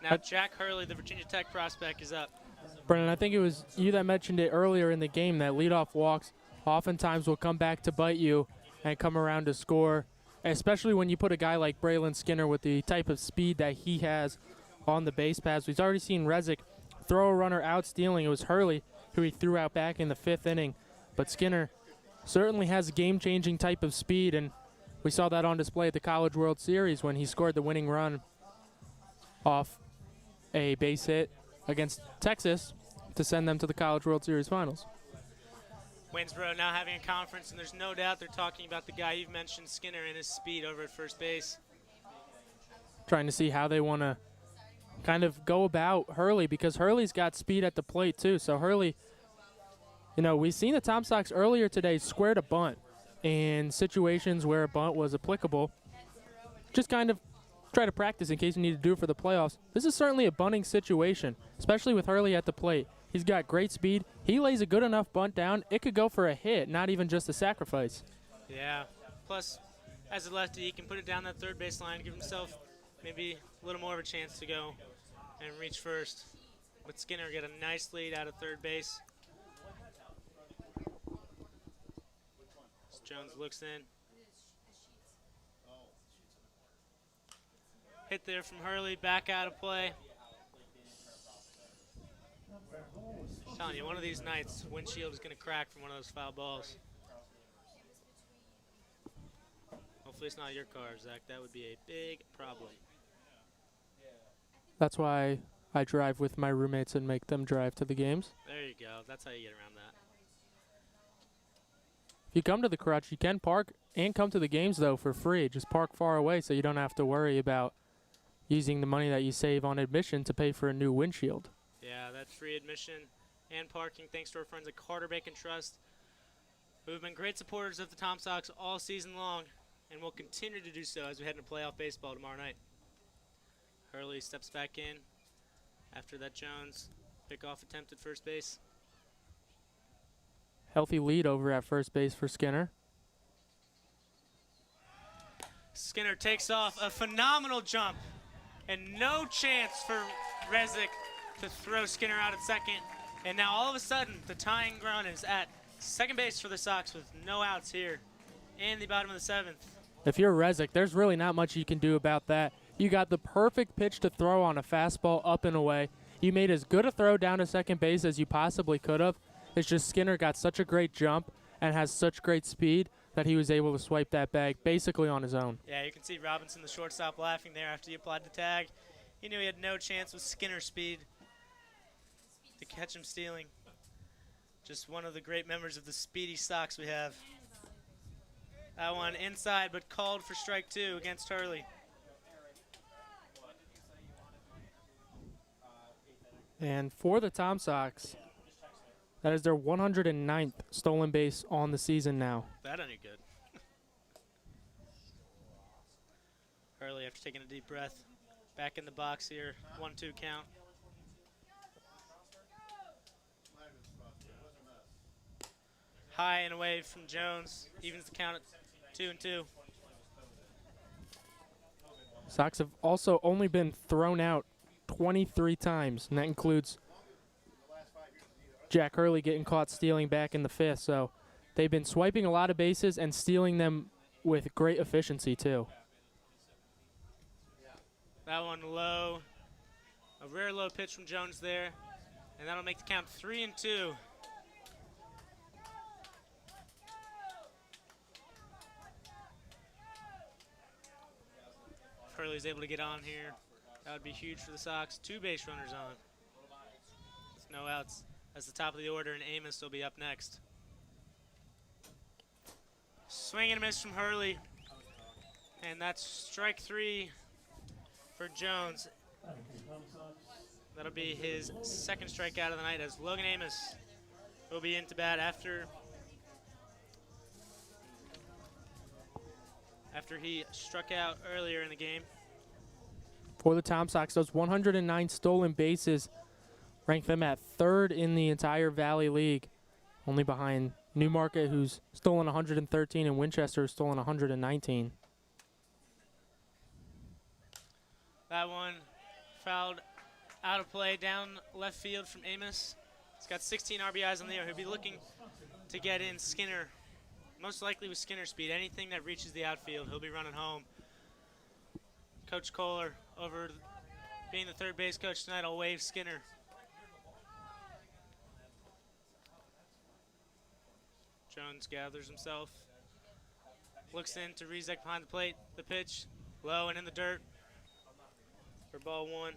Now Jack Hurley, the Virginia Tech prospect, is up. Brennan, I think it was you that mentioned it earlier in the game that leadoff walks oftentimes will come back to bite you and come around to score, especially when you put a guy like Braylon Skinner with the type of speed that he has on the base paths. We've already seen Rezick throw a runner out stealing. It was Hurley who he threw out back in the 5th inning. But Skinner certainly has a game-changing type of speed, and we saw that on display at the College World Series when he scored the winning run off a base hit against Texas to send them to the College World Series Finals. Waynesboro now having a conference, and there's no doubt they're talking about the guy you've mentioned, Skinner, and his speed over at first base. Trying to see how they want to kind of go about Hurley, because Hurley's got speed at the plate too. So Hurley, you know, we've seen the Tom Sox earlier today squared a bunt in situations where a bunt was applicable. Just kind of try to practice in case you need to do it for the playoffs. This is certainly a bunting situation, especially with Hurley at the plate. He's got great speed. He lays a good enough bunt down. It could go for a hit, not even just a sacrifice. Yeah. Plus, as a lefty, he can put it down that third base line, give himself maybe a little more of a chance to go and reach first. But Skinner get a nice lead out of third base. As Jones looks in. Hit there from Hurley, back out of play. I'm telling you, one of these nights, windshield is going to crack from one of those foul balls. Hopefully it's not your car, Zach. That would be a big problem. That's why I drive with my roommates and make them drive to the games. There you go. That's how you get around that. If you come to the Crutch, you can park and come to the games, though, for free. Just park far away so you don't have to worry about using the money that you save on admission to pay for a new windshield. Yeah, that's free admission and parking thanks to our friends at Carter Bacon Trust, who have been great supporters of the Tom Sox all season long and will continue to do so as we head into playoff baseball tomorrow night. Hurley steps back in after that Jones pickoff attempt at first base. Healthy lead over at first base for Skinner. Skinner takes off a phenomenal jump, and no chance for Rezick to throw Skinner out at second. And now all of a sudden, the tying run is at second base for the Sox with no outs here in the bottom of the 7th. If you're Rezick, there's really not much you can do about that. You got the perfect pitch to throw on a fastball up and away. You made as good a throw down to second base as you possibly could have. It's just Skinner got such a great jump and has such great speed that he was able to swipe that bag basically on his own. Yeah, you can see Robinson, the shortstop, laughing there after he applied the tag. He knew he had no chance with Skinner's speed to catch him stealing. Just one of the great members of the speedy Sox we have. That one inside, but called for strike 2 against Hurley. And for the Tom Sox, that is their 109th stolen base on the season now. That any good. Hurley, after taking a deep breath, back in the box here. 1-2 count. High and away from Jones. Evens the count at 2-2. Sox have also only been thrown out 23 times, and that includes Jack Hurley getting caught stealing back in the 5th. So they've been swiping a lot of bases and stealing them with great efficiency, too. That one low. A rare low pitch from Jones there. And that'll make the count 3-2. Hurley's able to get on here. That would be huge for the Sox. 2 base runners on. With no outs. That's the top of the order, and Amos will be up next. Swing and a miss from Hurley. And that's strike 3 for Jones. That'll be his second strikeout of the night as Logan Amos will be into bat after he struck out earlier in the game. For the Tom Sox, those 109 stolen bases rank them at 3rd in the entire Valley League, only behind Newmarket, who's stolen 113, and Winchester, who's stolen 119. That one fouled out of play down left field from Amos. He's got 16 RBIs on the year. He'll be looking to get in Skinner, most likely with Skinner speed. Anything that reaches the outfield, he'll be running home. Coach Kohler, over being the third base coach tonight, will wave Skinner. Jones gathers himself, looks in to Rizek behind the plate. The pitch, low and in the dirt for ball 1.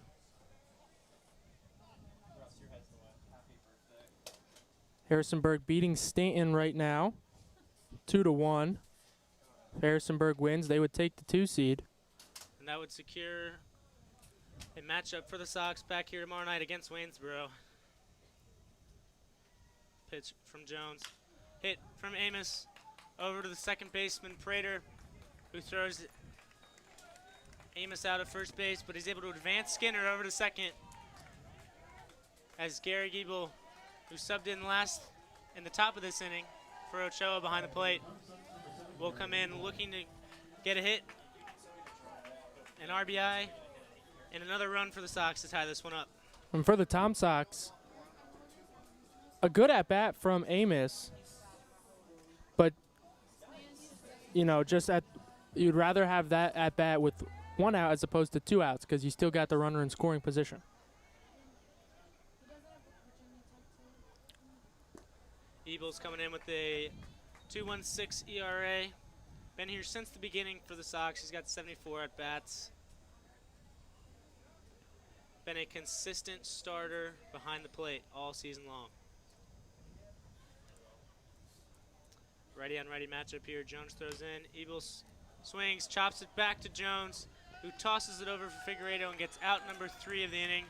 Harrisonburg beating Stanton right now, 2-1. If Harrisonburg wins, they would take the 2 seed. And that would secure a matchup for the Sox back here tomorrow night against Waynesboro. Pitch from Jones. Hit from Amos over to the second baseman, Prater, who throws Amos out at first base, but he's able to advance Skinner over to second as Gary Giebel, who subbed in the top of this inning for Ochoa behind the plate, will come in looking to get a hit, an RBI, and another run for the Sox to tie this one up. And for the Tom Sox, a good at-bat from Amos, but, you'd rather have that at-bat with 1 out as opposed to 2 outs because you still got the runner in scoring position. Ebel's coming in with a 2.16 ERA. Been here since the beginning for the Sox. He's got 74 at-bats. Been a consistent starter behind the plate all season long. Righty-on-righty matchup here. Jones throws in. Ebel swings, chops it back to Jones, who tosses it over for Figueredo and gets out number 3 of the inning.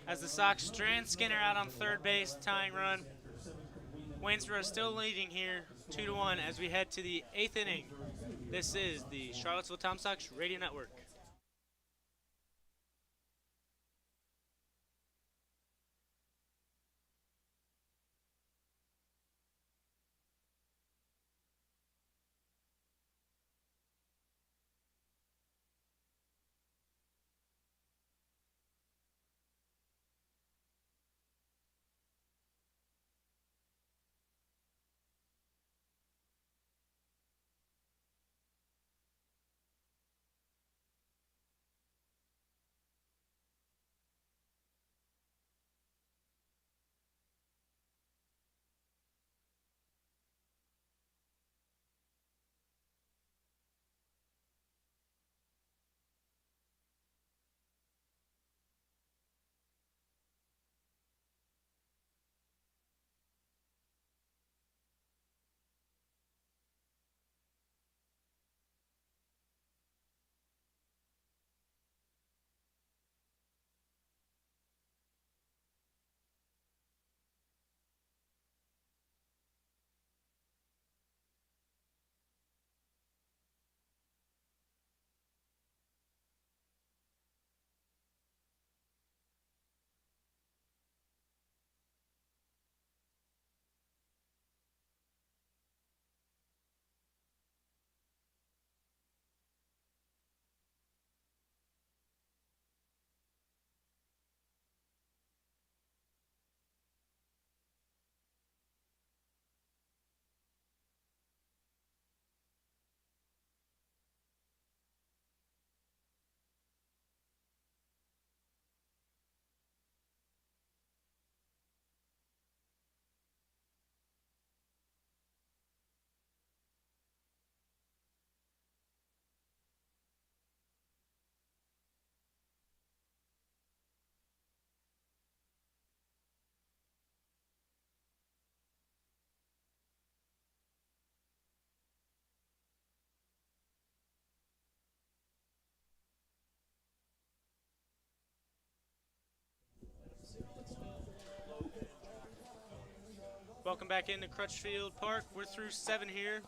As the Sox strand Skinner out on third base, tying run. Waynesboro still leading here, 2-1 as we head to the 8th inning. This is the Charlottesville Tom Sox Radio Network. Welcome back into Crutchfield Park. We're through 7 here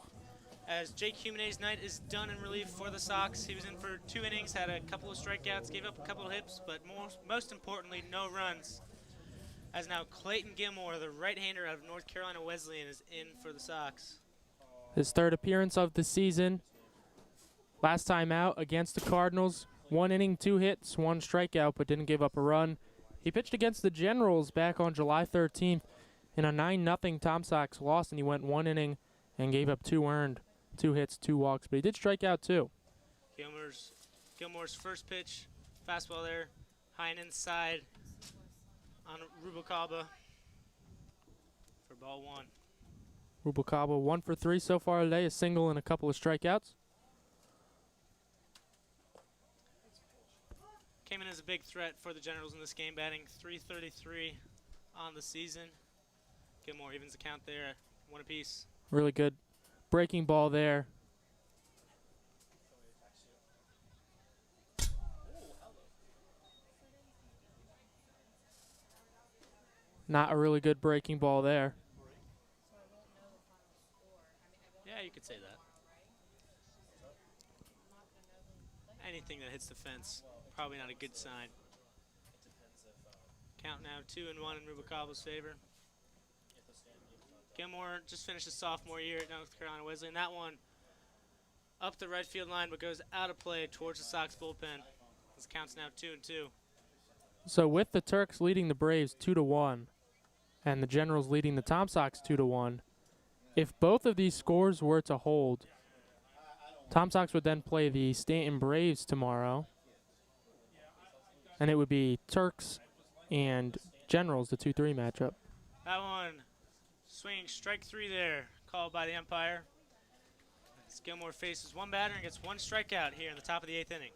as Jake Humanay's night is done in relief for the Sox. He was in for 2 innings, had a couple of strikeouts, gave up a couple of hits, but most importantly, no runs. As now Clayton Gilmore, the right-hander out of North Carolina Wesleyan, is in for the Sox. His third appearance of the season. Last time out against the Cardinals, 1 inning, 2 hits, 1 strikeout, but didn't give up a run. He pitched against the Generals back on July 13th in a 9-0 Tom Sox loss, and he went 1 inning and gave up 2 earned, 2 hits, 2 walks, but he did strike out 2. Gilmore's first pitch, fastball there, high and inside on Rubalcaba for ball 1. Rubalcaba 1 for 3 so far today, a single and a couple of strikeouts. Came in as a big threat for the Generals in this game, batting .333 on the season. Gilmore evens the count there, 1 apiece. Really good breaking ball there. Not a really good breaking ball there. Yeah, you could say that. Anything that hits the fence, probably not a good sign. Count now 2-1 in Rubalcaba's favor. Gilmore just finished his sophomore year at North Carolina Wesleyan. That one up the right field line, but goes out of play towards the Sox bullpen. This counts now 2-2. So with the Turks leading the Braves 2-1, and the Generals leading the Tom Sox 2-1, if both of these scores were to hold, Tom Sox would then play the Stanton Braves tomorrow, and it would be Turks and Generals, the 2-3 matchup. That one swinging strike 3 there, called by the umpire. As Gilmore faces 1 batter and gets 1 strikeout here in the top of the 8th inning.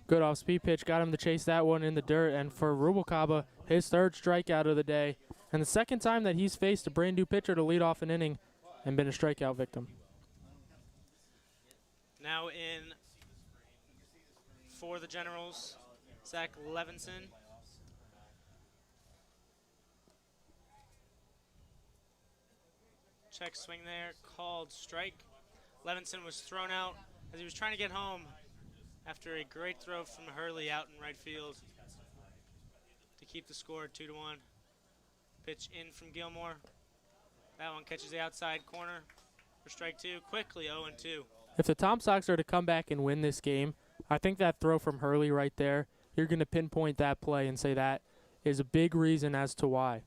Good off-speed pitch, got him to chase that one in the dirt, and for Rubalcaba, his 3rd strikeout of the day, and the 2nd time that he's faced a brand-new pitcher to lead off an inning and been a strikeout victim. Now in for the Generals, Zach Levinson. Check swing there, called strike. Levinson was thrown out as he was trying to get home after a great throw from Hurley out in right field to keep the score at 2-1. Pitch in from Gilmore. That one catches the outside corner for strike 2. Quickly 0-2. If the Tom Sox are to come back and win this game, I think that throw from Hurley right there, you're going to pinpoint that play and say that is a big reason as to why.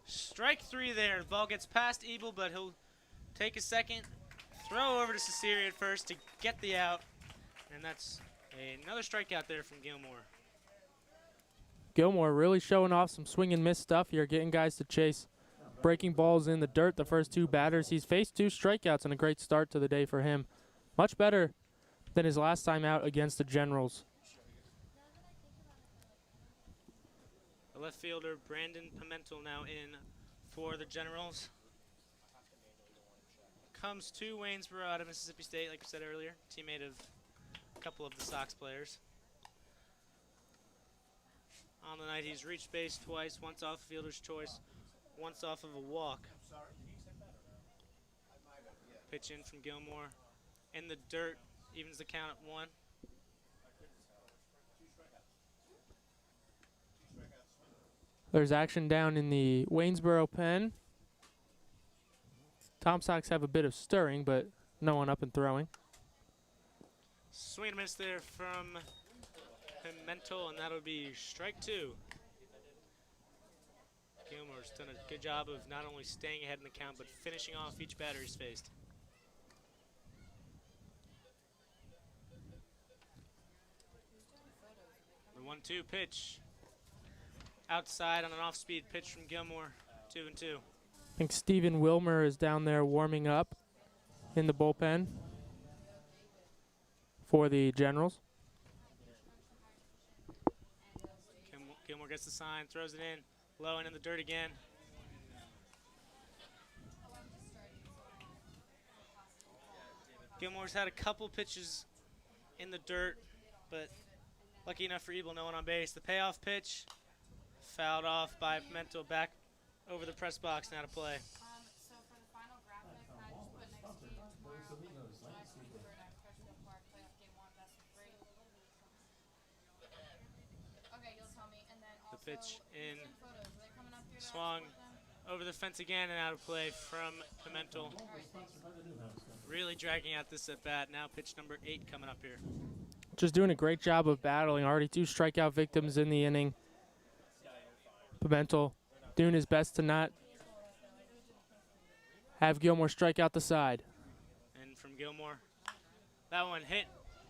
Strike 3 there. The ball gets past Ebel, but he'll take a second, throw over to Cesari at first to get the out, and that's another strikeout there from Gilmore. Gilmore really showing off some swing and miss stuff here, getting guys to chase breaking balls in the dirt the first 2 batters. He's faced 2 strikeouts and a great start to the day for him. Much better than his last time out against the Generals. The left fielder, Brandon Pimentel, now in for the Generals. Comes to Waynesboro out of Mississippi State, like I said earlier. Teammate of a couple of the Sox players. On the night, he's reached base twice, once off fielder's choice, once off of a walk. Pitch in from Gilmore. In the dirt, evens the count at 1. There's action down in the Waynesboro pen. Tom Sox have a bit of stirring, but no one up and throwing. Swing and miss there from Pimentel, and that'll be strike 2. Gilmore's done a good job of not only staying ahead in the count, but finishing off each batter he's faced. The 1-2 pitch. Outside on an off-speed pitch from Gilmore, 2-2. I think Stephen Wilmer is down there warming up in the bullpen for the Generals. Gilmore gets the sign, throws it in, low and in the dirt again. Gilmore's had a couple pitches in the dirt, but lucky enough for Ebel, no one on base. The payoff pitch, fouled off by Pimentel back over the press box now to play. So for the final graphic, I just put next game tomorrow, July 23rd at Crutchfield Park, playoff game 1, best of 3. Okay, you'll tell me. And then The also, pitch in, instant photos, are they coming up here to swung support them? over the fence again and out of play from Pimentel. Really dragging out this at bat. Now pitch number 8 coming up here. Just doing a great job of battling. Already 2 strikeout victims in the inning. Pimentel doing his best to not have Gilmore strike out the side. And from Gilmore, that one hit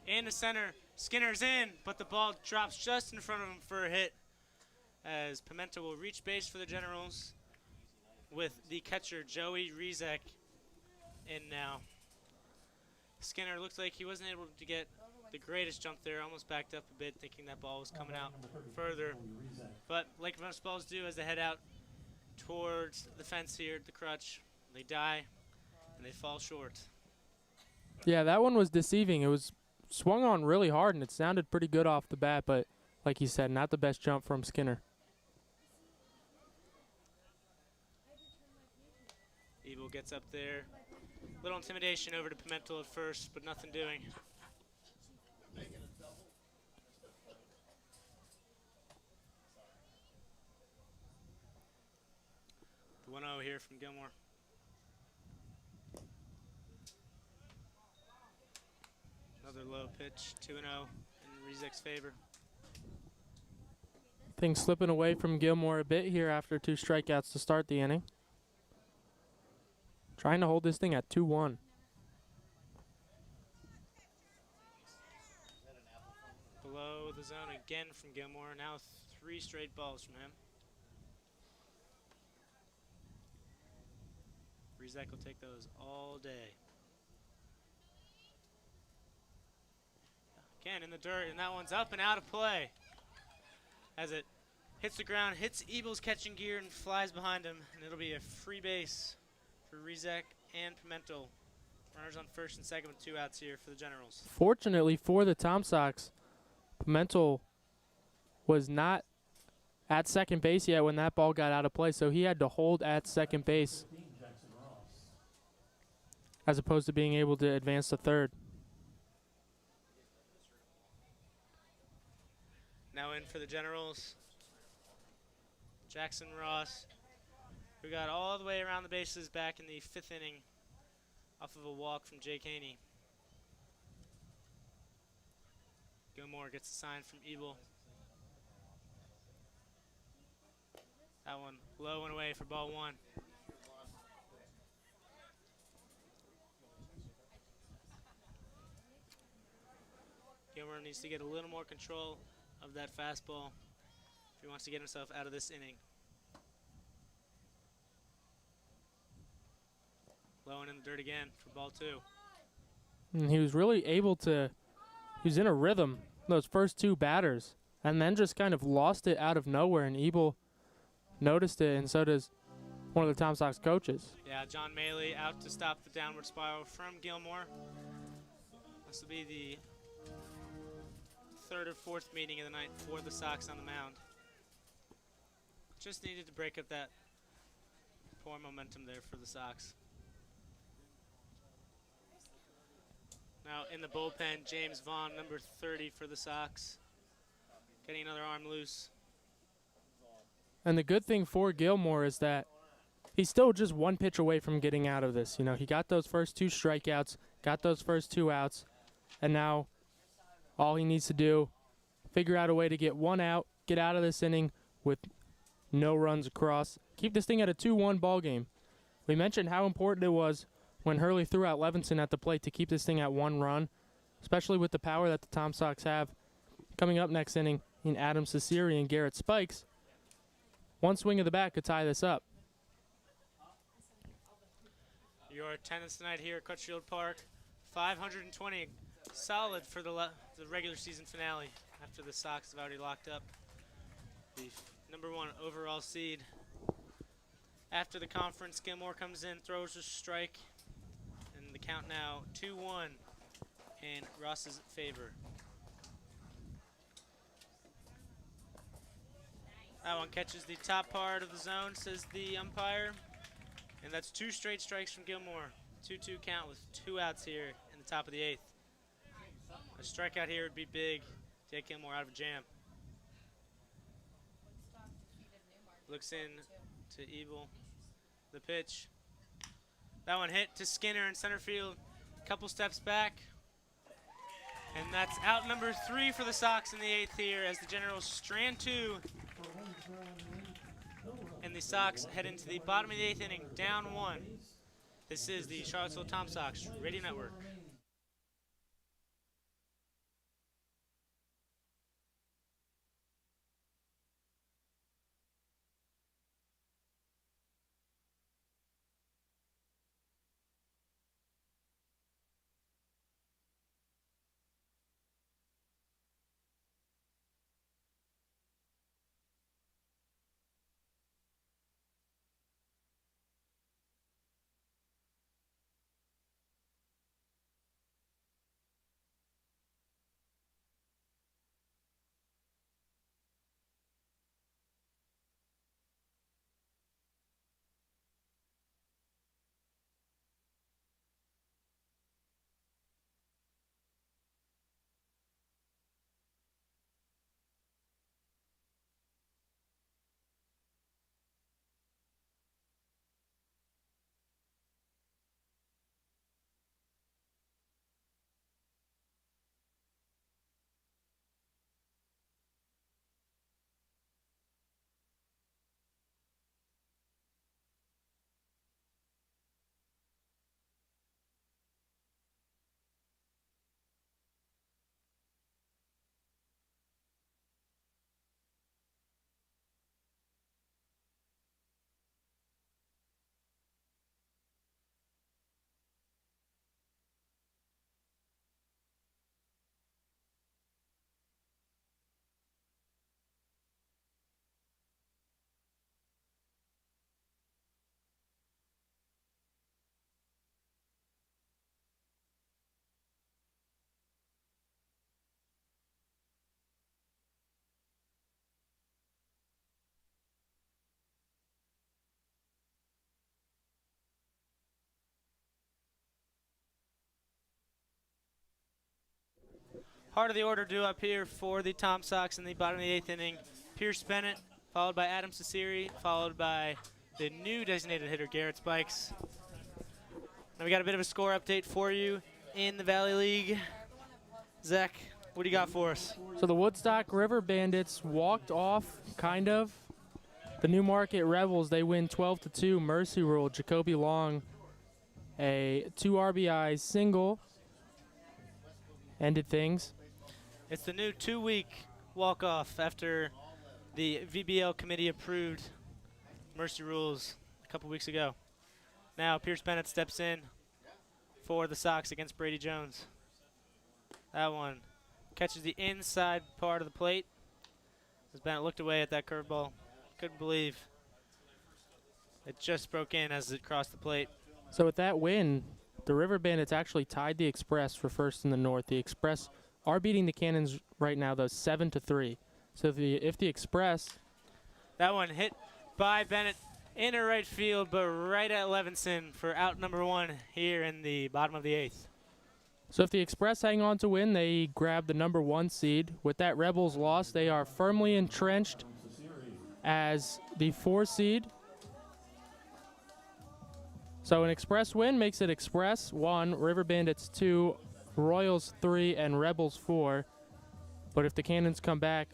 in the center. Skinner's in, but the ball drops just in front of him for a hit, as Pimentel will reach base for the Generals with the catcher Joey Rizek in now. Skinner looks like he wasn't able to get the greatest jump there, almost backed up a bit thinking that ball was coming out further. But like most balls do, as they head out towards the fence here at the crutch, they die and they fall short. Yeah, that one was deceiving. It was swung on really hard, and it sounded pretty good off the bat, but like you said, not the best jump from Skinner. Ebel gets up there. Little intimidation over to Pimentel at first, but nothing doing. The 1-0 here from Gilmore. Another low pitch, 2-0 in Rizek's favor. Things slipping away from Gilmore a bit here after 2 strikeouts to start the inning. Trying to hold this thing at 2-1. Below the zone again from Gilmore. Now 3 straight balls from him. Rizek will take those all day. Again in the dirt, and that one's up and out of play. As it hits the ground, hits Ebel's catching gear and flies behind him, and it'll be a free base for Rizek and Pimentel. Runners on first and second with 2 outs here for the Generals. Fortunately for the Tom Sox, Pimentel was not at second base yet when that ball got out of play, so he had to hold at second base as opposed to being able to advance to third. Now in for the Generals, Jackson Ross, who got all the way around the bases back in the 5th inning off of a walk from Jake Haney. Gilmore gets a sign from Ebel. That one low and away for ball 1. Gilmore needs to get a little more control of that fastball if he wants to get himself out of this inning. Low and in the dirt again for ball 2. And he was really able to, he was in a rhythm those first 2 batters and then just kind of lost it out of nowhere, and Ebel noticed it, and so does one of the Tom Sox coaches. Yeah, John Maley out to stop the downward spiral from Gilmore. This will be the 3rd or 4th meeting of the night for the Sox on the mound. Just needed to break up that poor momentum there for the Sox. Now in the bullpen, James Vaughn, number 30 for the Sox, getting another arm loose. And the good thing for Gilmore is that he's still just 1 pitch away from getting out of this. You know, he got those first 2 strikeouts, got those first 2 outs, and now all he needs to do, figure out a way to get 1 out, get out of this inning with no runs across, keep this thing at a 2-1 ball game. We mentioned how important it was when Hurley threw out Levinson at the plate to keep this thing at 1 run, especially with the power that the Tom Sox have. Coming up next inning in Adam Cesari and Garrett Spikes, 1 swing of the bat could tie this up. Your attendance tonight here at Crutchfield Park, 520, solid for the regular season finale after the Sox have already locked up the number 1 overall seed. After the conference, Gilmore comes in, throws a strike, and the count now 2-1 in Ross's favor. That one catches the top part of the zone, says the umpire. And that's 2 straight strikes from Gilmore. 2-2 count with 2 outs here in the top of the 8th. A strikeout here would be big to get Gilmore out of a jam. Looks in to Evil. The pitch. That one hit to Skinner in center field. Couple steps back. And that's out number 3 for the Sox in the 8th here as the Generals strand 2. And the Sox head into the bottom of the 8th inning, down 1. This is the Charlottesville Tom Sox Radio Network. Heart of the order due up here for the Tom Sox in the bottom of the 8th inning. Pierce Bennett, followed by Adam Cesari, followed by the new designated hitter, Garrett Spikes. Now we got a bit of a score update for you in the Valley League. Zach, what do you got for us? So the Woodstock River Bandits walked off, kind of. The Newmarket Rebels, they win 12-2. Mercy Rule, Jacoby Long, a 2 RBI single, ended things. It's the new 2-week walk-off after the VBL committee approved Mercy rules a couple weeks ago. Now Pierce Bennett steps in for the Sox against Brady Jones. That one catches the inside part of the plate. As Bennett looked away at that curveball, couldn't believe it just broke in as it crossed the plate. So with that win, the River Bandits actually tied the Express for first in the North. The Express are beating the Cannons right now, though, 7-3. So if the Express... That one hit by Bennett into right field, but right at Levinson for out number 1 here in the bottom of the 8th. So if the Express hang on to win, they grab the number 1 seed. With that Rebels loss, they are firmly entrenched as the 4 seed. So an Express win makes it Express 1, River Bandits 2, Royals 3, and Rebels 4. But if the Cannons come back,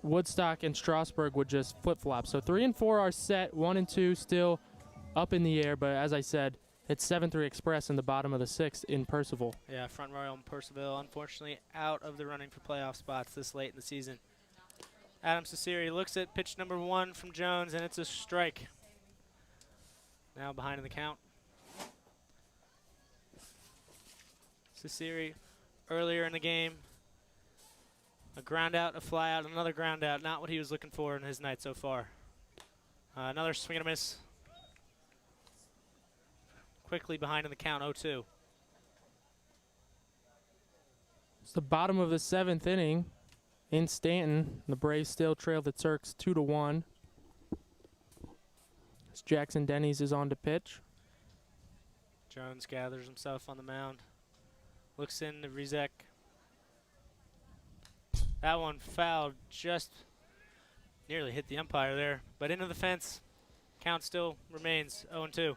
Woodstock and Strasburg would just flip-flop. So 3 and 4 are set, 1 and 2 still up in the air. But as I said, it's 7-3 Express in the bottom of the 6th in Percival. Yeah, Front Royal and Percival, unfortunately, out of the running for playoff spots this late in the season. Adam Cesari looks at pitch number 1 from Jones, and it's a strike. Now behind in the count. Cesari earlier in the game. A ground out, a fly out, another ground out. Not what he was looking for in his night so far. Another swing and a miss. Quickly behind in the count, 0-2. It's the bottom of the 7th inning, in Stanton. The Braves still trail the Turks 2-1. As Jackson Denny's is on to pitch. Jones gathers himself on the mound. Looks in to Rizek. That one fouled, just nearly hit the umpire there, but into the fence. Count still remains 0-2.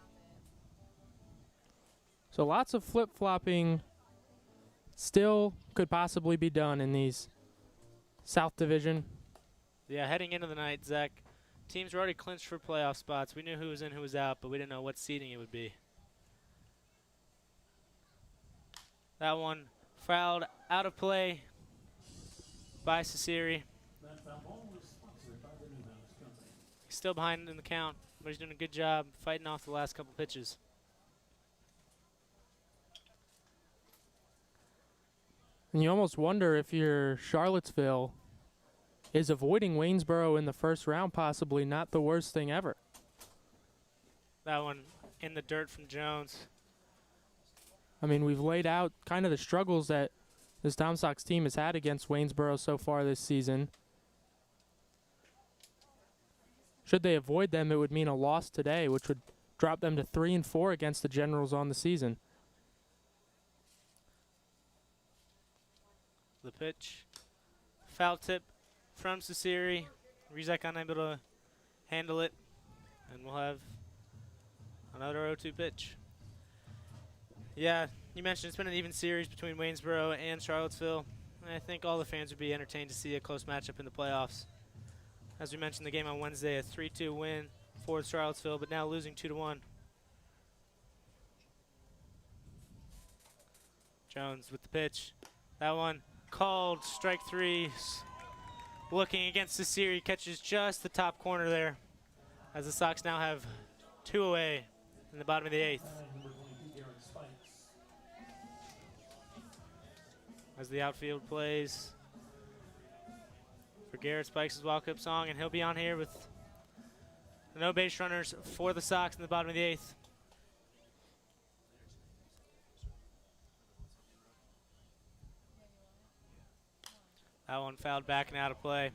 So lots of flip-flopping still could possibly be done in these South Division. Yeah, heading into the night, Zach, teams were already clinched for playoff spots. We knew who was in, who was out, but we didn't know what seeding it would be. That one fouled out of play by Cesari. That foul ball was sponsored by the Newhouse Company. He's still behind in the count, but he's doing a good job fighting off the last couple pitches. And you almost wonder if you're Charlottesville, is avoiding Waynesboro in the first round possibly not the worst thing ever? That one in the dirt from Jones. I mean, we've laid out kind of the struggles that this Tom Sox team has had against Waynesboro so far this season. Should they avoid them, it would mean a loss today, which would drop them to 3-4 against the Generals on the season. The pitch. Foul tip from Cesari. Rizek unable to handle it. And we'll have another 0-2 pitch. Yeah, you mentioned it's been an even series between Waynesboro and Charlottesville. And I think all the fans would be entertained to see a close matchup in the playoffs. As we mentioned, the game on Wednesday, a 3-2 win for Charlottesville, but now losing 2-1. Jones with the pitch. That one called strike 3. Looking against Cesari, catches just the top corner there. As the Sox now have 2 away in the bottom of the 8th. As the outfield plays for Garrett Spikes' walk-up song, and he'll be on here with no base runners for the Sox in the bottom of the 8th. That one fouled back and out of play.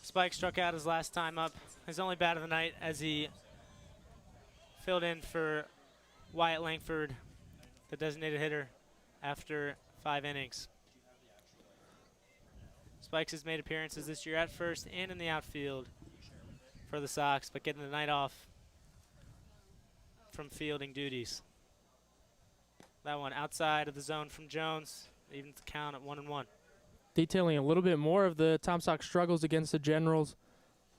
Spike struck out his last time up. His only bat of the night as he filled in for Wyatt Langford, the designated hitter, after 5 innings. Spikes has made appearances this year at first and in the outfield for the Sox, but getting the night off from fielding duties. That one outside of the zone from Jones, evens the count at 1-1. Detailing a little bit more of the Tom Sox struggles against the Generals.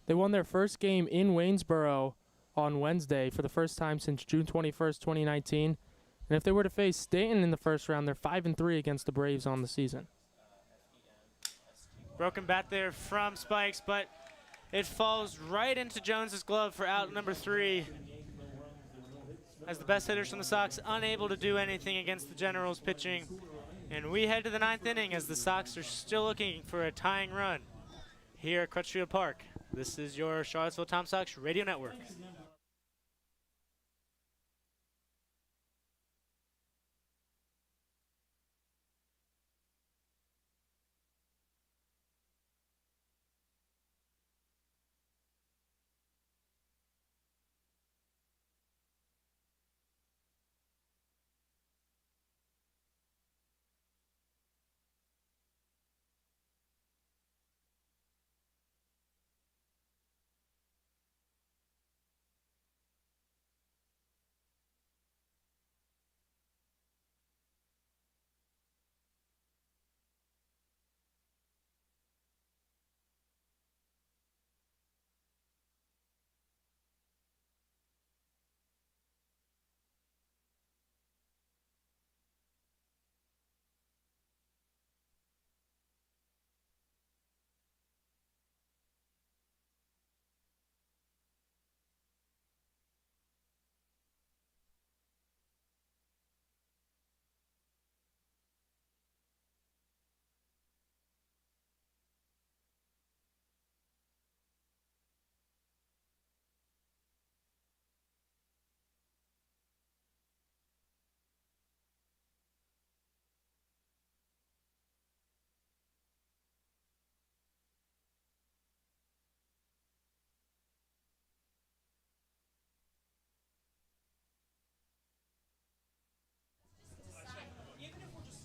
They won their first game in Waynesboro on Wednesday for the first time since June 21st, 2019. And if they were to face Stanton in the first round, they're 5-3 against the Braves on the season. Broken bat there from Spikes, but it falls right into Jones's glove for out number 3. As the best hitters from the Sox unable to do anything against the Generals pitching. And we head to the 9th inning as the Sox are still looking for a tying run here at Crutchfield Park. This is your Charlottesville Tom Sox Radio Network.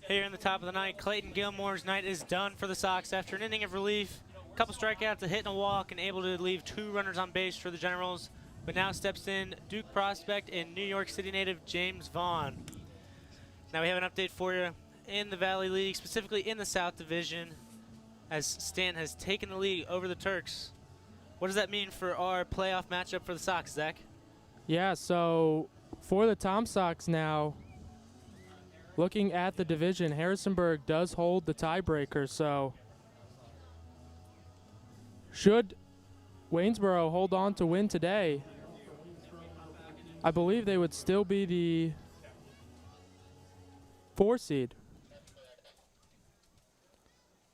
Here in the top of the ninth, Clayton Gilmore's night is done for the Sox after an inning of relief, a couple strikeouts, a hit and a walk, and able to leave 2 runners on base for the Generals. But now steps in Duke prospect and New York City native James Vaughn. Now we have an update for you in the Valley League, specifically in the South Division, as Stanton has taken the league over the Turks. What does that mean for our playoff matchup for the Sox, Zach? Yeah, so for the Tom Sox now, looking at the division, Harrisonburg does hold the tiebreaker, so should Waynesboro hold on to win today, I believe they would still be the 4 seed.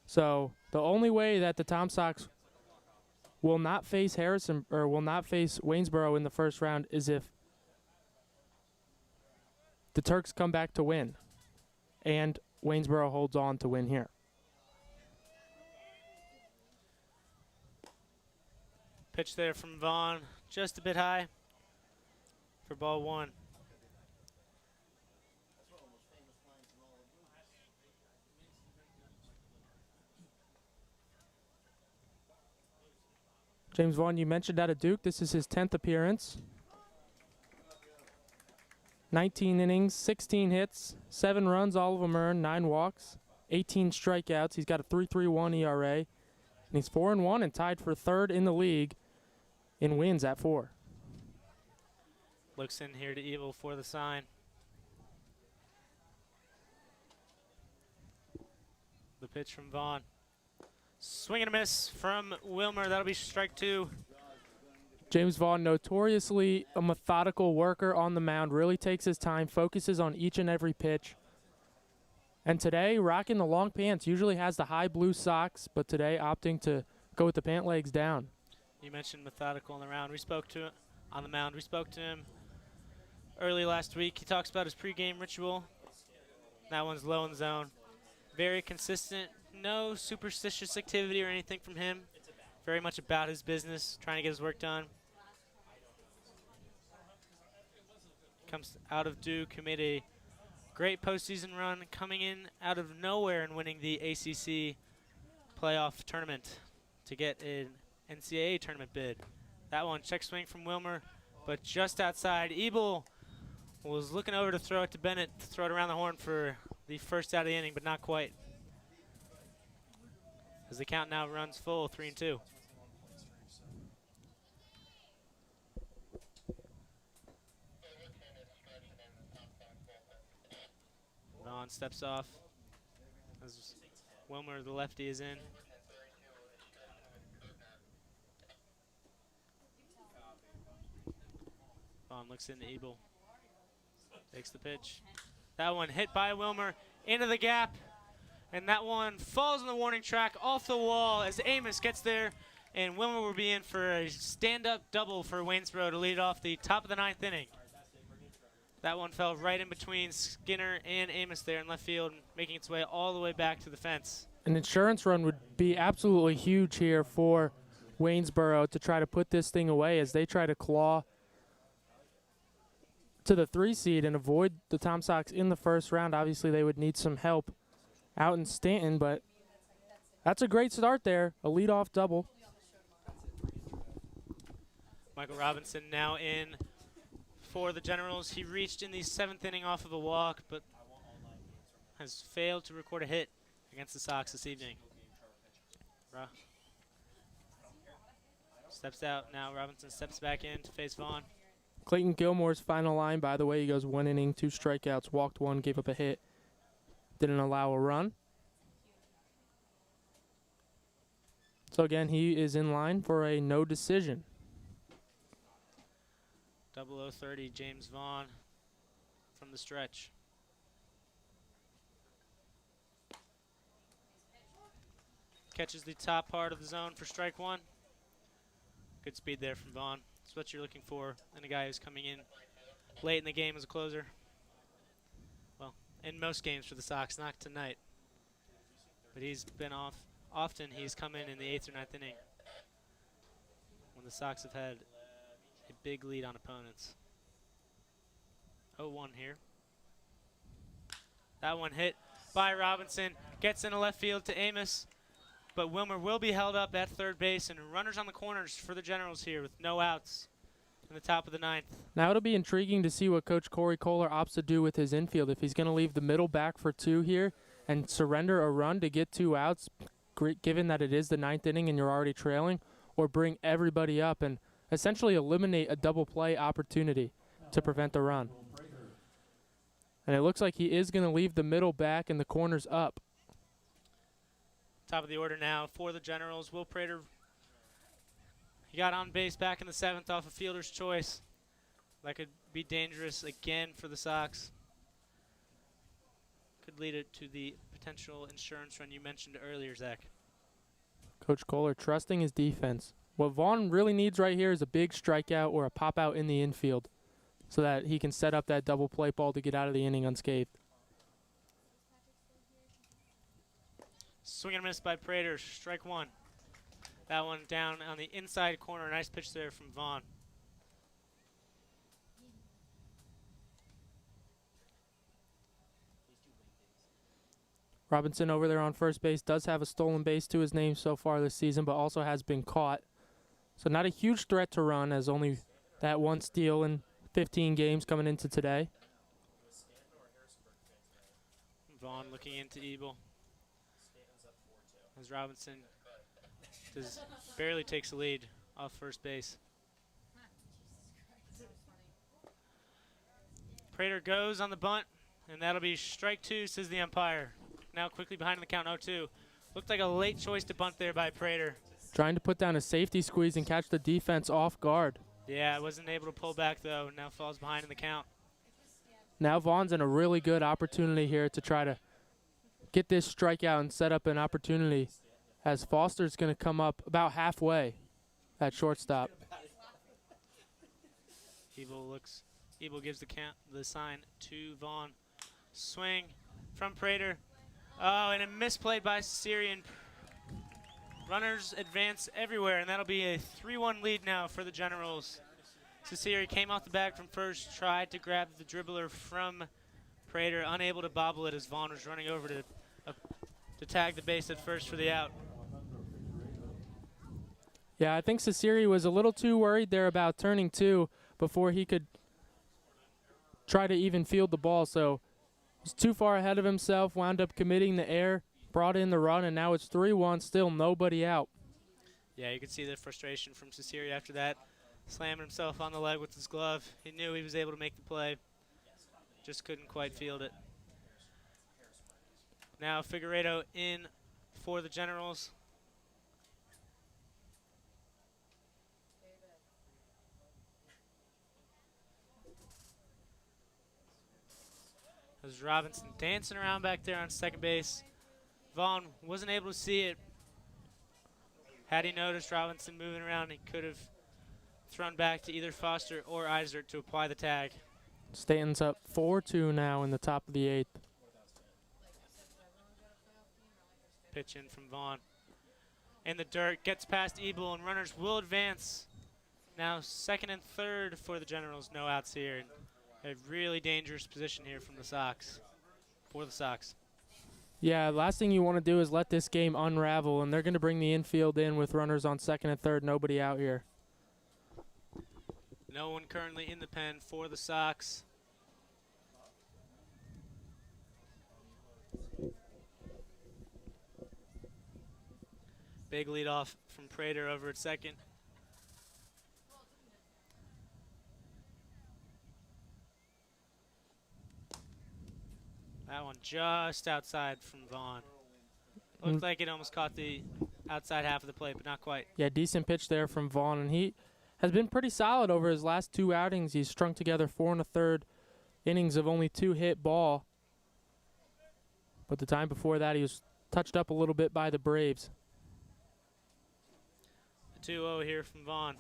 So the only way that the Tom Sox will not face Waynesboro in the first round is if the Turks come back to win and Waynesboro holds on to win here. Pitch there from Vaughn, just a bit high for ball 1. James Vaughn, you mentioned out of Duke. This is his 10th appearance. 19 innings, 16 hits, 7 runs, all of them earned, 9 walks, 18 strikeouts. He's got a 3.31 ERA, and he's 4-1 and tied for 3rd in the league in wins at 4. Looks in here to Evil for the sign. The pitch from Vaughn. Swing and a miss from Wilmer. That'll be strike 2. James Vaughn, notoriously a methodical worker on the mound, really takes his time, focuses on each and every pitch. And today, rocking the long pants, usually has the high blue socks, but today opting to go with the pant legs down. You mentioned methodical on the mound. We spoke to him early last week. He talks about his pregame ritual. That one's low in the zone. Very consistent. No superstitious activity or anything from him. Very much about his business, trying to get his work done. Comes out of Duke, who made a great postseason run, coming in out of nowhere and winning the ACC playoff tournament to get an NCAA tournament bid. That one, check swing from Wilmer, but just outside. Ebel was looking over to throw it to Bennett, to throw it around the horn for the first out of the inning, but not quite. As the count now runs full, 3-2. Vaughn steps off as Wilmer, the lefty, is in. Vaughn looks into Ebel. Takes the pitch. That one hit by Wilmer into the gap. And that one falls on the warning track off the wall as Amos gets there. And Wilmer will be in for a stand-up double for Waynesboro to lead off the top of the 9th inning. That one fell right in between Skinner and Amos there in left field, making its way all the way back to the fence. An insurance run would be absolutely huge here for Waynesboro to try to put this thing away as they try to claw to the 3 seed and avoid the Tom Sox in the first round. Obviously, they would need some help out in Stanton, but that's a great start there. A leadoff double. Michael Robinson now in for the Generals. He reached in the 7th inning off of a walk, but has failed to record a hit against the Sox this evening. Steps out now. Robinson steps back in to face Vaughn. Clayton Gilmore's final line, by the way, he goes 1 inning, 2 strikeouts, walked 1, gave up a hit, didn't allow a run. So again, he is in line for a no decision. 0030, James Vaughn from the stretch. Catches the top part of the zone for strike 1. Good speed there from Vaughn. That's what you're looking for in a guy who's coming in late in the game as a closer. Well, in most games for the Sox, not tonight. But he's been off. Often he's come in the 8th or 9th inning when the Sox have had a big lead on opponents. 0-1 here. That one hit by Robinson. Gets into left field to Amos. But Wilmer will be held up at third base, and runners on the corners for the Generals here with no outs in the top of the ninth. Now it'll be intriguing to see what Coach Corey Kohler opts to do with his infield. If he's going to leave the middle back for 2 here and surrender a run to get 2 outs, given that it is the 9th inning and you're already trailing, or bring everybody up and essentially eliminate a double play opportunity to prevent the run. And it looks like he is going to leave the middle back and the corners up. Top of the order now for the Generals. Will Prater, he got on base back in the 7th off a fielder's choice. That could be dangerous again for the Sox. Could lead it to the potential insurance run you mentioned earlier, Zach. Coach Kohler trusting his defense. What Vaughn really needs right here is a big strikeout or a pop out in the infield so that he can set up that double play ball to get out of the inning unscathed. Swing and a miss by Prater. Strike 1. That one down on the inside corner. Nice pitch there from Vaughn. Robinson over there on first base does have a stolen base to his name so far this season, but also has been caught. So not a huge threat to run, as only that one steal in 15 games coming into today. Vaughn looking into Ebel. As Robinson barely takes the lead off first base. Prater goes on the bunt, and that'll be strike 2, says the umpire. Now quickly behind the count, 0-2. Looked like a late choice to bunt there by Prater. Trying to put down a safety squeeze and catch the defense off guard. Yeah, wasn't able to pull back, though. Now falls behind in the count. Now Vaughn's in a really good opportunity here to try to get this strikeout and set up an opportunity, as Foster's going to come up about halfway at shortstop. Ebel gives the sign to Vaughn. Swing from Prater. Oh, and a misplayed by Caesarian. Runners advance everywhere, and that'll be a 3-1 lead now for the Generals. Caesari came off the bag from first, tried to grab the dribbler from Prater, unable to bobble it as Vaughn was running over to tag the base at first for the out. Yeah, I think Caesari was a little too worried there about turning 2 before he could try to even field the ball, so was too far ahead of himself, wound up committing the error, brought in the run, and now it's 3-1, still nobody out. Yeah, you could see the frustration from Caesari after that, slamming himself on the leg with his glove. He knew he was able to make the play, just couldn't quite field it. Now Figueredo in for the Generals. As Robinson dancing around back there on second base. Vaughn wasn't able to see it. Had he noticed Robinson moving around, he could have thrown back to either Foster or Eisert to apply the tag. Stanton's up 4-2 now in the top of the 8th. Pitch in from Vaughn. In the dirt, gets past Ebel, and runners will advance. Now second and third for the Generals, no outs here. A really dangerous position here from the Sox, for the Sox. Yeah, last thing you want to do is let this game unravel, and they're going to bring the infield in with runners on second and third, nobody out here. No one currently in the pen for the Sox. Big leadoff from Prater over at second. That one just outside from Vaughn. Looked like it almost caught the outside half of the plate, but not quite. Yeah, decent pitch there from Vaughn, and he has been pretty solid over his last 2 outings. He's strung together 4 1/3 innings of only 2 hit ball. But the time before that, he was touched up a little bit by the Braves. 2-0 here from Vaughn.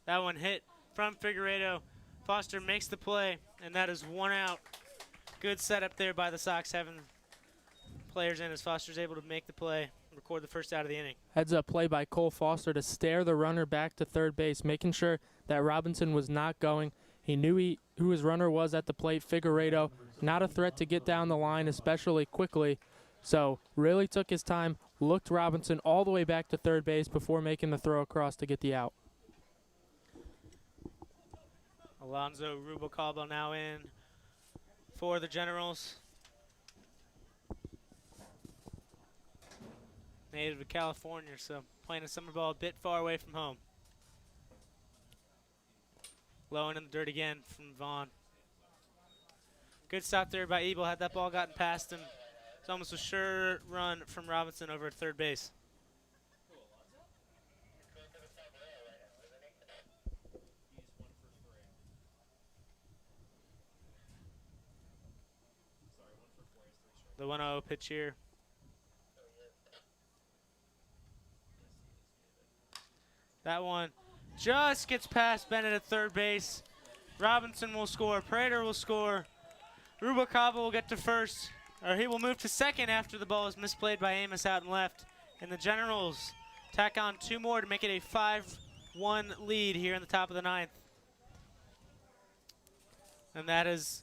That one hit from Figueredo. Foster makes the play, and that is 1 out. Good setup there by the Sox, having players in as Foster's able to make the play, record the first out of the inning. Heads up play by Cole Foster to stare the runner back to third base, making sure that Robinson was not going. He knew who his runner was at the plate, Figueredo, not a threat to get down the line, especially quickly. So really took his time, looked Robinson all the way back to third base before making the throw across to get the out. Alonzo Rubalcaba now in for the Generals. Native of California, so playing a summer ball a bit far away from home. Low and in the dirt again from Vaughn. Good stop there by Ebel. Had that ball gotten past him, it's almost a sure run from Robinson over at third base. The 1-0 pitch here. That one just gets past Bennett at third base. Robinson will score. Prater will score. Rubalcaba will get to first, or he will move to second after the ball is misplayed by Amos out and left. And the Generals tack on 2 more to make it a 5-1 lead here in the top of the 9th. And that has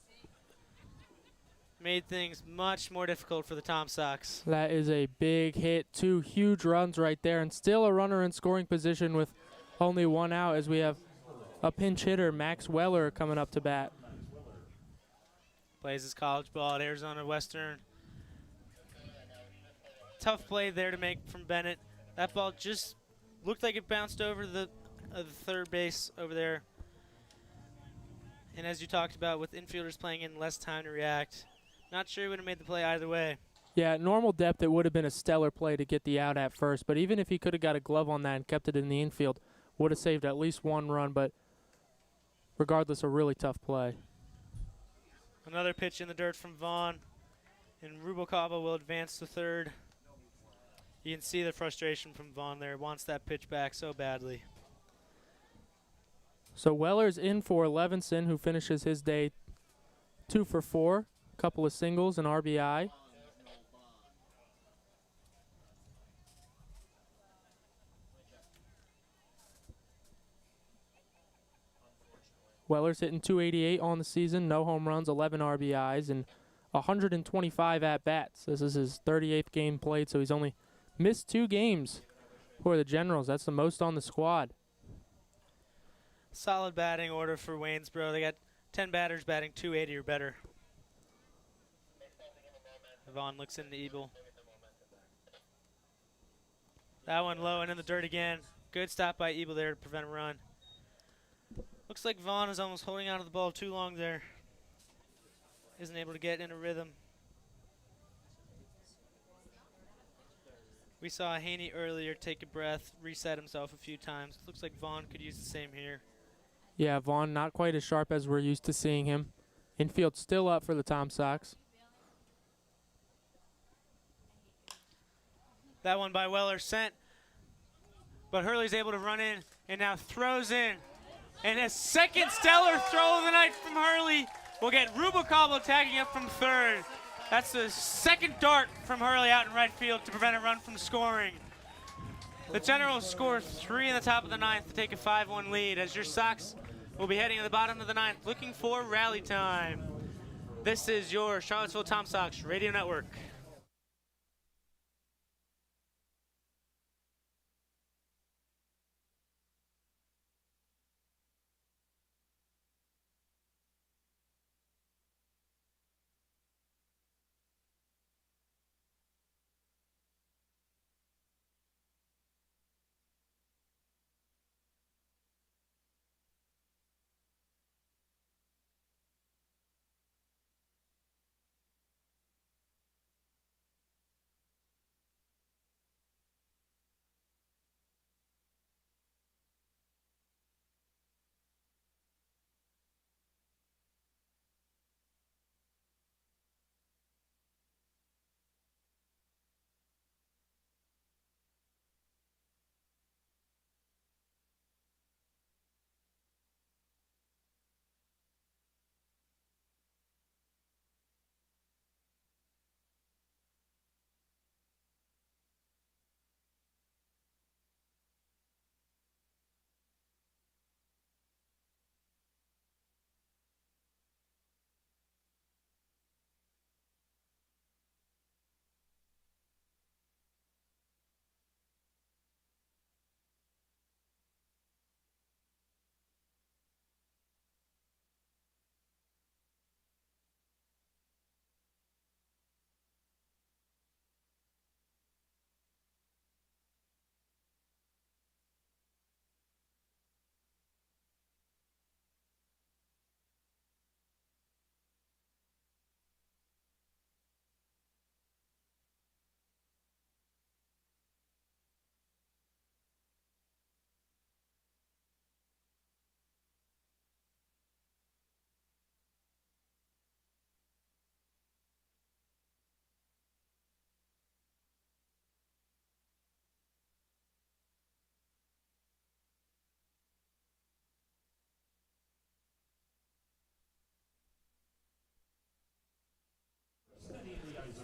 made things much more difficult for the Tom Sox. That is a big hit. 2 huge runs right there, and still a runner in scoring position with only 1 out as we have a pinch hitter, Max Weller, coming up to bat. Plays his college ball at Arizona Western. Tough play there to make from Bennett. That ball just looked like it bounced over the third base over there. And as you talked about, with infielders playing in less time to react, not sure he would have made the play either way. Yeah, at normal depth, it would have been a stellar play to get the out at first. But even if he could have got a glove on that and kept it in the infield, would have saved at least 1 run. But regardless, a really tough play. Another pitch in the dirt from Vaughn. And Rubalcaba will advance to third. You can see the frustration from Vaughn there. Wants that pitch back so badly. So Weller's in for Levinson, who finishes his day 2 for 4. Couple of singles and RBI. Weller's hitting .288 on the season, no home runs, 11 RBIs, and 125 at-bats. This is his 38th game played, so he's only missed 2 games for the Generals. That's the most on the squad. Solid batting order for Waynesboro. They got 10 batters batting .280 or better. Vaughn looks into Ebel. That one low and in the dirt again. Good stop by Ebel there to prevent a run. Looks like Vaughn is almost holding onto the ball too long there. Isn't able to get in a rhythm. We saw Haney earlier take a breath, reset himself a few times. Looks like Vaughn could use the same here. Yeah, Vaughn not quite as sharp as we're used to seeing him. Infield still up for the Tom Sox. That one by Weller sent, but Hurley's able to run in and now throws in. And a second stellar throw of the night from Hurley will get Rubalcaba tagging up from third. That's the second dart from Hurley out in right field to prevent a run from scoring. The Generals score 3 in the top of the 9th to take a 5-1 lead as your Sox will be heading to the bottom of the 9th looking for rally time. This is your Charlottesville Tom Sox Radio Network.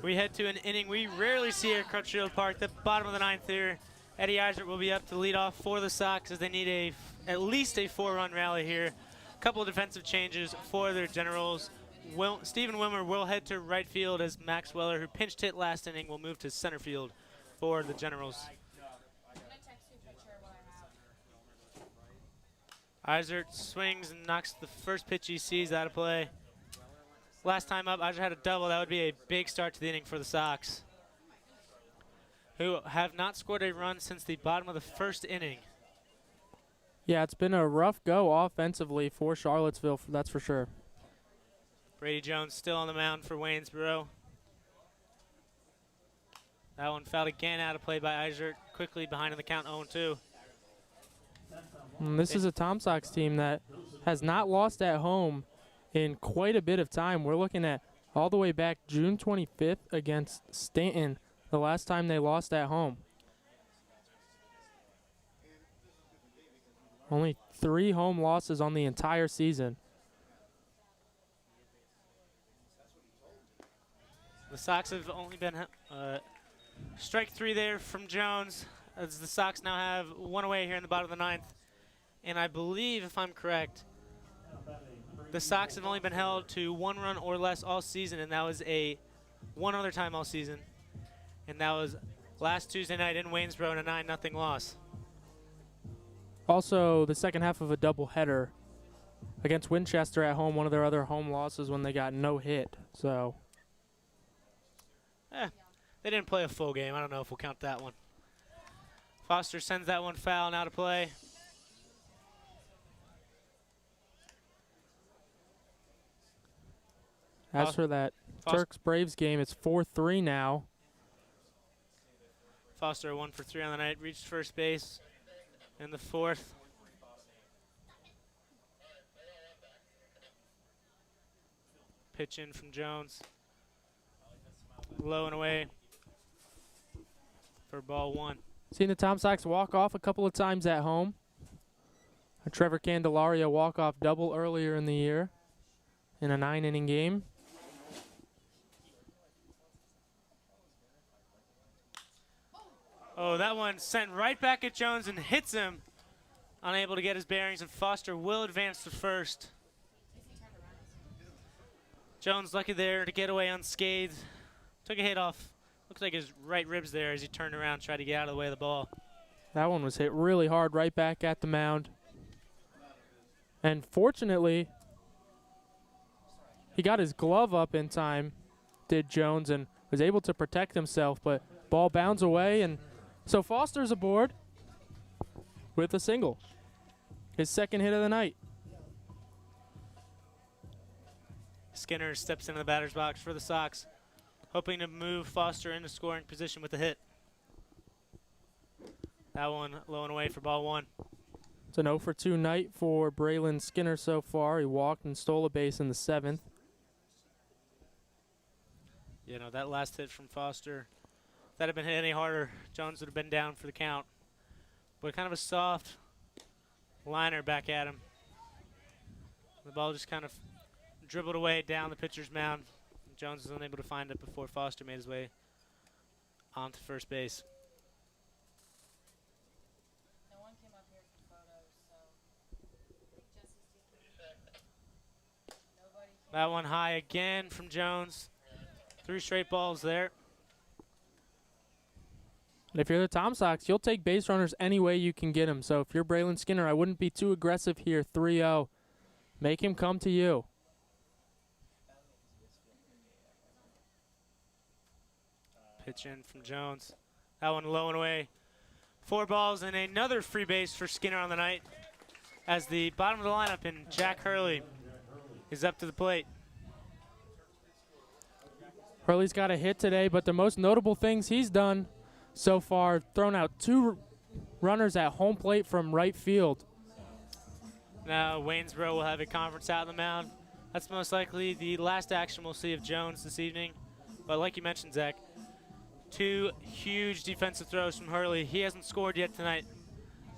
We head to an inning we rarely see at Crutchfield Park, the bottom of the ninth here. Eddie Eisert will be up to lead off for the Sox as they need at least a 4-run rally here. A couple of defensive changes for their Generals. Stephen Wilmer will head to right field as Max Weller, who pinched hit last inning, will move to center field for the Generals. I'm gonna text you a picture of what I have. Eisert swings and knocks the first pitch he sees out of play. Last time up, Eisert had a double. That would be a big start to the inning for the Sox, who have not scored a run since the bottom of the first inning. Yeah, it's been a rough go offensively for Charlottesville, that's for sure. Brady Jones still on the mound for Waynesboro. That one fouled again, out of play by Eisert, quickly behind in the count 0-2. And this is a Tom Sox team that has not lost at home in quite a bit of time. We're looking at all the way back June 25th against Stanton, the last time they lost at home. Only 3 home losses on the entire season. The Sox have only been strike 3 there from Jones, as the Sox now have 1 away here in the bottom of the ninth. And I believe, if I'm correct, the Sox have only been held to 1 run or less all season, and that was one other time all season. And that was last Tuesday night in Waynesboro in a 9-0 loss. Also, the second half of a doubleheader against Winchester at home, one of their other home losses when they got no hit. So, They didn't play a full game. I don't know if we'll count that one. Foster sends that one foul and out of play. as for that Turks-Braves game, it's 4-3 now. Foster 1 for 3 on the night, reached first base in the 4th. Pitch in from Jones. Low and away for ball 1. Seen the Tom Sox walk off a couple of times at home. A Trevor Candelario walk-off double earlier in the year in a 9-inning game. Oh, that one sent right back at Jones and hits him. Unable to get his bearings, and Foster will advance to first. Jones lucky there to get away unscathed. Took a hit off, looks like his right ribs there as he turned around, tried to get out of the way of the ball. That one was hit really hard right back at the mound. And fortunately, he got his glove up in time, did Jones, and was able to protect himself, but ball bounds away, and so Foster's aboard with a single. His second hit of the night. Skinner steps into the batter's box for the Sox, hoping to move Foster into scoring position with the hit. That one low and away for ball 1. It's an 0-for-2 night for Braylon Skinner so far. He walked and stole a base in the 7th. You know, that last hit from Foster, if that had been hit any harder, Jones would have been down for the count. But kind of a soft liner back at him. The ball just kind of dribbled away down the pitcher's mound. Jones was unable to find it before Foster made his way onto first base. No one came up here for photos, so nobody came. That one high again from Jones. 3 straight balls there. And if you're the Tom Sox, you'll take base runners any way you can get them. So if you're Braylon Skinner, I wouldn't be too aggressive here. 3-0. Make him come to you. Pitch in from Jones. That one low and away. 4 balls and another free base for Skinner on the night, as the bottom of the lineup in Jack Hurley is up to the plate. Hurley's got a hit today, but the most notable things he's done so far, thrown out 2 runners at home plate from right field. Now Waynesboro will have a conference out on the mound. That's most likely the last action we'll see of Jones this evening. But like you mentioned, Zach, 2 huge defensive throws from Hurley. He hasn't scored yet tonight,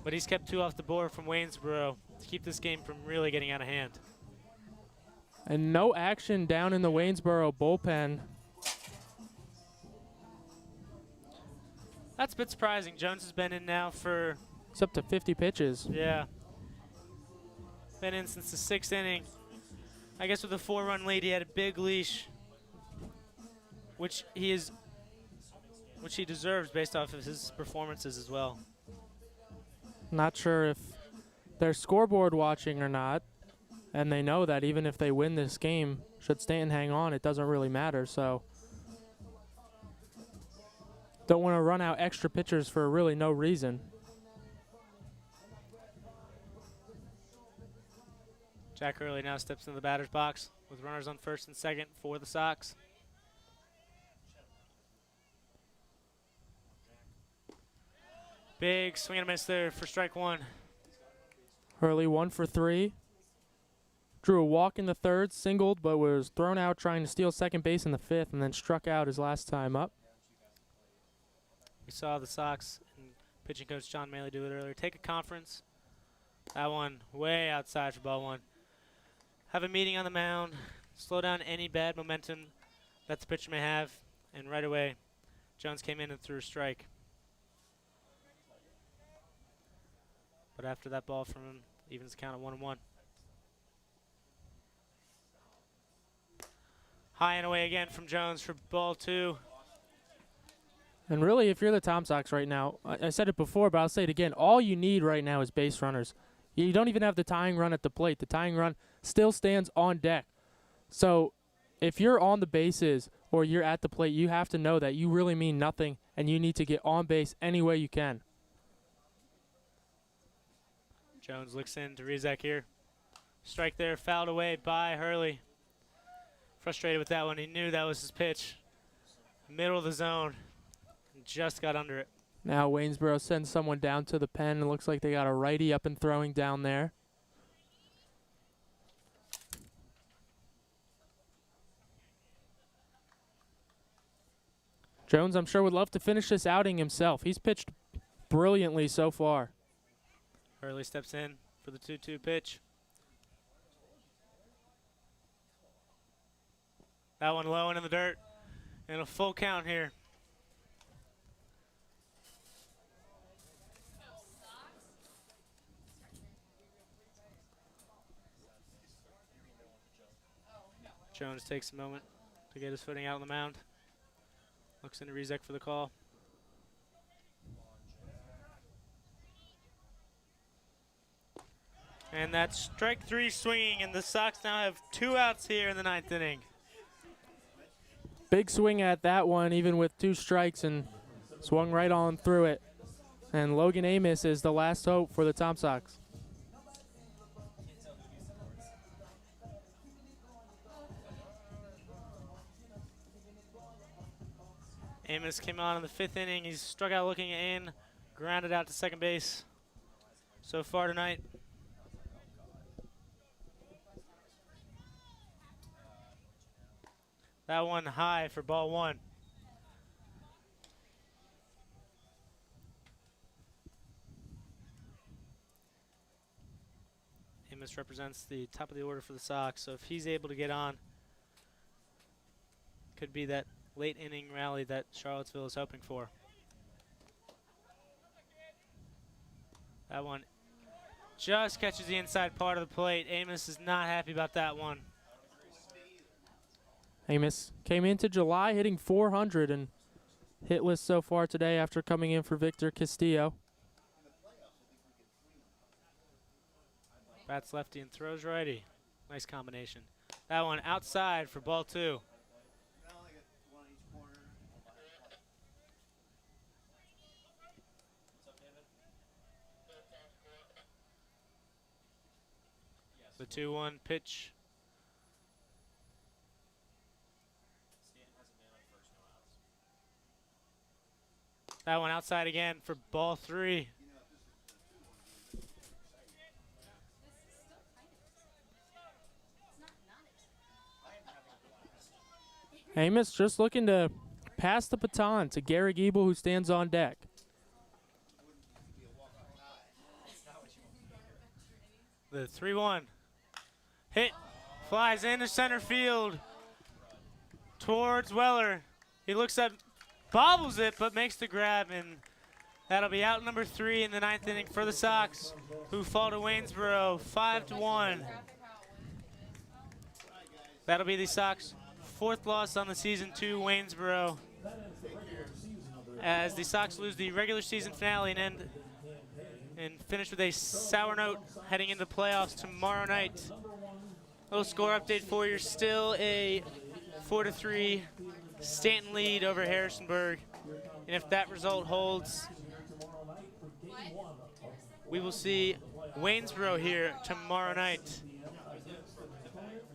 but he's kept 2 off the board from Waynesboro to keep this game from really getting out of hand. And no action down in the Waynesboro bullpen. That's a bit surprising. Jones has been in now for, It's up to 50 pitches. yeah, been in since the 6th inning. I guess with a 4-run lead, he had a big leash, which he deserves based off of his performances as well. Not sure if they're scoreboard watching or not, and they know that even if they win this game, should Stanton hang on, it doesn't really matter. So don't want to run out extra pitchers for really no reason. Jack Hurley now steps into the batter's box with runners on first and second for the Sox. Big swing and a miss there for strike one. Hurley 1 for 3. Drew a walk in the third, singled, but was thrown out trying to steal second base in the fifth, and then struck out his last time up. We saw the Sox and pitching coach John Maley do it earlier. Take a conference. That one way outside for ball one. Have a meeting on the mound. Slow down any bad momentum that the pitcher may have. And right away, Jones came in and threw a strike. But after that ball from him, evens the count at 1-1. High and away again from Jones for ball two. And really, if you're the Tom Sox right now, I said it before, but I'll say it again, all you need right now is base runners. You don't even have the tying run at the plate. The tying run still stands on deck. So if you're on the bases or you're at the plate, you have to know that you really mean nothing, and you need to get on base any way you can. Jones looks in to Rizek here. Strike there, fouled away by Hurley. Frustrated with that one. He knew that was his pitch. Middle of the zone. Just got under it. Now Waynesboro sends someone down to the pen. It looks like they got a righty up and throwing down there. Jones, I'm sure, would love to finish this outing himself. He's pitched brilliantly so far. Hurley steps in for the 2-2 pitch. That one low and in the dirt. And a full count here. Jones takes a moment to get his footing out on the mound. Looks into Rizek for the call. And that's strike three swinging, and the Sox now have 2 outs here in the 9th inning. Big swing at that one, even with 2 strikes, and swung right on through it. And Logan Amos is the last hope for the Tom Sox. Amos came on in the 5th inning. He's struck out looking in, grounded out to second base so far tonight. That one high for ball one. Amos represents the top of the order for the Sox, so if he's able to get on, could be that late inning rally that Charlottesville is hoping for. That one just catches the inside part of the plate. Amos is not happy about that one. Amos came into July hitting 400 and hitless so far today after coming in for Victor Castillo. Bats lefty and throws righty. Nice combination. That one outside for ball two. The 2-1 pitch. That one outside again for ball three. Amos just looking to pass the baton to Gary Giebel, who stands on deck. The 3-1 hit flies into center field towards Weller. He looks up, bobbles it, but makes the grab, and That'll be out number 3 in the 9th inning for the Sox, who fall to Waynesboro 5-1. That'll be the Sox' 4th loss on the season to Waynesboro, as the Sox lose the regular season finale and finish with a sour note heading into the playoffs tomorrow night. Little score update for you. Still a 4-3 Stanton lead over Harrisonburg. And if that result holds, we will see Waynesboro here tomorrow night.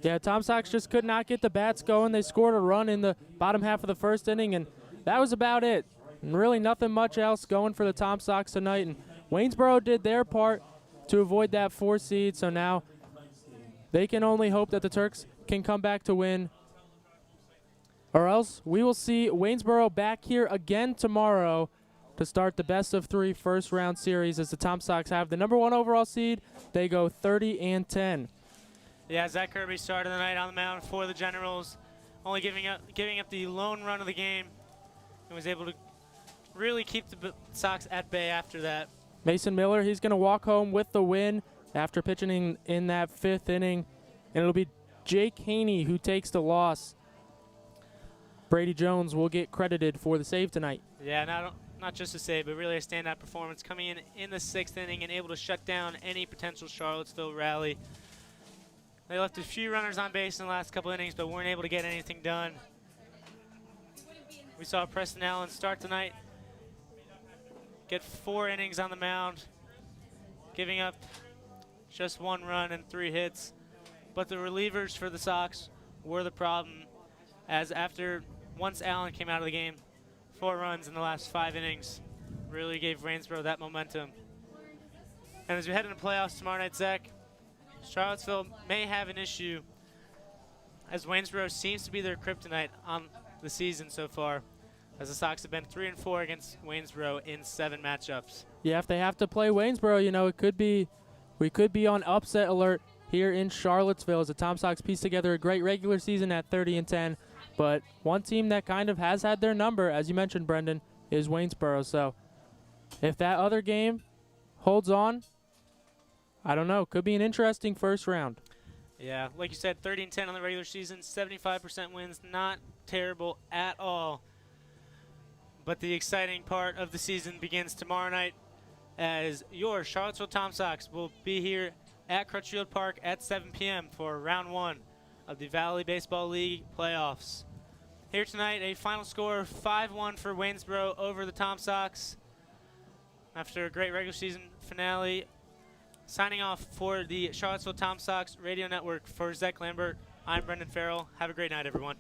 Yeah, Tom Sox just could not get the bats going. They scored a run in the bottom half of the 1st inning, and that was about it. And really nothing much else going for the Tom Sox tonight. And Waynesboro did their part to avoid that 4 seed, so now they can only hope that the Turks can come back to win, or else we will see Waynesboro back here again tomorrow to start the best-of-3 first-round series, as the Tom Sox have the number 1 overall seed. They go 30-10. Yeah, Zach Kirby started the night on the mound for the Generals, only giving up the lone run of the game, and was able to really keep the Sox at bay after that. Mason Miller, he's going to walk home with the win after pitching in that 5th inning, and it'll be Jake Haney who takes the loss. Brady Jones will get credited for the save tonight. Yeah, not just a save, but really a standout performance, coming in the 6th inning and able to shut down any potential Charlottesville rally. They left a few runners on base in the last couple innings, but weren't able to get anything done. We saw Preston Allen start tonight, get 4 innings on the mound, giving up just 1 run and 3 hits. But the relievers for the Sox were the problem, as once Allen came out of the game, 4 runs in the last 5 innings really gave Waynesboro that momentum. And as we head into playoffs tomorrow night, Zach, Charlottesville may have an issue, as Waynesboro seems to be their kryptonite on the season so far, as the Sox have been 3-4 against Waynesboro in 7 matchups. Yeah, if they have to play Waynesboro, we could be on upset alert here in Charlottesville, as the Tom Sox piece together a great regular season at 30-10. But one team that kind of has had their number, as you mentioned, Brendan, is Waynesboro. So if that other game holds on, I don't know. Could be an interesting first round. Yeah, like you said, 30-10 on the regular season, 75% wins, not terrible at all. But the exciting part of the season begins tomorrow night, as your Charlottesville Tom Sox will be here at Crutchfield Park at 7 p.m. for round 1 of the Valley Baseball League playoffs. Here tonight, a final score 5-1 for Waynesboro over the Tom Sox after a great regular season finale. Signing off for the Charlottesville Tom Sox Radio Network, for Zach Lambert, I'm Brendan Farrell. Have a great night, everyone.